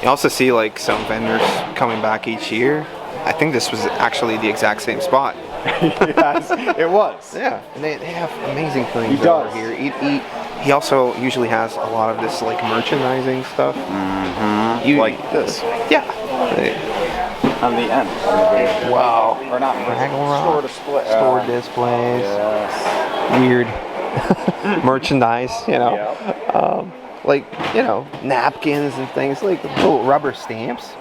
You also see like some vendors coming back each year. I think this was actually the exact same spot. Yes, it was. Yeah, and they have amazing things over here. He also usually has a lot of this like merchandising stuff. Mm-hmm. Like this. Yeah. On the end. Wow. Or not. Store displays. Yes. Weird merchandise, you know. Like, you know, napkins and things, like little rubber stamps.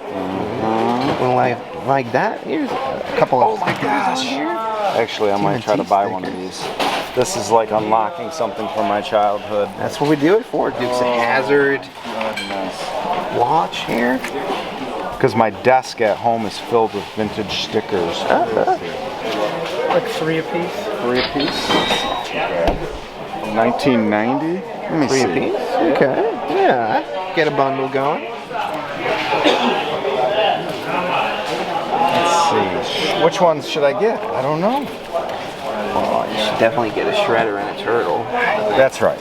Like that. Here's a couple of stickers on here. Actually, I might try to buy one of these. This is like unlocking something from my childhood. That's what we do it for. Dukes of Hazzard. Watch here. Because my desk at home is filled with vintage stickers. Like 3 apiece. 3 apiece. 1990. Let me 3 see. apiece. Okay. Yeah. Get a bundle going. Let's see. Which ones should I get? I don't know. Oh, you should definitely get a shredder and a turtle. That's right.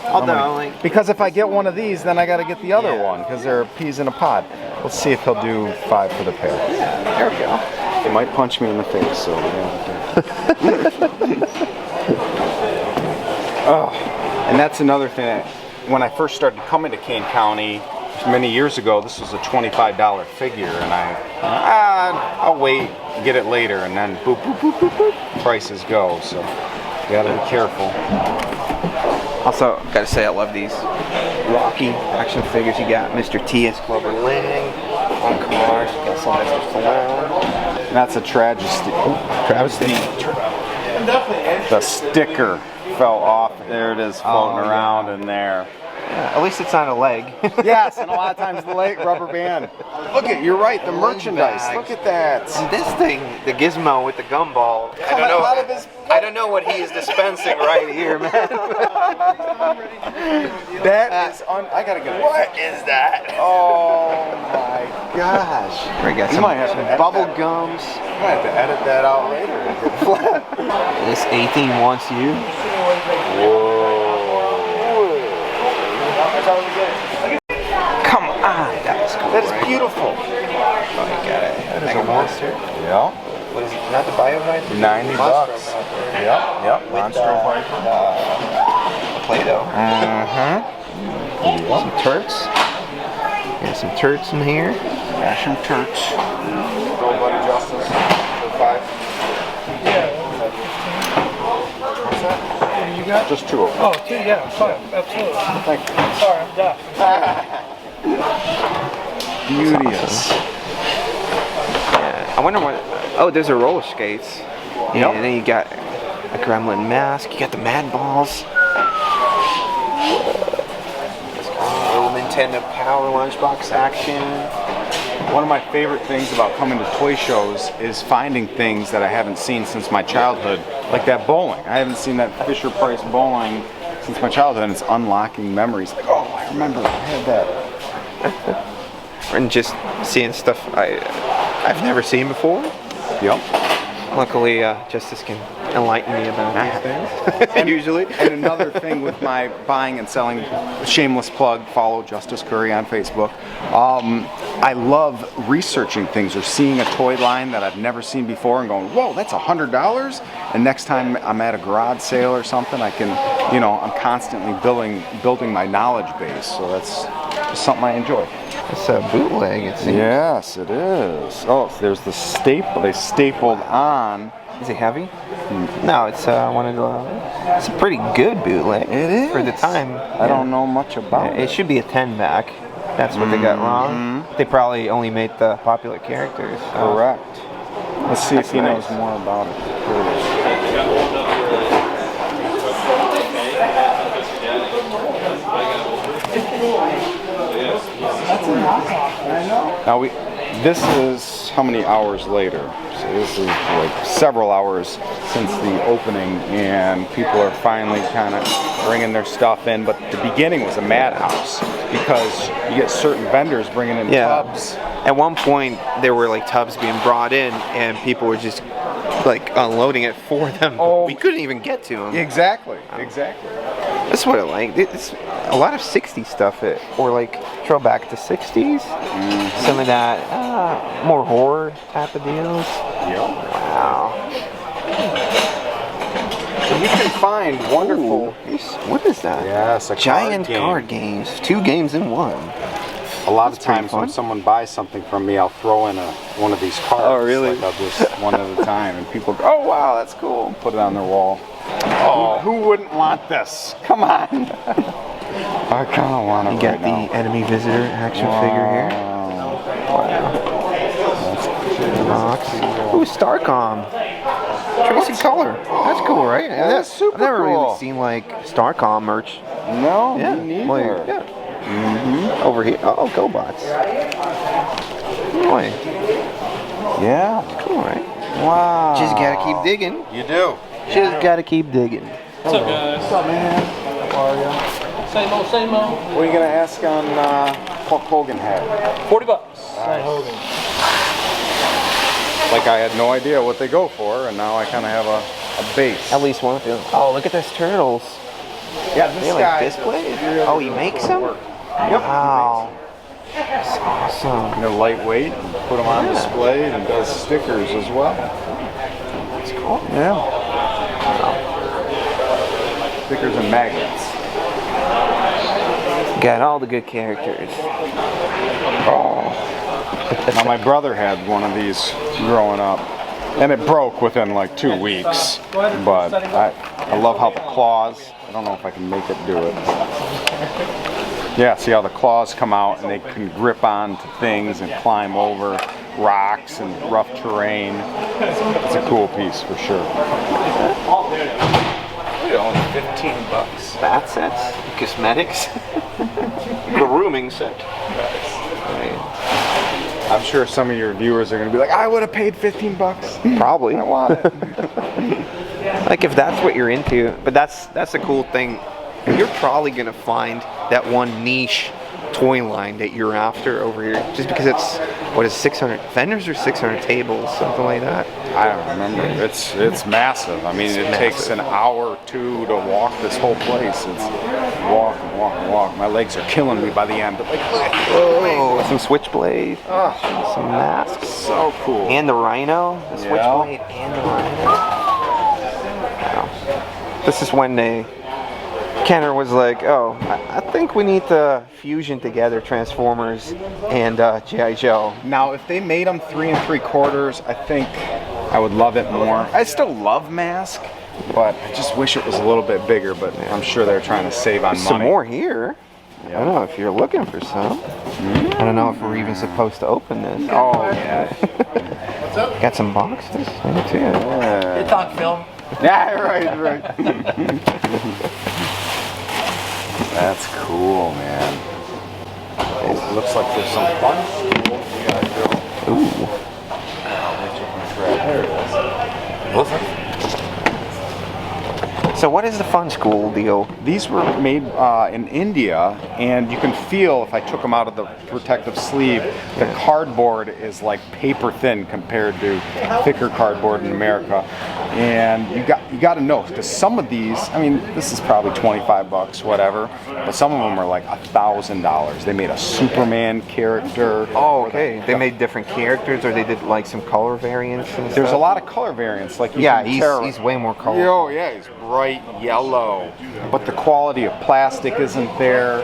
Because if I get one of these, then I got to get the other one because they're peas in a pod. Let's see if he'll do 5 for the pair. Yeah, there we go. He might punch me in the face, so yeah. that's another thing. That when I first started coming to Kane County many years ago, this was a $25 figure, and I'll wait, get it later, and then boop, boop, boop, boop, boop, prices go. So you gotta be careful. Also, gotta say I love these Rocky action figures. You got Mr. T.S. Clover Lang on cars. You got some Mr. Phill. That's a travesty. Travesty. The sticker fell off. There it is floating around in there. Yeah, at least it's on a leg. Yes, and a lot of times the leg rubber band. Look at, you're right, the merchandise. Look at that. And this thing, the gizmo with the gumball. I don't know what he is dispensing right here, man. That is I gotta get it. What is that? Oh my gosh. We got You some, might have to bubble gums. You might have to edit that out later. This 18 wants you. Whoa. Come on, that's cool. That's beautiful. Oh, you got it. That is a monster. Yeah. What is it? Not the Biovite? $90. Yep. Monstro Viper. Play-Doh. Mm-hmm. Some Turks. Got some Turks in here. Got some Turks. Gold Buddy Justice for 5. What's that? What do you got? Just 2 of them. Oh, 2, yeah, fine, absolutely. Thank you. Sorry, I'm deaf. Beauteous. Yeah. I wonder what. Oh, there's a roller skates. Yeah, and then you got a gremlin mask. You got the Mad Balls. Little Nintendo Power Lunchbox action. One of my favorite things about coming to toy shows is finding things that I haven't seen since my childhood, like that bowling. I haven't seen that Fisher-Price bowling since my childhood, and it's unlocking memories. Like, oh, I remember I had that. And just seeing stuff I've never seen before. Yep. Luckily, Justice can enlighten me about these things. And usually. And another thing with my buying and selling, shameless plug, follow Justice Curry on Facebook. I love researching things or seeing a toy line that I've never seen before and going, whoa, that's $100? And next time I'm at a garage sale or something, I can, I'm constantly building my knowledge base. So that's just something I enjoy. It's a bootleg, it seems. Yes, it is. Oh, there's the staple. They stapled on. Is it heavy? No, it's one of the. It's a pretty good bootleg. It is for the time. I don't know much about it. It should be a 10 back. That's what they got wrong. They probably only made the popular characters. So. Correct. Let's see if he knows more about it. Now this is how many hours later? So this is like several hours since the opening, and people are finally kind of bringing their stuff in. But the beginning was a madhouse because you get certain vendors bringing in tubs. At one point, there were like tubs being brought in, and people were just like unloading it for them. Oh, we couldn't even get to them. Exactly. That's what I like. It's a lot of 60s stuff, or like throwback to 60s. Some of that more horror type of deals. Yep. Wow. And you can find wonderful. What is that? Yes, a giant card games. 2 games in 1. A lot of times when someone buys something from me, I'll throw in one of these cards. Oh, really? Like I'll just one at a time, and people go, "Oh, wow, that's cool." Put it on their wall. Oh, who wouldn't want this? Come on. I kind of want it. You got the enemy visitor action figure here. Box. Ooh, Starcom. Tracy Color. That's cool, right? That's super cool. I've never really seen like Starcom merch. No, me neither. Like, over here. Oh, GoBots. Boy. Yeah. Cool, right? Wow. Just gotta keep digging. You do. Just gotta keep digging. What's up, guys? What's up, man? How are you? Same old. What are you gonna ask on Hulk Hogan hat? $40. Nice. Hogan. Like I had no idea what they go for, and now I kind of have a base. At least one of them. Oh, look at those turtles. Yeah, this guy. Like displays? Oh, he makes them? Yep. Wow. That's awesome. They're lightweight, and put them on display, and does stickers as well. That's cool. Yeah. Stickers and magnets. Got all the good characters. Oh. Now my brother had one of these growing up, and it broke within like 2 weeks. But I love how the claws. I don't know if I can make it do it. Yeah, see how the claws come out and they can grip on to things and climb over rocks and rough terrain. It's a cool piece for sure. Only $15. Bat sets, cosmetics, grooming set. I'm sure some of your viewers are going to be like, I would have paid $15. Probably. I want it. Like if that's what you're into, but that's the cool thing. You're probably going to find that one niche toy line that you're after over here, just because it's, what is 600 vendors or 600 tables, something like that. I don't remember. It's massive. I mean, it takes an hour or two to walk this whole place. It's walk and walk and walk. My legs are killing me by the end. But like, oh, some switchblade, some masks, so cool. And the rhino, the switchblade, and the rhino. Wow. This is when Kenner was like, oh, I think we need to fusion together Transformers and G.I. Joe. Now, if they made them 3 3/4, I think I would love it more. I still love Mask, but I just wish it was a little bit bigger, but I'm sure they're trying to save on money. Some more here. I don't know if you're looking for some. I don't know if we're even supposed to open this. Oh, yeah. What's up? Got some boxes here, too. Yeah. It's on film. Yeah, right. That's cool, man. It looks like there's some fun. Ooh. There it is. So what is the Fun School deal? These were made in India, and you can feel if I took them out of the protective sleeve, the cardboard is like paper thin compared to thicker cardboard in America. And you got to know, because some of these, I mean, this is probably $25, whatever, but some of them are like $1,000. They made a Superman character. Oh, okay. They made different characters, or they did like some color variants and There's stuff? a lot of color variants. Like he's way more colorful. Oh yeah, he's bright yellow, but the quality of plastic isn't there.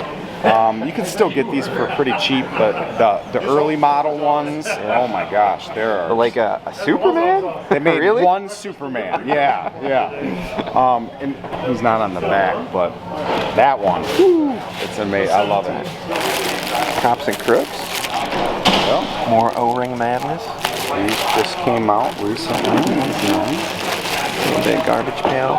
You can still get these for pretty cheap, but the early model ones, oh my gosh, they're like a Superman. They made really? one Superman. Yeah. And he's not on the back, but that one, it's amazing. I love it. Cops and Crooks. Well, more O-ring madness. These just came out recently. The garbage pail.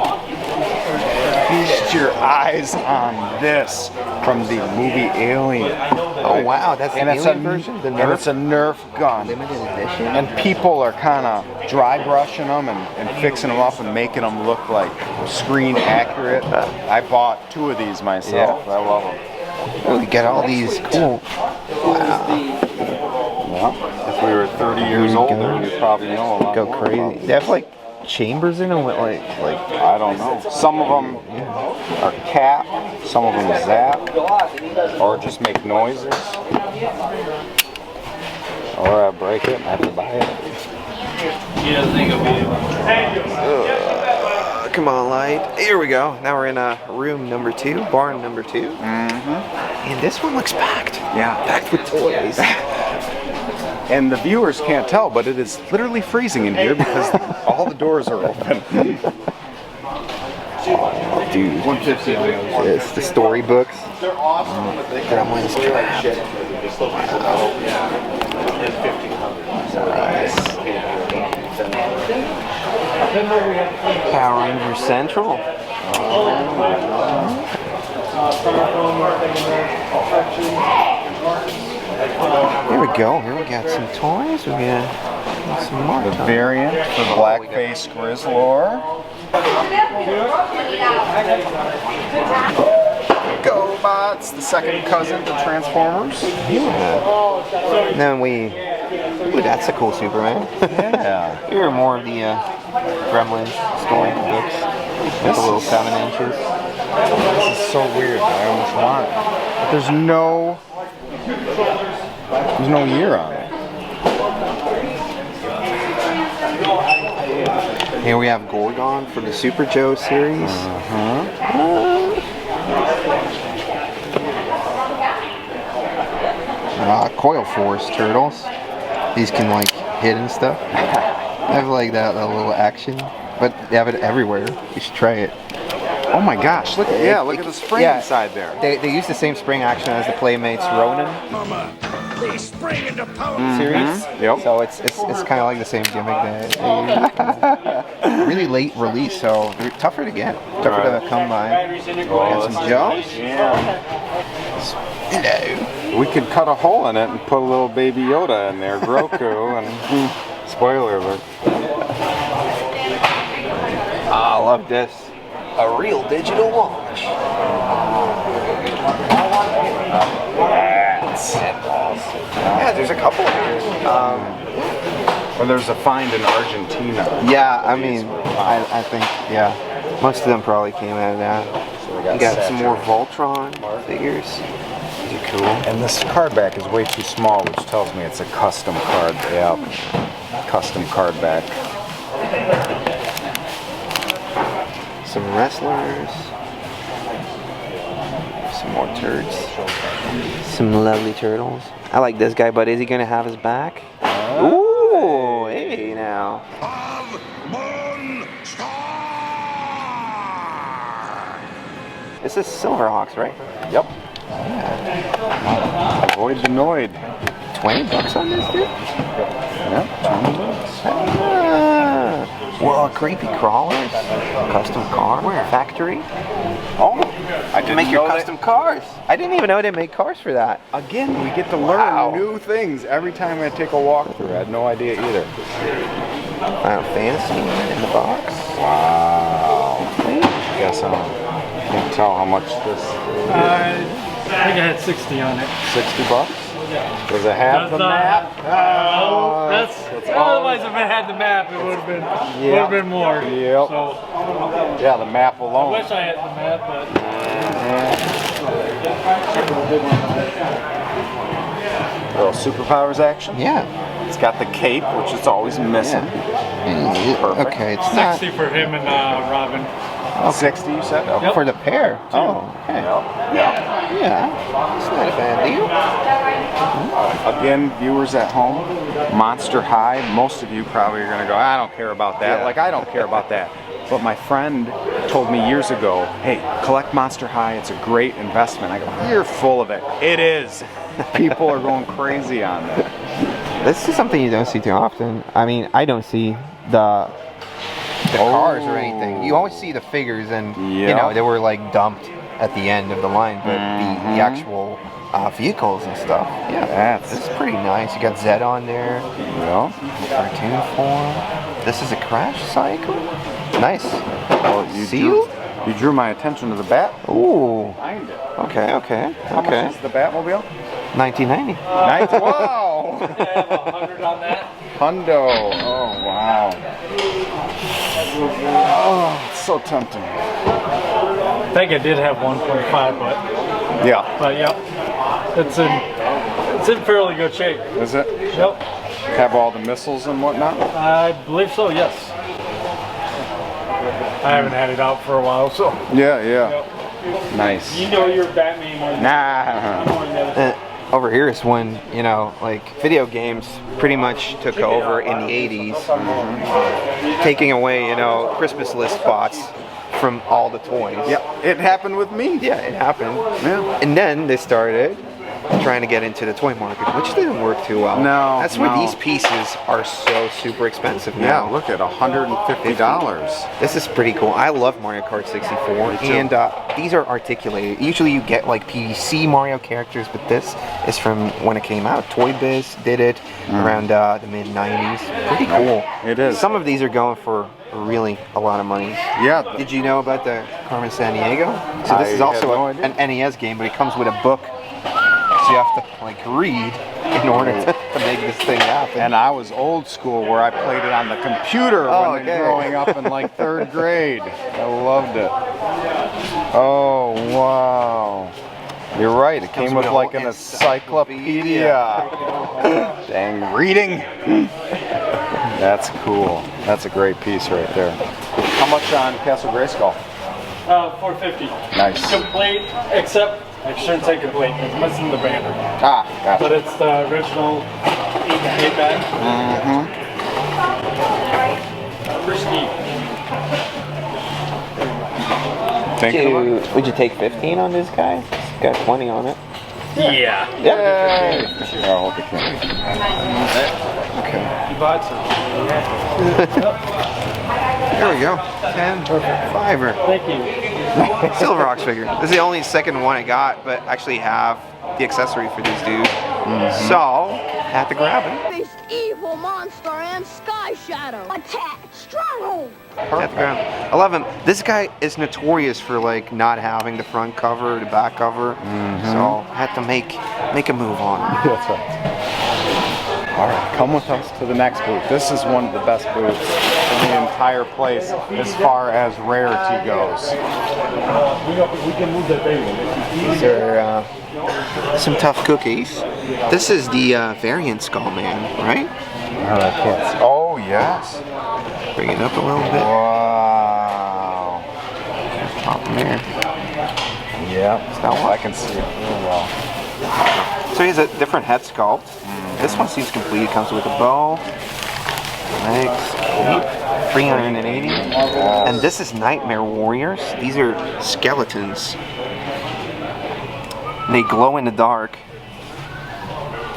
Feast your eyes on this from the movie Alien. Oh wow, that's the Alien version? The Nerf? And it's a Nerf gun. Limited edition? And people are kind of dry brushing them and fixing them up and making them look like screen accurate. I bought 2 of these myself. Yeah. I love them. Oh, you get all these cool. Wow. Yeah. If we were 30 years older, you'd probably know a lot. Go crazy. They have like chambers in them with like I don't know. Some of them are Capt, some of them zap, or just make noises. Or I break it and I have to buy it. Come on, light. Here we go. Now we're in room number 2, barn number 2. And this one looks packed. Yeah. Packed with toys. And the viewers can't tell, but it is literally freezing in here because all the doors are open. Oh, dude. 150 on those. It's the storybooks. They're awesome, but they Gremlins Trap. Power Ranger Central. Here we go. Here we got some toys. We got some more. The variant for Blackface Grizzlor. GoBots, the second cousin to Transformers. Yeah. Then we. Ooh, that's a cool Superman. Yeah. Here are more of the Gremlins story books with the little 7 inches. This is so weird. I almost want it. But there's no year on it. Here we have Gorgon for the Super Joe series. coil force turtles. These can like hit and stuff. I have like that little action, but they have it everywhere. You should try it. Oh my gosh, look at look at the spring inside there. They use the same spring action as the Playmates Ronin They spring into power. series. Yep. So it's kind of like the same gimmick that they use. Really late release, so they're tougher to get, tougher to come by. Got some Joes. Hello. We could cut a hole in it and put a little baby Yoda in there, Grogu, and spoiler alert. I love this. A real digital watch. That's awesome. Yeah, there's a couple here. Well, there's a find in Argentina. Yeah, I mean, I think, yeah, most of them probably came out of that. So we You got some more Voltron figures. These are cool. And this card back is way too small, which tells me it's a custom card. Yeah, custom card back. Some wrestlers. Some more turds. Some lovely turtles. I like this guy, but is he gonna have his back? Ooh, hey now. This is Silverhawks, right? Yep. Yeah. Avoid the Noid. $20 on this, dude? Yep, $20. Whoa, creepy crawlers. Custom car. Where? Factory. Oh, I didn't make your custom cars. I didn't even know they made cars for that. Again, we get to learn new things every time I take a walkthrough. I had no idea either. Final Fantasy in the box. Wow. Guess I can't tell how much this is. I think I had 60 on it. $60? Does it have the map? Oh, that's otherwise, if it had the map, it would have been more. Yep. So, yeah, the map alone. I wish I had the map, but. Little superpowers action. Yeah. It's got the cape, which is always missing. Perfect. Okay, it's 60 for him and Robin. Oh, 60, you said? Yep. For the pair. Too. Oh, okay. Yeah, it's not a bad deal. Again, viewers at home, Monster High, most of you probably are going to go, I don't care about that. Yeah. Like, I don't care about that. But my friend told me years ago, hey, collect Monster High, it's a great investment. I go, you're full of it. It is. People are going crazy on it. This is something you don't see too often. I mean, I don't see the cars or anything. You always see the figures, and you know they were like dumped at the end of the line, but the actual vehicles and stuff. Yeah, this is pretty nice. You got Zed on there. Yeah. Cartoon form. This is a Crash Cycle. Nice. Oh, you drew my attention to the bat. Ooh. Behind it. Okay. How much is the Batmobile? $19.90. Nice. Wow. I have 100 on that. Hundo. Oh, wow. Oh, it's so tempting. I think I did have 1.5, but yeah, it's in fairly good shape. Is it? Yep. Have all the missiles and whatnot? I believe so. Yes. I haven't had it out for a while, so. Yeah. Yep. Nice. You know your Batman more than Over here is when, you know, like video games pretty much took over in the 80s, taking away, you know, Christmas list spots from all the toys. Yeah, it happened with me. Yeah, it happened. Yeah. And then they started trying to get into the toy market, which didn't work too well. No. That's why these pieces are so super expensive now. Yeah, look at $150. This is pretty cool. I love Mario Kart 64, and these are articulated. Usually you get like PVC Mario characters, but this is from when it came out. Toy Biz did it around the mid-90s. Pretty cool. It is. Some of these are going for really a lot of money. Yeah. Did you know about the Carmen Sandiego? So this is also an NES game, but it comes with a book. So you have to like read in order to make this thing happen. And I was old school where I played it on the computer when growing up in like 3rd grade. I loved it. Oh, wow. You're right, it came with like an encyclopedia. Dang, reading. That's cool. That's a great piece right there. How much on Castle Grayskull? $450. Nice. Complete, except I shouldn't take it late. It's missing the banner. Ah, gotcha. But it's the original 8-bag. Risky. Would you take 15 on this guy? It's got 20 on it. Yeah. Yay! Oh, look at Okay. You bought some. There we go. 10. Fiver. Thank you. Silver Ox figure. This is the only second one I got, but actually have the accessory for these dudes. So, had to grab it. This evil monster and Sky Shadow. Attack! Stronghold! Had to grab it. I love him. This guy is notorious for like not having the front cover, the back cover. So, had to make a move on him. That's right. All right, come with us to the next booth. This is one of the best booths in the entire place as far as rarity goes. We can move the table. These are some tough cookies. This is the variant Skull Man, right? All right, kids. Oh, yes. Bring it up a little bit. Wow. Pop him there. Yeah, I can see it really well. So he has a different head sculpt. This one seems complete. It comes with a bow, legs, cape, 380. And this is Nightmare Warriors. These are skeletons. They glow in the dark.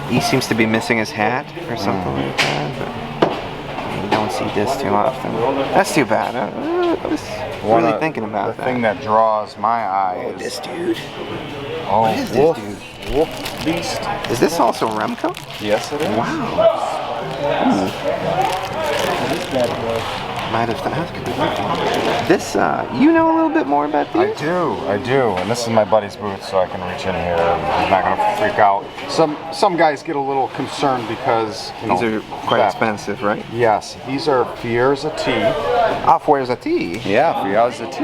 He seems to be missing his hat or something like that. But you don't see this too often. That's too bad. I was really thinking about the thing that draws my eye is this dude. Oh, what is this dude? Wolf Beast. Is this also Remco? Yes, it is. Wow. Might have done. This, you know a little bit more about these? I do. And this is my buddy's booth, so I can reach in here. He's not going to freak out. Some guys get a little concerned because these are quite expensive, right? Yes, these are Fierza T. Ah, Fierza T. Yeah, Fierza T.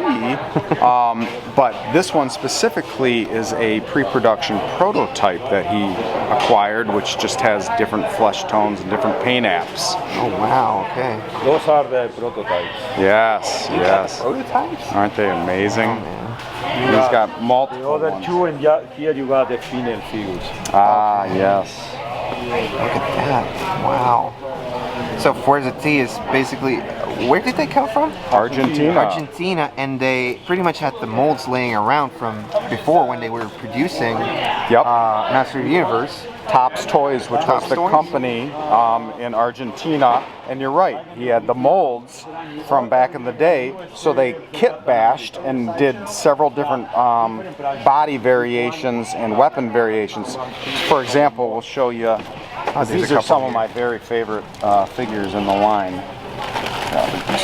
But this one specifically is a pre-production prototype that he acquired, which just has different flesh tones and different paint apps. Oh wow! Okay. Those are the prototypes. Yes. Prototypes? Aren't they amazing? He's got multiple The other ones. two, and here you got the female figures. Ah, yes. Look at that! Wow. So Fierza T is basically, where did they come from? Argentina, and they pretty much had the molds laying around from before when they were producing Master of the Universe. Tops Toys, which was the company in Argentina, and you're right, he had the molds from back in the day, so they kit bashed and did several different body variations and weapon variations. For example, we'll show you, these are some of my very favorite figures in the line.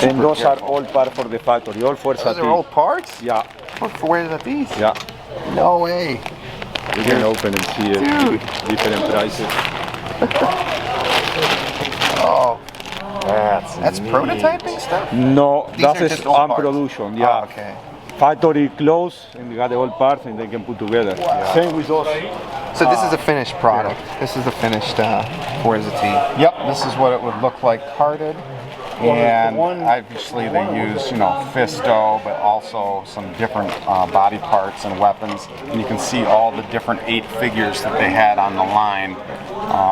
And those are all part for the factory, all for Those are all parts? Yeah. For where are these? Yeah. No way. You can open and see it. Dude. Different prices. Oh. That's neat. Prototyping stuff? No, These that are is just all on parts. production. Yeah. Oh, okay. Factory close, and we got the old parts, and they can put together. Wow. Same with those. So this is a finished product. This is the finished Fierza T. Yep, this is what it would look like carded. And obviously they use, Fisto, but also some different body parts and weapons. And you can see all the different 8 figures that they had on the line.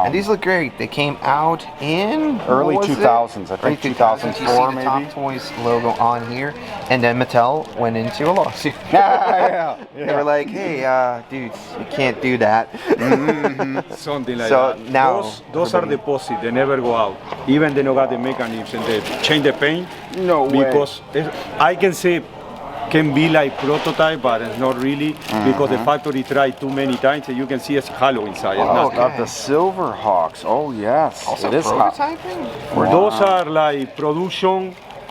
And these look great. They came out in early 2000s, I think 2004 you see maybe. the Top Toys logo on here, and then Mattel went into a lawsuit. They were like, "Hey, dudes, you can't do that." Something like so that. now those are deposit. They never go out. Even they don't got the mechanisms and they change the paint. No way. Because I can say can be like prototype, but it's not really because the factory tried too many times, and you can see it's hollow inside. Got the Silverhawks. Oh yes, Also it is prototyping? Those are like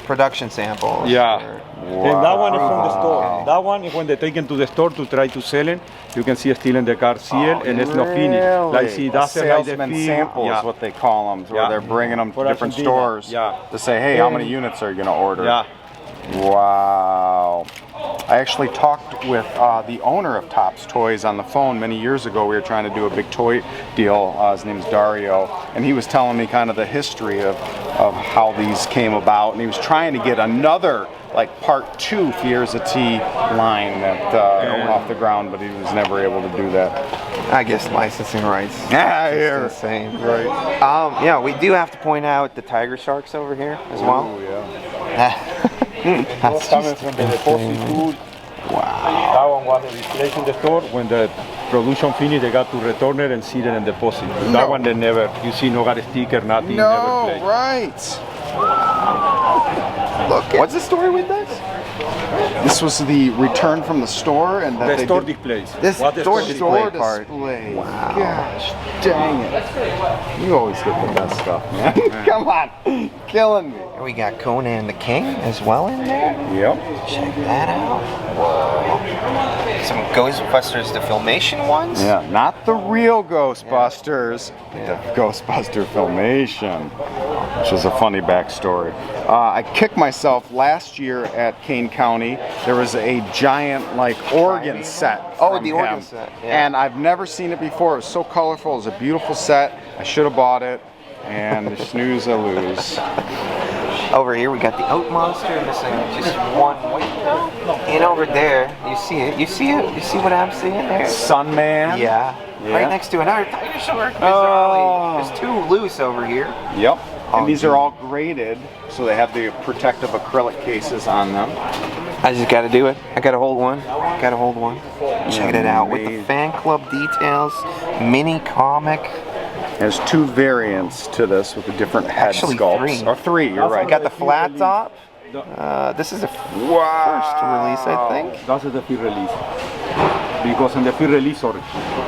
production samples. Yeah. Wow. And that one is from the store. That one is when they take it to the store to try to sell it. You can see still in the car seal, and it's not finished. Like see, that's salesman sample is what they call them, where they're bringing them to different stores to say, hey, how many units are you going to order? Yeah. Wow. I actually talked with the owner of Topps Toys on the phone many years ago. We were trying to do a big toy deal. His name's Dario, and he was telling me kind of the history of how these came about, and he was trying to get another like part 2 Fierza T line that off the ground, but he was never able to do that. I guess licensing rights. Yeah, it's insane. Right. Yeah, we do have to point out the tiger sharks over here as well. Oh yeah. That's coming from the deposit. Wow. That one was a display in the store. When the production finished, they got to return it and see it in deposit. No. That one they never, you see, no got a sticker, nothing, never No, played. right. Look, what's the story with this? This was the return from the store, and that The they store did- displays. This What the store store display part. display. Wow. Gosh, dang it. You always get the best stuff, man. Come on, killing me. And we got Conan the King as well in there. Yep. Check that out. Whoa. Some Ghostbusters, the Filmation ones. Yeah, not the real Ghostbusters, the Ghostbuster Filmation, which is a funny backstory. I kicked myself last year at Kane County. There was a giant like organ set. Oh, from the organ him. set, yeah. And I've never seen it before. It was so colorful. It was a beautiful set. I should have bought it. And snooze a lose. Over here we got the Oat Monster missing just one window. And over there, you see it. You see it? You see what I'm seeing there? Sunman. Yeah. Right next to another tiger shark. There's 2 loose over here. Yep. And these are all graded, so they have the protective acrylic cases on them. I just gotta do it. I gotta hold one. Gotta hold one. Check it out with the fan club details, mini comic. There's 2 variants to this with the different head Actually, sculpts. 3. Or 3, you're right. We got the flat top. This is the first release, I think. That's the first release. Because in the first release,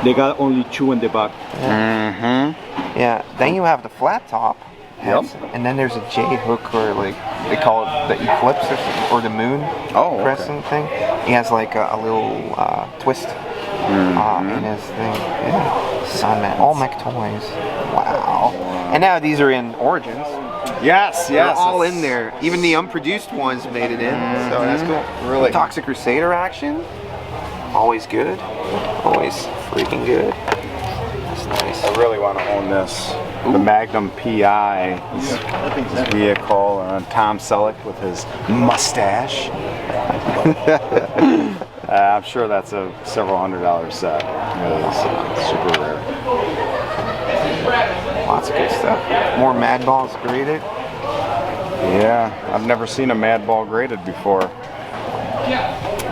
they got only 2 in the back. Mm-hmm. Yeah. Then you have the flat top. Yep. And then there's a J hook, or like they call it the eclipse or the moon crescent thing. He has like a little twist in his thing. Yeah. Sunman. All mech toys. Wow. And now these are in Origins. Yes, They're all in there. Even the unproduced ones made it in. So that's cool. Really. Toxic Crusader action. Always good. Always freaking good. That's nice. I really want to own this. The Magnum PI, his vehicle, and Tom Selleck with his mustache. I'm sure that's a several $100 set. It is super rare. Lots of good stuff. More Mad Balls graded. Yeah, I've never seen a Mad Ball graded before.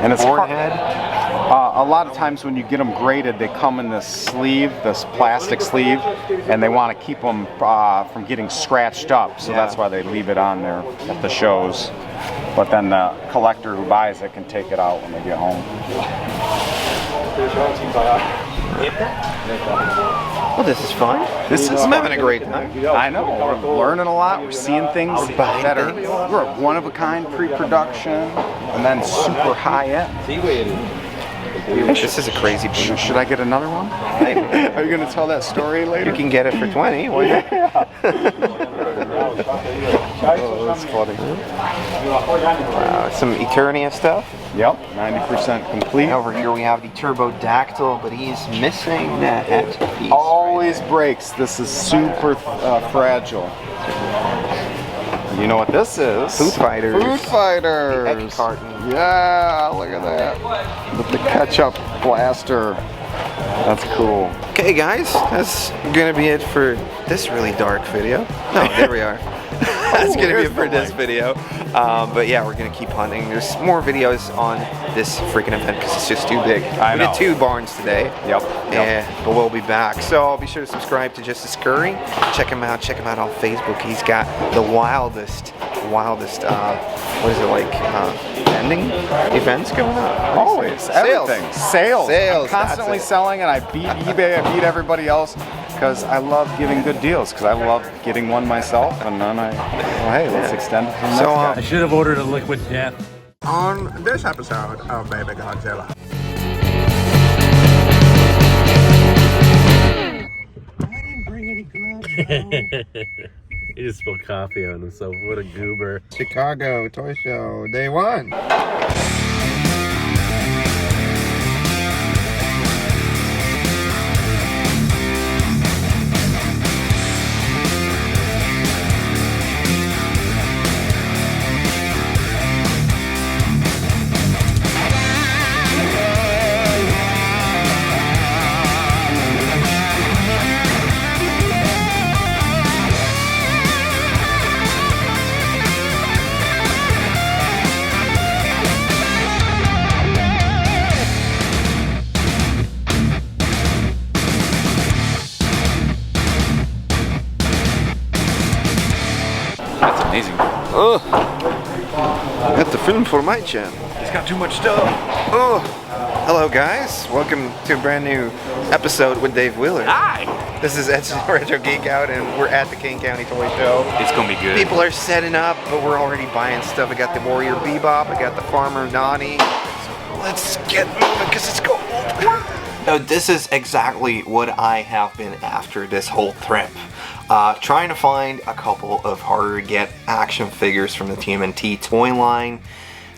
And it's a lot of times when you get them graded, they come in this sleeve, this plastic sleeve, and they want to keep them from getting scratched up. So that's why they leave it on there at the shows. But then the collector who buys it can take it out when they get home. Well, this is fun. I'm having a great time. I know. We're learning a lot. We're seeing things that are we're one-of-a-kind pre-production and then super high-end. This is a crazy boot. Should I get another one? Are you going to tell that story later? You can get it for 20. Why not? Oh, that's funny. Wow, some Eternia stuff. Yep, 90% complete. Over here we have the Turbodactyl, but he's missing that piece. Always breaks. This is super fragile. You know what this is? Food Fighters. Food Fighters. The X carton. Yeah, look at that. With the ketchup blaster. That's cool. Okay, guys, that's gonna be it for this really dark video. No, there we are. That's gonna be it for this video. But yeah, we're gonna keep hunting. There's more videos on this freaking event because it's just too big. I know. We did 2 barns today. Yep. Yeah, but we'll be back. So be sure to subscribe to Justice Curry. Check him out. Check him out on Facebook. He's got the wildest, what is it like? Vending events going on. Always, everything. Sales. I'm constantly that's it. selling, and I beat eBay. I beat everybody else because I love giving good deals. Because I love getting one myself, and then hey, let's extend it to the next guy. I should have ordered a liquid death. On this episode of Baby Godzilla. He just spilled coffee on himself. What a goober. Chicago Toy Show, day 1. Oh, got the film for my channel. He's got too much stuff. Oh, hello guys. Welcome to a brand new episode with Dave Wheeler. Hi. This is Ed's Retro Geek Out, and we're at the Kane County Toy Show. It's gonna be good. People are setting up, but we're already buying stuff. I got the Warrior Bebop, I got the Farmer Nani. So let's get moving because it's cold. So this is exactly what I have been after this whole trip. Trying to find a couple of harder to get action figures from the TMNT toy line.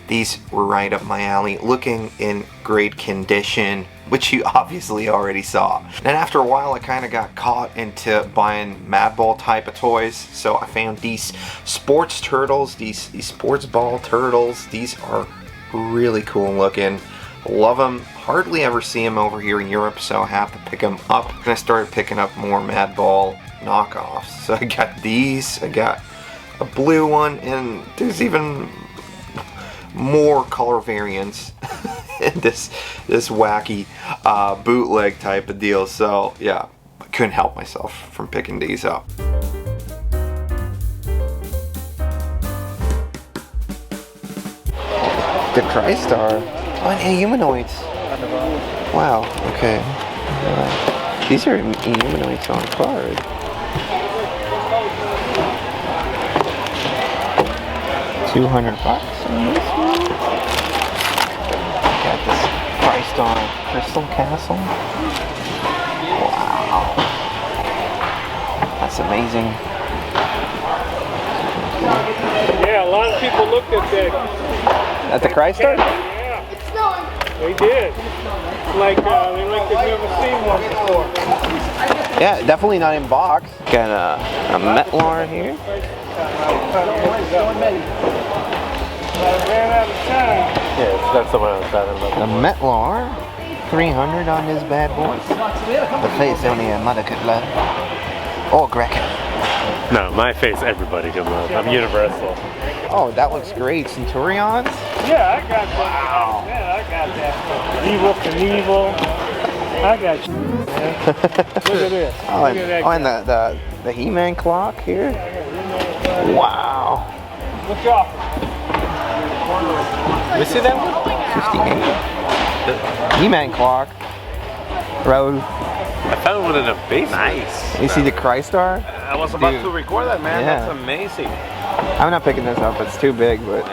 These were right up my alley, looking in great condition, which you obviously already saw. And after a while, I kind of got caught into buying Madball type of toys, so I found these sports turtles, these sports ball turtles. These are really cool looking. Love them. Hardly ever see them over here in Europe, so I have to pick them up. And I started picking up more Madball knockoffs. So I got these, I got a blue one, and there's even more color variants in this wacky bootleg type of deal. So yeah, I couldn't help myself from picking these up. The TriStar on humanoids. Wow, okay. These are humanoids on card. $200 on this one. Got this TriStar Crystal Castle. Wow. That's amazing. Yeah, a lot of people looked at that. At the TriStar? Yeah. They did. Like they've never seen one before. Yeah, definitely not in box. Got a Metlar here. Yes, that's the one I was talking about. The Metlar, 300 on this bad boy. The face only a mother could love. Oh, Greg. No, my face, everybody can love. I'm universal. Oh, that looks great. Centurions? Yeah, I got that. Wow. Yeah, I got that. Evil Knievel. I got you. Look at this. Oh, Look at that and the He-Man clock here. Wow. Look off. We see that one? 58. He-Man clock. Road. I found one in a basement. Nice. You see the TriStar? I was about to record that, man. Yeah. That's amazing. I'm not picking this up. It's too big, but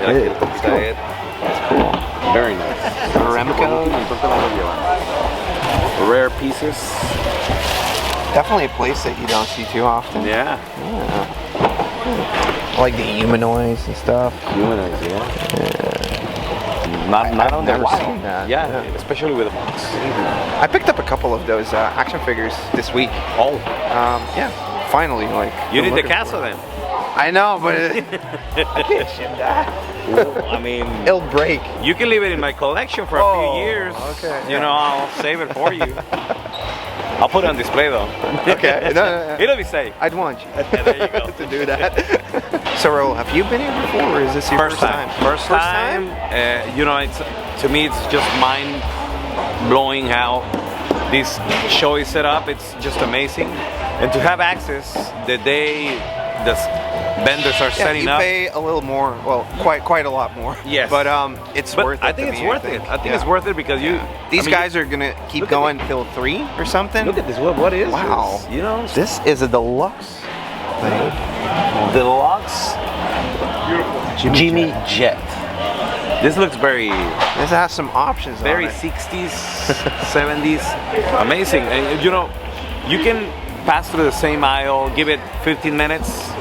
it's cool. It's cool. Very nice. Remco. Rare pieces. Definitely a place that you don't see too often. Yeah. Like the humanoids and stuff. Humanoids, yeah. Not on the never wild. seen that. Yeah, especially with a box. I picked up a couple of those action figures this week. Oh. Yeah. Finally, like. You need the castle then. I know, but I can't ship that. Well, I mean, it'll break. You can leave it in my collection for a few years. Okay. You know, I'll save it for you. I'll put it on display though. Okay. No. It'll be safe. I'd want you. Yeah, there you go. to do that. So, Raul, have you been here before, or is this your first time? First time. You know, it's to me, it's just mind blowing how this show is set up. It's just amazing, and to have access the day the vendors are setting up. You pay a little more, well, quite a lot more. Yes. But it's worth it. I think it's worth it. I think it's worth it because these guys are gonna keep going till 3 or something. Look at this. What is wow. this? You know, this is a deluxe thing. Deluxe Jimmy Jet. This looks very. This has some options. Very on it. 60s, 70s. Amazing. And you know, you can pass through the same aisle, give it 15 minutes.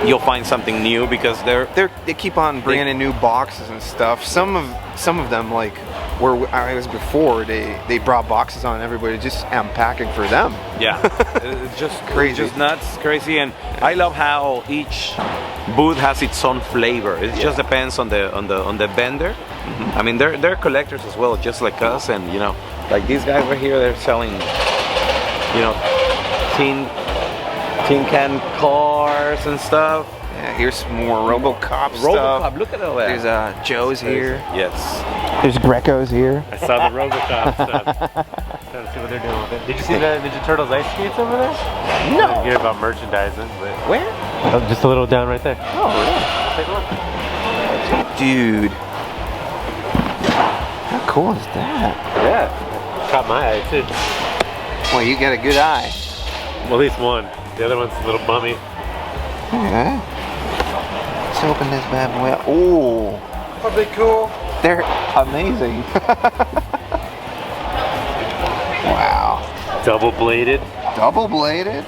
You'll find something new because they keep on bringing in new boxes and stuff. Some of them, like where I was before, they brought boxes on everybody just unpacking for them. Yeah, it's just crazy, it's just nuts, crazy, and I love how each booth has its own flavor. It just depends on the vendor. Mm-hmm. I mean, they're collectors as well, just like us, and you know, like these guys right here, they're selling, you know, tin can cars and stuff. Yeah, here's some more RoboCop stuff. Look at all that. There's Joe's here. Yes. There's Greco's here. I saw the RoboCop stuff. Trying to see what they're doing with it. Did you see the Ninja Turtles ice skates over there? No. Hear about merchandising, but where? Oh, just a little down right there. Oh, really? Take a look. Dude. How cool is that? Yeah. Caught my eye, too. Well, you got a good eye. Well, at least one. The other one's a little bummy. Look at that. Let's open this bad boy up. Ooh. Are they cool? They're amazing. Wow. Double bladed. Double bladed?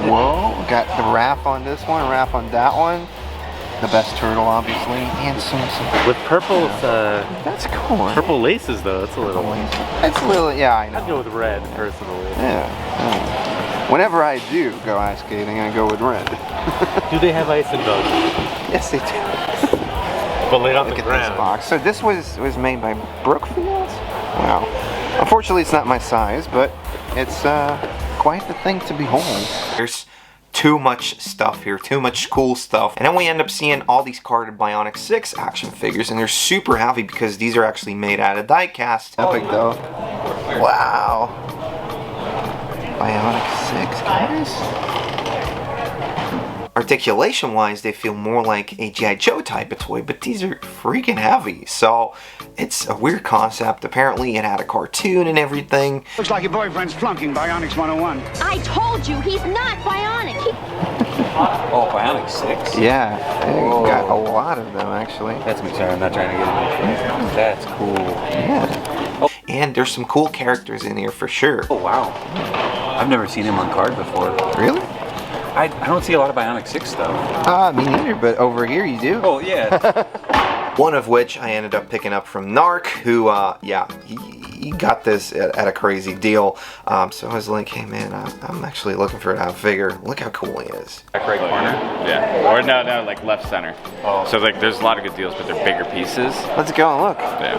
Whoa. Got the wrap on this one, wrap on that one. The best turtle, obviously, and some with purple. That's cool. Purple laces, though. That's a little. It's a little. Yeah, I know. I'd go with red personally. Yeah. Whenever I do go ice skating, I go with red. Do they have ice involved? Yes, they do. But laid on Look the at ground. this box. So this was made by Brookfield. Wow. Unfortunately, it's not my size, but it's quite the thing to behold. There's too much stuff here, too much cool stuff. And then we end up seeing all these carded Bionic 6 action figures, and they're super heavy because these are actually made out of die cast. Epic though. Wow. Bionic 6, guys. Articulation wise, they feel more like a G.I. Joe type of toy, but these are freaking heavy. So it's a weird concept. Apparently it had a cartoon and everything. Looks like your boyfriend's flunking Bionics 101. I told you, he's not bionic. Oh, Bionic 6? Yeah, they got a lot of them actually. That's me, sorry, I'm not trying to get it. That's cool. Yeah. Oh. And there's some cool characters in here for sure. Oh, wow. I've never seen him on card before. Really? I don't see a lot of Bionic 6 stuff. Me neither, but over here you do. Oh, yeah. One of which I ended up picking up from Narc, who, yeah, he got this at a crazy deal. So I was like, hey man, I'm actually looking for that figure. Look how cool he is. Back right corner? Yeah. Or no, like left center. Oh. So like there's a lot of good deals, but they're bigger pieces. Let's go and look. Yeah.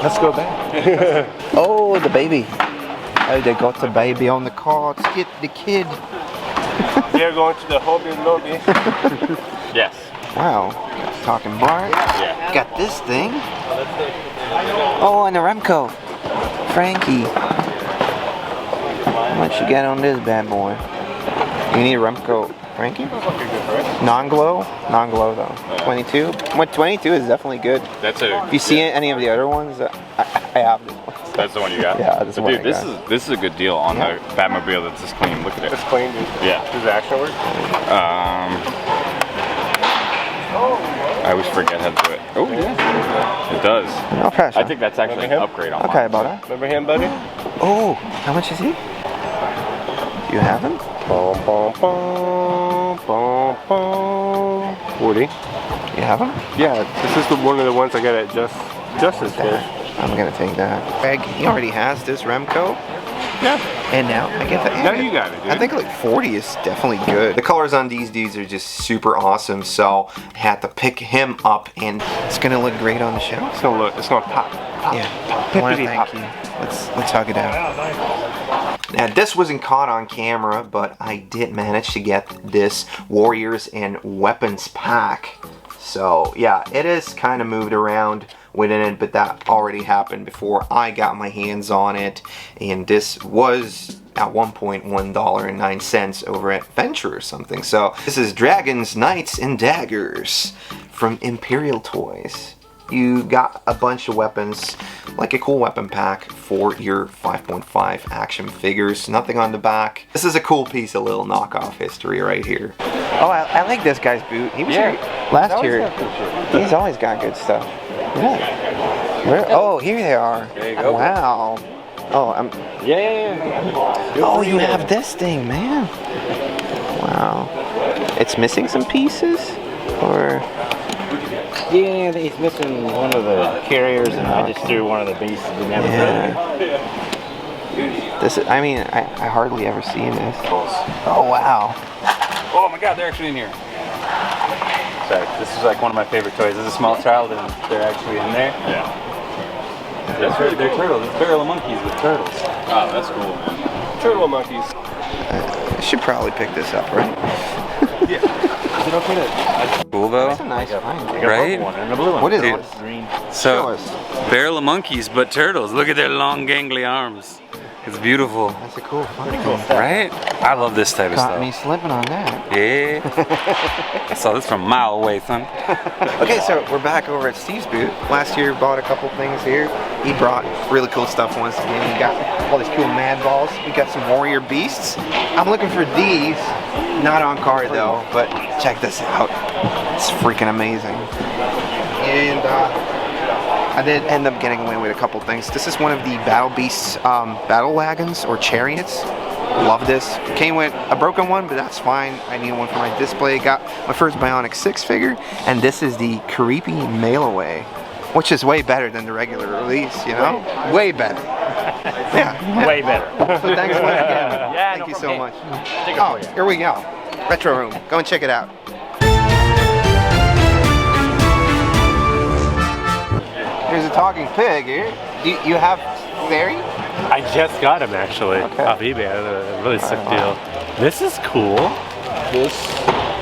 Let's go back. Oh, the baby. Oh, they got the baby on the cards. Get the kid. They're going to the hobby lobby. Yes. Wow. Talking Bart. Yeah. Got this thing. Oh, and the Remco. Frankie. How much you got on this bad boy? You need a Remco Frankie? Non-glow? Non-glow though. 22? What, 22 is definitely good. That's a. If you see any of the other ones, I have this one. That's the one you got? Yeah, that's the one dude, this is a good deal on the Batmobile that's just clean. Look at it. It's clean, dude. Yeah. Does the action work? I always forget how to do it. Oh, yeah. It does. No pressure. I think that's actually an upgrade on Okay, mine. about that. Remember him, buddy? Oh, how much is he? You have him? 40. You have him? Yeah, this is one of the ones I got at Justice Fair. I'm gonna take that. Greg, he already has this Remco. Yeah. And now I get that. Now you got it, dude. I think like 40 is definitely good. The colors on these dudes are just super awesome, so I had to pick him up, and it's gonna look great on the shelf. It's gonna pop. Yeah. I want to thank you. Let's hug it out. Now this wasn't caught on camera, but I did manage to get this Warriors and Weapons pack. So yeah, it is kind of moved around within it, but that already happened before I got my hands on it, and this was at one point $1.09 over at Venture or something. So this is Dragons, Knights, and Daggers from Imperial Toys. You got a bunch of weapons, like a cool weapon pack for your 5.5 action figures. Nothing on the back. This is a cool piece of little knockoff history right here. Oh, I like this guy's boot. He was here last year. He's always got good stuff. Yeah. Oh, here they are. There you go. Wow. Oh, Yeah. Oh, you have this thing, man. Wow. It's missing some pieces, or? Yeah, he's missing one of the carriers, and I just threw one of the bases and everything. This is, I mean, I hardly ever see this. Oh, wow. Oh my god, they're actually in here. Sorry, this is like one of my favorite toys. As a small child, and they're actually in there. Yeah. They're turtles. It's barrel of monkeys with turtles. Oh, that's cool, man. Turtle monkeys. I should probably pick this up, right? Yeah. Is it okay to... Cool though. That's a nice find. Right? One and a blue one. What is Dude. it? Green. So, barrel of monkeys, but turtles. Look at their long, gangly arms. It's beautiful. That's a cool Right? I love this type of Caught stuff. me slipping on that. Yeah. I saw this from a mile away, son. Okay, so we're back over at Steve's booth. Last year, bought a couple things here. He brought really cool stuff once again. He got all these cool mad balls. We got some warrior beasts. I'm looking for these. Not on card though, but check this out. It's freaking amazing. And I did end up getting away with a couple things. This is one of the Battle Beasts battle wagons or chariots. Love this. Came with a broken one, but that's fine. I need one for my display. Got my first Bionic 6 figure, and this is the creepy mail-away, which is way better than the regular release, you know? Way better. Yeah. Way better. So thanks once again. Yeah, Thank you so much. Take it Oh, for you. here we go. Retro Room. Go and check it out. Here's a talking pig here. You have Fairy? I just got him actually off eBay. A really sick deal. This is cool. This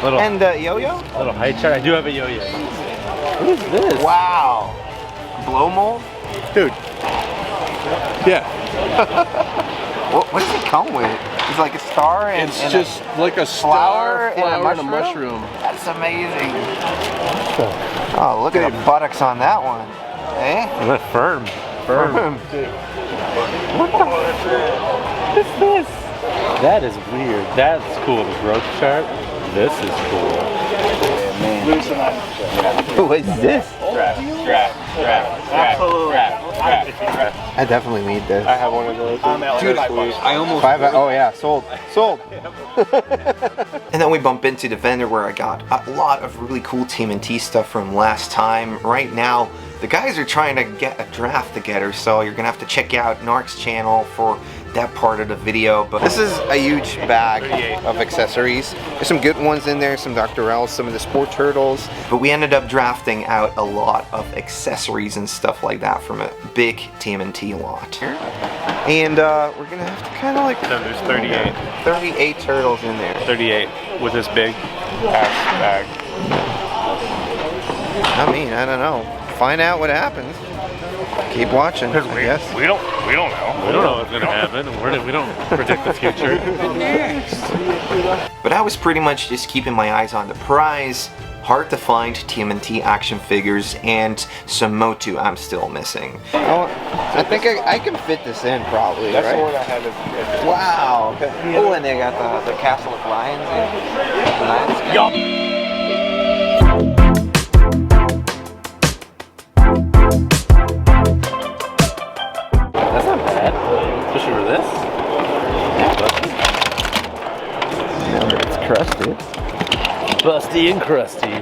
little and yo-yo? Little height chart. I do have a yo-yo. What is this? Wow. Blow mold? Dude. Yeah. what does it come with? It's like a star and it's just like a star, flower and a mushroom. That's amazing. Oh, look at the buttocks on that one. Eh? Look firm. Firm. What the is this? That is weird. That's cool. The growth chart. This is cool. What is this? Strap. I definitely need this. I have one of those. Dude, I almost. Oh yeah, sold. And then we bump into the vendor where I got a lot of really cool TMNT stuff from last time. Right now, the guys are trying to get a draft together, so you're gonna have to check out Narc's channel for that part of the video. But this is a huge bag of accessories. There's some good ones in there, some Dr. L's, some of the Sport Turtles. But we ended up drafting out a lot of accessories and stuff like that from a big TMNT lot. And we're gonna have to kind of like... So there's 38. 38 turtles in there. 38 with this big ass bag. I mean, I don't know. Find out what happens. Keep watching, I guess. We don't know. We don't know what's gonna happen. We don't predict the future. But I was pretty much just keeping my eyes on the prize. Hard to find TMNT action figures and some Motu I'm still missing. Oh, I think I can fit this in probably. That's right? the one I had. Wow. Okay. Oh, and they got the Castle of Lions. That's not bad, especially for this. Yeah, it's crusty. Busty and crusty.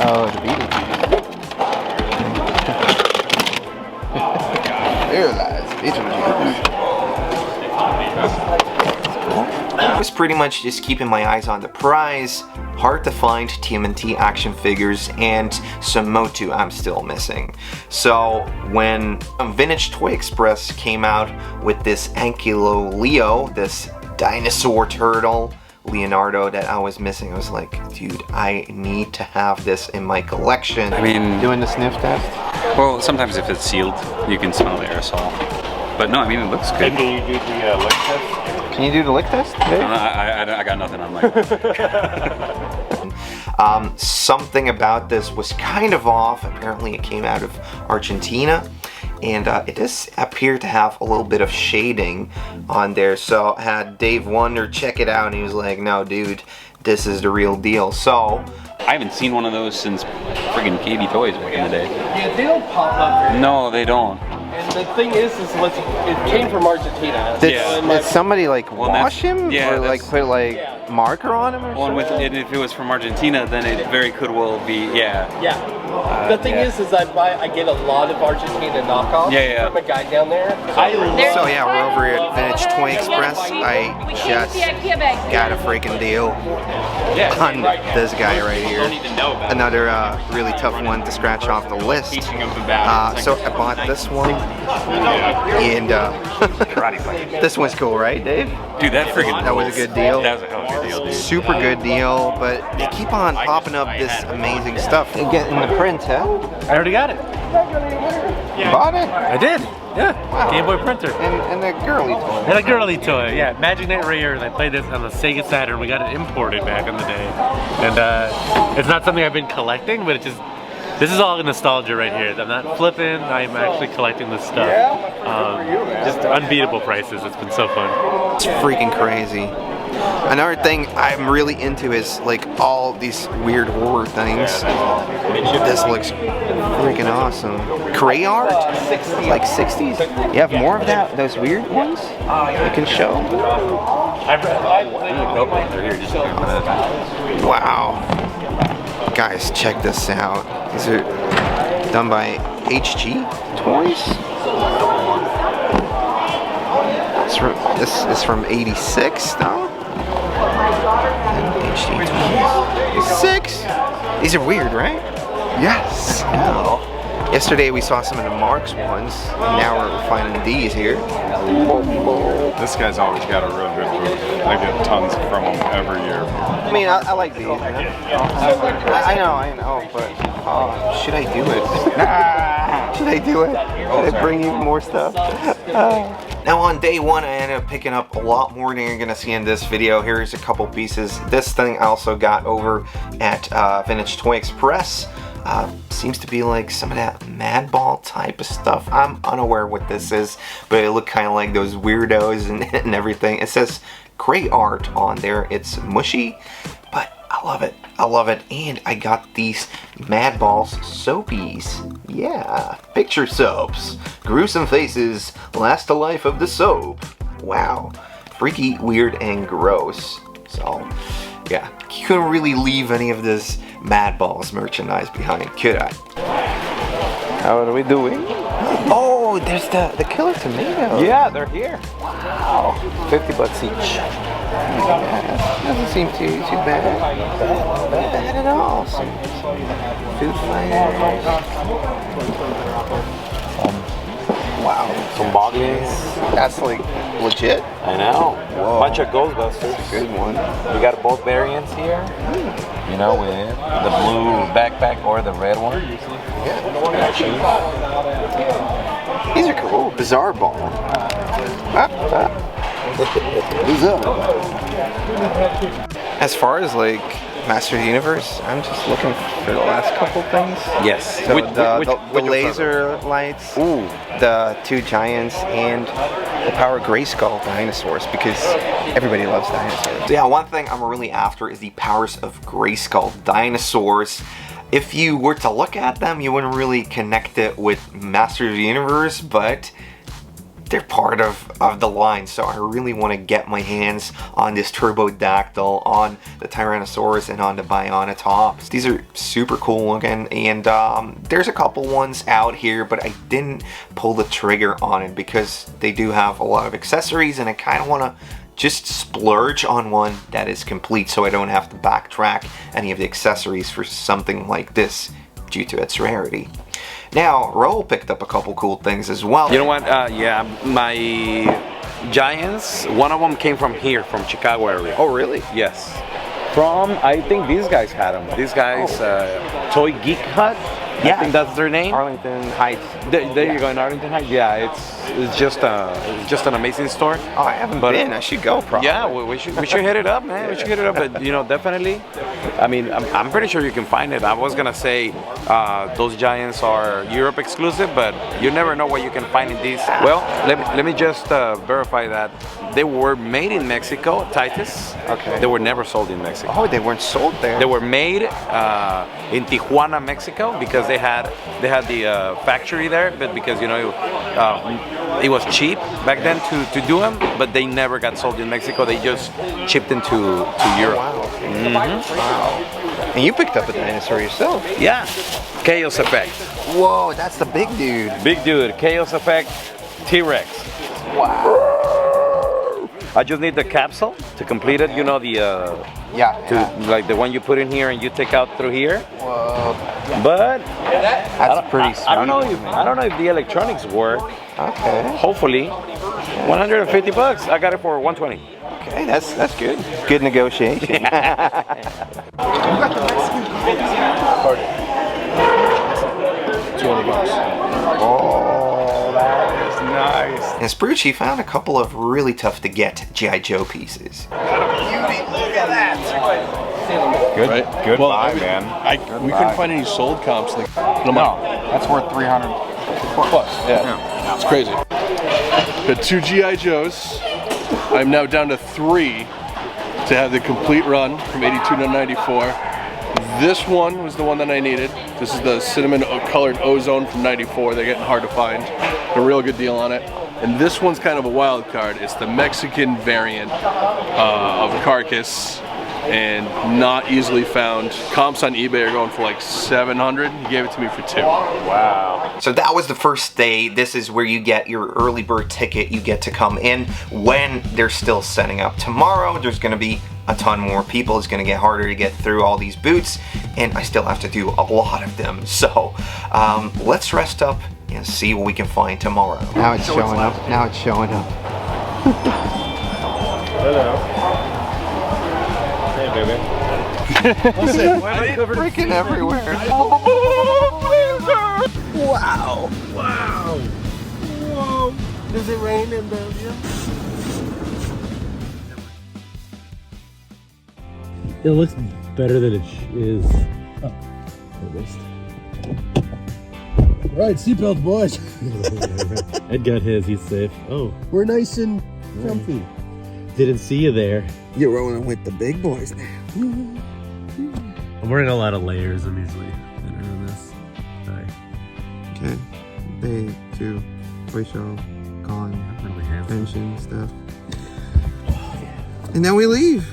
Oh, the beetle. There lies Beetlejuice. I was pretty much just keeping my eyes on the prize. Hard to find TMNT action figures and some Motu I'm still missing. So when Vintage Toy Express came out with this Ankylo Leo, this dinosaur turtle Leonardo that I was missing, I was like, dude, I need to have this in my collection. I mean, doing the sniff test? Well, sometimes if it's sealed, you can smell the aerosol. But no, I mean, it looks good. Can you do the lick test? Can you do the lick test? I got nothing on my something about this was kind of off. Apparently it came out of Argentina, and it does appear to have a little bit of shading on there. So I had Dave Wonder check it out, and he was like, no dude, this is the real deal. So I haven't seen one of those since friggin' KB Toys back in the day. Yeah, they don't pop up very No, they don't. And the thing is it came from Argentina. Did somebody like wash him? Yeah, or like put like marker on him or something? And if it was from Argentina, then it very could well be, Yeah, The thing is I get a lot of Argentina knockoffs from a guy down there. So yeah, we're over at Vintage Toy Express. I just got a freaking deal on this guy right here. Another really tough one to scratch off the list. So I bought this one, and this one's cool, right, Dave? Dude, that was a good deal. That was a hell of a good deal. Super good deal, but they keep on popping up this amazing stuff. And getting the print, huh? I already got it. You bought it? I did. Yeah. Wow. Game Boy printer. And a girly toy. And a girly toy, yeah. Magic Knight Rare, and I played this on the Sega Saturn. We got it imported back in the day. And it's not something I've been collecting, but this is all nostalgia right here. I'm not flipping, I'm actually collecting this stuff. Just unbeatable prices, it's been so fun. It's freaking crazy. Another thing I'm really into is like all these weird horror things. This looks freaking awesome. Cray art? Like 60s? You have more of that? Those weird ones? You can show? Wow. Guys, check this out. These are done by HG Toys? This is from 86 though. HD Toys. 6? These are weird, right? Yes. Oh. Yesterday we saw some of the Marks ones, and now we're finding these here. This guy's always got a real good booth. I get tons from him every year. I mean, I like these. I know, but should I do it? Should I do it? Should I bring even more stuff? Now on day one, I ended up picking up a lot more than you're gonna see in this video. Here's a couple pieces. This thing I also got over at Vintage Toy Express. Seems to be like some of that Madball type of stuff. I'm unaware what this is, but it looked kind of like those weirdos and everything. It says Cray art on there. It's mushy, but I love it. I love it. And I got these Madballs soapies. Yeah, picture soaps. Gruesome faces last the life of the soap. Wow. Freaky, weird, and gross. So, yeah, you couldn't really leave any of this Madballs merchandise behind, could I? How are we doing? Oh, there's the killer tomatoes. Yeah, they're here. Wow, 50 bucks each. Yeah, doesn't seem too bad. Bad at all. Some food fighters. Wow, some boglins. That's like legit. I know. Whoa. Bunch of Ghostbusters. Good one. We got both variants here. You know, with the blue backpack or the red one. Yeah. These are cool. Bizarre ball. As far as like Master of the Universe, I'm just looking for the last couple things. Yes. So the laser lights, the two giants, and the Power Grayskull dinosaurs, because everybody loves dinosaurs. So yeah, one thing I'm really after is the Powers of Grayskull dinosaurs. If you were to look at them, you wouldn't really connect it with Master of the Universe, but they're part of the line, so I really want to get my hands on this Turbodactyl, on the Tyrannosaurus, and on the Bionatops. These are super cool looking, and there's a couple ones out here, but I didn't pull the trigger on it because they do have a lot of accessories, and I kind of want to just splurge on one that is complete so I don't have to backtrack any of the accessories for something like this due to its rarity. Now, Raul picked up a couple cool things as well. You know what? Yeah, my Giants, one of them came from here, from Chicago area. Oh, really? Yes. From, I think these guys had them. These guys, Toy Geek Hut. Yeah. I think that's their name. Arlington Heights. There you go, in Arlington Heights. Yeah, it's just an amazing store. Oh, I haven't been. I should go, probably. Yeah, we should hit it up, man. We should hit it up. But you know, definitely. I mean, I'm pretty sure you can find it. I was gonna say those Giants are Europe exclusive, but you never know what you can find in these. Well, let me just verify that they were made in Mexico, Titus. Okay. They were never sold in Mexico. Oh, they weren't sold there. They were made in Tijuana, Mexico, because they had the factory there, but because you know it was cheap back then to do them, but they never got sold in Mexico. They just shipped into Europe. Wow. Mm-hmm. And you picked up a dinosaur yourself. Yeah, Chaos Effect. Whoa, that's the big dude. Big dude, Chaos Effect, T-Rex. Wow. I just need the capsule to complete it. You know like the one you put in here and you take out through here. Whoa. But that's pretty sweet. I don't know if the electronics work. Okay. Hopefully, $150. I got it for $120. Okay, that's good. Good negotiation. Oh, that is nice. And Sprucci found a couple of really tough to get G.I. Joe pieces. Look at that. Good buy, man. We couldn't find any sold comps. Like, no, that's worth 300 plus. Yeah, it's crazy. Got 2 G.I. Joes. I'm now down to 3 to have the complete run from 82 to 94. This one was the one that I needed. This is the cinnamon colored ozone from 94. They're getting hard to find. A real good deal on it. And this one's kind of a wild card. It's the Mexican variant of Carcass and not easily found. Comps on eBay are going for like 700. He gave it to me for 2. Wow. So that was the first day. This is where you get your early bird ticket. You get to come in when they're still setting up. Tomorrow there's going to be a ton more people. It's going to get harder to get through all these boots, and I still have to do a lot of them. So let's rest up and see what we can find tomorrow. Now it's showing up. Now it's showing up. Hello. Hey, baby. Listen, why are you freaking everywhere? Wow. Wow. Whoa. Does it rain in Belgium? It looks better than it is. Oh, almost. Right, seatbelt, boys. Ed got his, he's safe. Oh. We're nice and comfy. Didn't see you there. You're rolling with the big boys now. I'm wearing a lot of layers. I'm usually thinner than this. Sorry. Okay. Day 2. Ratio, con, tension stuff. And then we leave.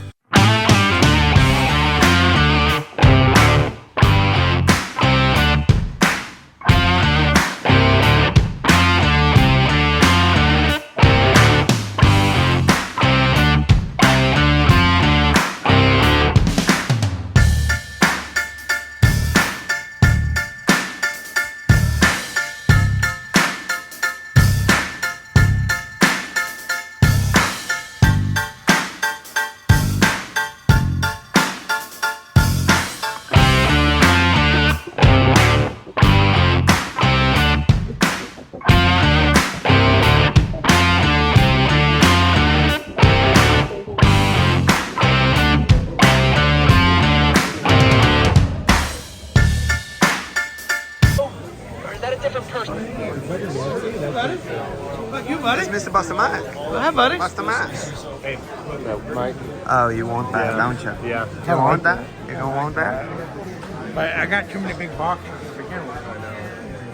Mr. Buster Mac. Hi, buddy. Buster Mac. Hey, Mike. Oh, you want that, don't you? Yeah. You want that? You don't want that? But I got too many big boxes to begin with.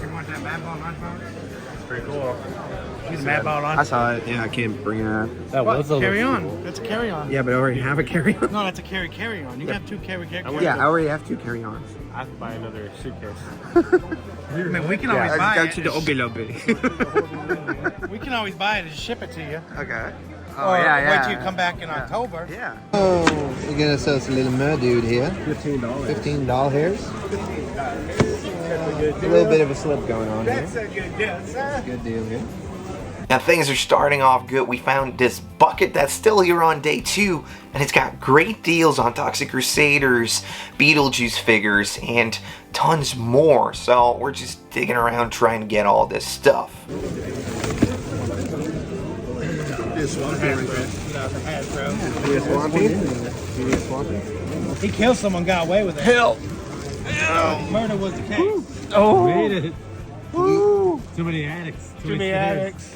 You want that Mad Ball lunchbox? It's pretty cool. See the Mad Ball lunchbox? I saw it. Yeah, I can't bring it up. That was a carry-on. That's a carry-on. Yeah, but I already have a carry-on. No, that's a carry-on. You have 2 carry-on. Yeah, I already have 2 carry-ons. I have to buy another suitcase. I mean, we can always buy it. Go to the Obi Lobby. We can always buy it and ship it to you. Okay. Or wait till you come back in October. Yeah. Oh, you're gonna sell us a little mer dude here. $15. $15 hairs. A little bit of a slip going on here. That's a good deal, sir. That's a good deal here. Now things are starting off good. We found this bucket that's still here on day 2, and it's got great deals on Toxic Crusaders, Beetlejuice figures, and tons more. So we're just digging around trying to get all this stuff. He killed someone, got away with it. Hill. Murder was the case. Oh. Made it. Woo. Too many addicts. Too many addicts.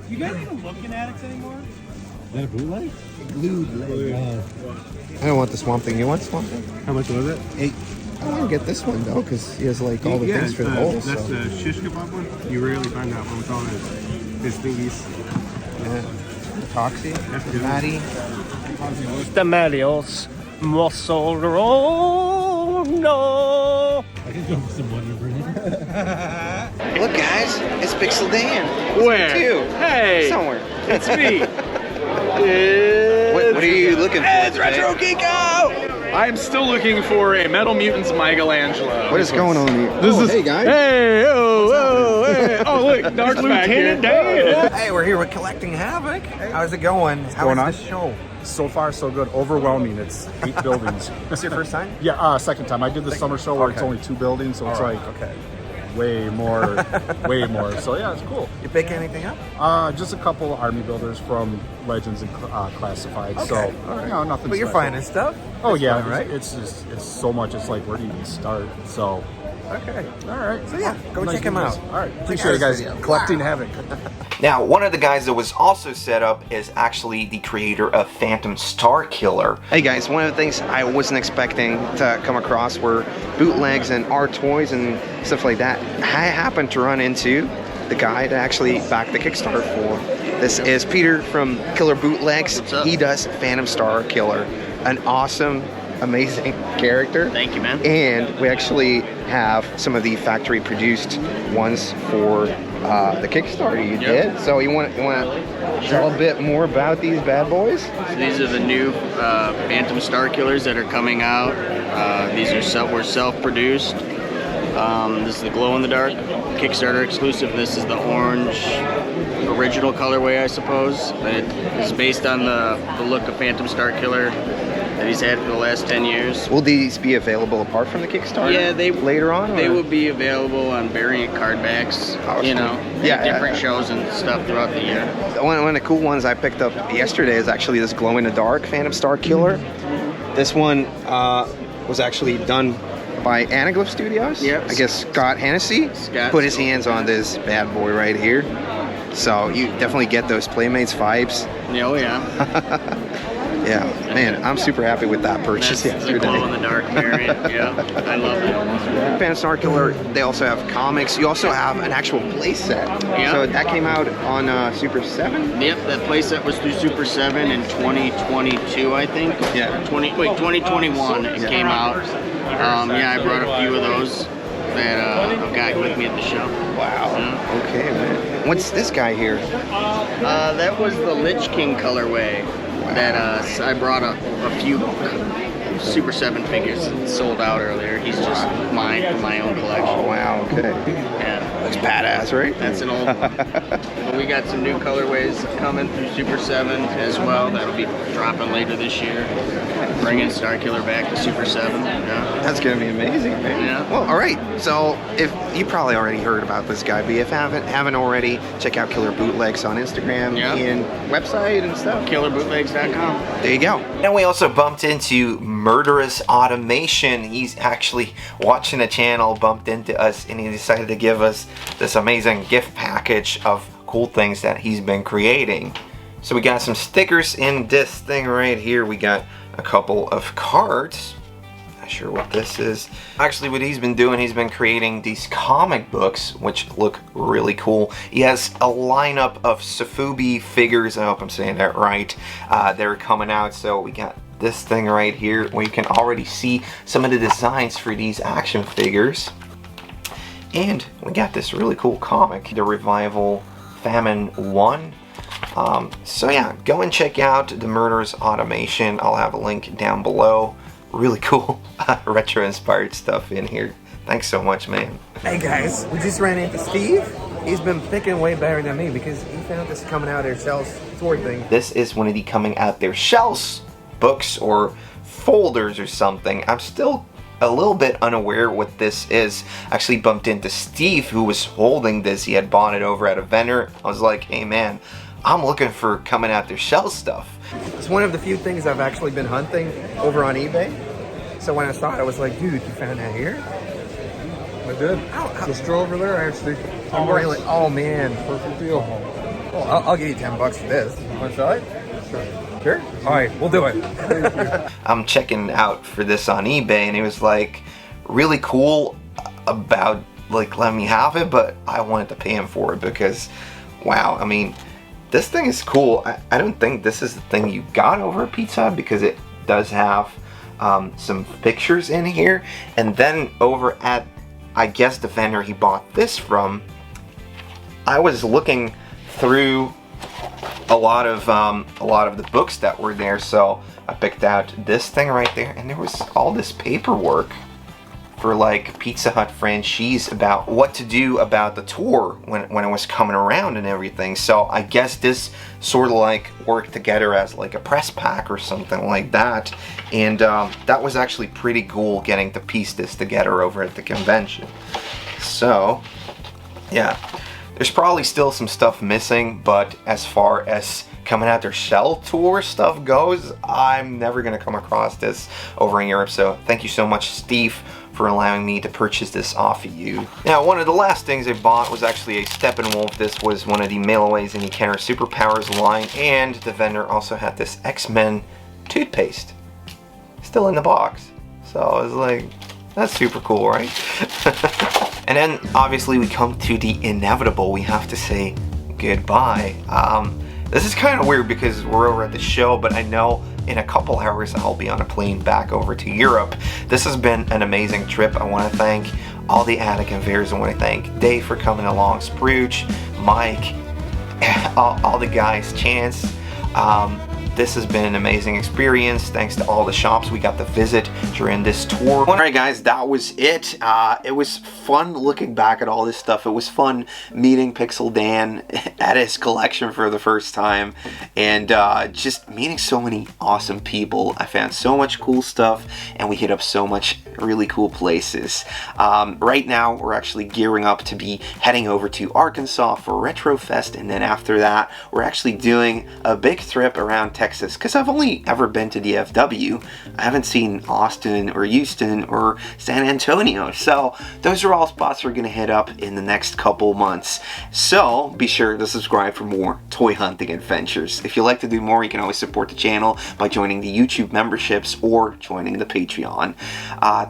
You guys even look in addicts anymore? that a bootleg? Glued leg. I don't want the Swamp Thing. You want Swamp Thing? How much was it? 8. I want to get this one though, because he has like all the things for the holes. That's so. the shish kebab one. You rarely find that one with all his thingies. Yeah. Toxie. Matty. The Marios muscle roll. No. I can go for some Wonder Bread. Look, guys, it's Pixel Dan. Where? Hey, somewhere. It's me. What are you looking for? It's Retro Geeko! I'm still looking for a Metal Mutants Michelangelo. What is going on here? This is, hey guys. Hey, hey. Oh, look, Dark Lieutenant Dan. Hey, we're here with Collecting Havoc. How's it going? How is this show? So far, so good. Overwhelming. It's 8 buildings. This your first time? Yeah, second time. I did the summer show where it's only 2 buildings, so it's like way more, way more. So yeah, it's cool. You pick anything up? Just a couple Army builders from Legends and Classified. Okay. So All right. you know, nothing. But you're special. finding stuff? Oh That's yeah, fun, right? It's just it's so much. It's like where do you even start? So okay, all right. So yeah, go Nice check him videos. out. All right, appreciate it, guys. Collecting Havoc. Now, one of the guys that was also set up is actually the creator of Phantom Star Killer. Hey guys, one of the things I wasn't expecting to come across were bootlegs and art toys and stuff like that. I happened to run into the guy that actually backed the Kickstarter for. This is Peter from Killer Bootlegs. He does Phantom Star Killer, an awesome, amazing character. Thank you, man. And we actually have some of the factory produced ones for the Kickstarter you did. So you want to tell a bit more about these bad boys? So these are the new Phantom Star Killers that are coming out. These are were self-produced. This is the glow-in-the-dark Kickstarter exclusive. This is the orange original colorway, I suppose. It is based on the look of Phantom Star Killer that he's had for the last 10 years. Will these be available apart from the Kickstarter? Yeah, later on. They will be available on variant card backs. Different shows and stuff throughout the year. One of the cool ones I picked up yesterday is actually this glow-in-the-dark Phantom Star Killer. This one was actually done by Anaglyph Studios. Yep. I guess Scott Hennessy put his hands on this bad boy right here. So you definitely get those Playmates vibes. Oh yeah. Yeah, man, I'm super happy with that purchase That's yesterday. the glow-in-the-dark variant. Yeah, I love it. Phantom Star Killer, they also have comics. You also have an actual playset. Yeah. So that came out on Super 7? Yep, that playset was through Super 7 in 2022, I think. Yeah. 2021 it came out. I brought a few of those that I've got with me at the show. Wow. Okay, man. What's this guy here? That was the Lich King colorway. That I brought a few Super 7 figures that sold out earlier. He's just mine for my own collection. Oh, wow, okay. Yeah. Looks badass, right? That's an old one. But we got some new colorways coming through Super 7 as well. That'll be dropping later this year. Bringing Star Killer back to Super 7. Yeah. That's going to be amazing, man. Yeah. Well, all right. So if you probably already heard about this guy, but if you haven't already, check out Killer Bootlegs on Instagram and website and stuff. KillerBootlegs.com. There you go. And we also bumped into Murderous Automation. He's actually watching the channel, bumped into us, and he decided to give us this amazing gift package of cool things that he's been creating. So we got some stickers in this thing right here. We got a couple of cards. Not sure what this is. Actually, what he's been doing, he's been creating these comic books, which look really cool. He has a lineup of Sofubi figures. I hope I'm saying that right. They're coming out. So we got this thing right here where you can already see some of the designs for these action figures. And we got this really cool comic, The Revival Famine 1. So yeah, go and check out the Murderous Automation. I'll have a link down below. Really cool retro inspired stuff in here. Thanks so much, man. Hey guys, we just ran into Steve. He's been picking way better than me because he found this coming out of their shelves toy thing. This is one of the coming out their shelves books or folders or something. I'm still a little bit unaware what this is. Actually bumped into Steve who was holding this. He had bought it over at a vendor. I was like, hey man, I'm looking for coming out their shelf stuff. It's one of the few things I've actually been hunting over on eBay. So when I saw it, I was like, dude, you found that here? I did. Just drove over there, actually. Oh, really? Oh, man. Perfect deal. Well, I'll give you $10 for this. Want to try? Sure? Alright, we'll do it. I'm checking out for this on eBay, and it was like really cool about like letting me have it, but I wanted to pay him for it because wow, I mean, this thing is cool. I don't think this is the thing you got over at Pizza Hut because it does have some pictures in here, and then over at, I guess, the vendor he bought this from, I was looking through a lot of the books that were there, so I picked out this thing right there, and there was all this paperwork for like Pizza Hut franchise about what to do about the tour when it was coming around and everything. So I guess this sort of like worked together as like a press pack or something like that, and that was actually pretty cool getting to piece this together over at the convention. So yeah, there's probably still some stuff missing, but as far as coming out their shell tour stuff goes, I'm never gonna come across this over in Europe. So thank you so much, Steve, for allowing me to purchase this off of you. Now, one of the last things I bought was actually a Steppenwolf. This was one of the McElwee's and Kenner Superpowers line, and the vendor also had this X-Men toothpaste still in the box. So I was like, that's super cool, right? And then obviously we come to the inevitable. We have to say goodbye. This is kind of weird because we're over at the show, but I know in a couple hours I'll be on a plane back over to Europe. This has been an amazing trip. I want to thank all the attic conveyors. I want to thank Dave for coming along, Sprooch, Mike, all the guys, Chance. This has been an amazing experience. Thanks to all the shops we got to visit during this tour. Alright guys, that was it. It was fun looking back at all this stuff. It was fun meeting Pixel Dan at his collection for the first time, and just meeting so many awesome people. I found so much cool stuff, and we hit up so much really cool places. Right now we're actually gearing up to be heading over to Arkansas for Retrofest, and then after that we're actually doing a big trip around Texas, because I've only ever been to DFW. I haven't seen Austin or Houston or San Antonio, so those are all spots we're gonna hit up in the next couple months. So be sure to subscribe for more toy hunting adventures. If you'd like to do more, you can always support the channel by joining the YouTube memberships or joining the Patreon.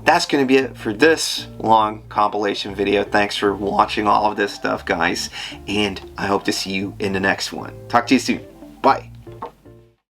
That's gonna be it for this long compilation video. Thanks for watching all of this stuff, guys, and I hope to see you in the next one. Talk to you soon. Bye.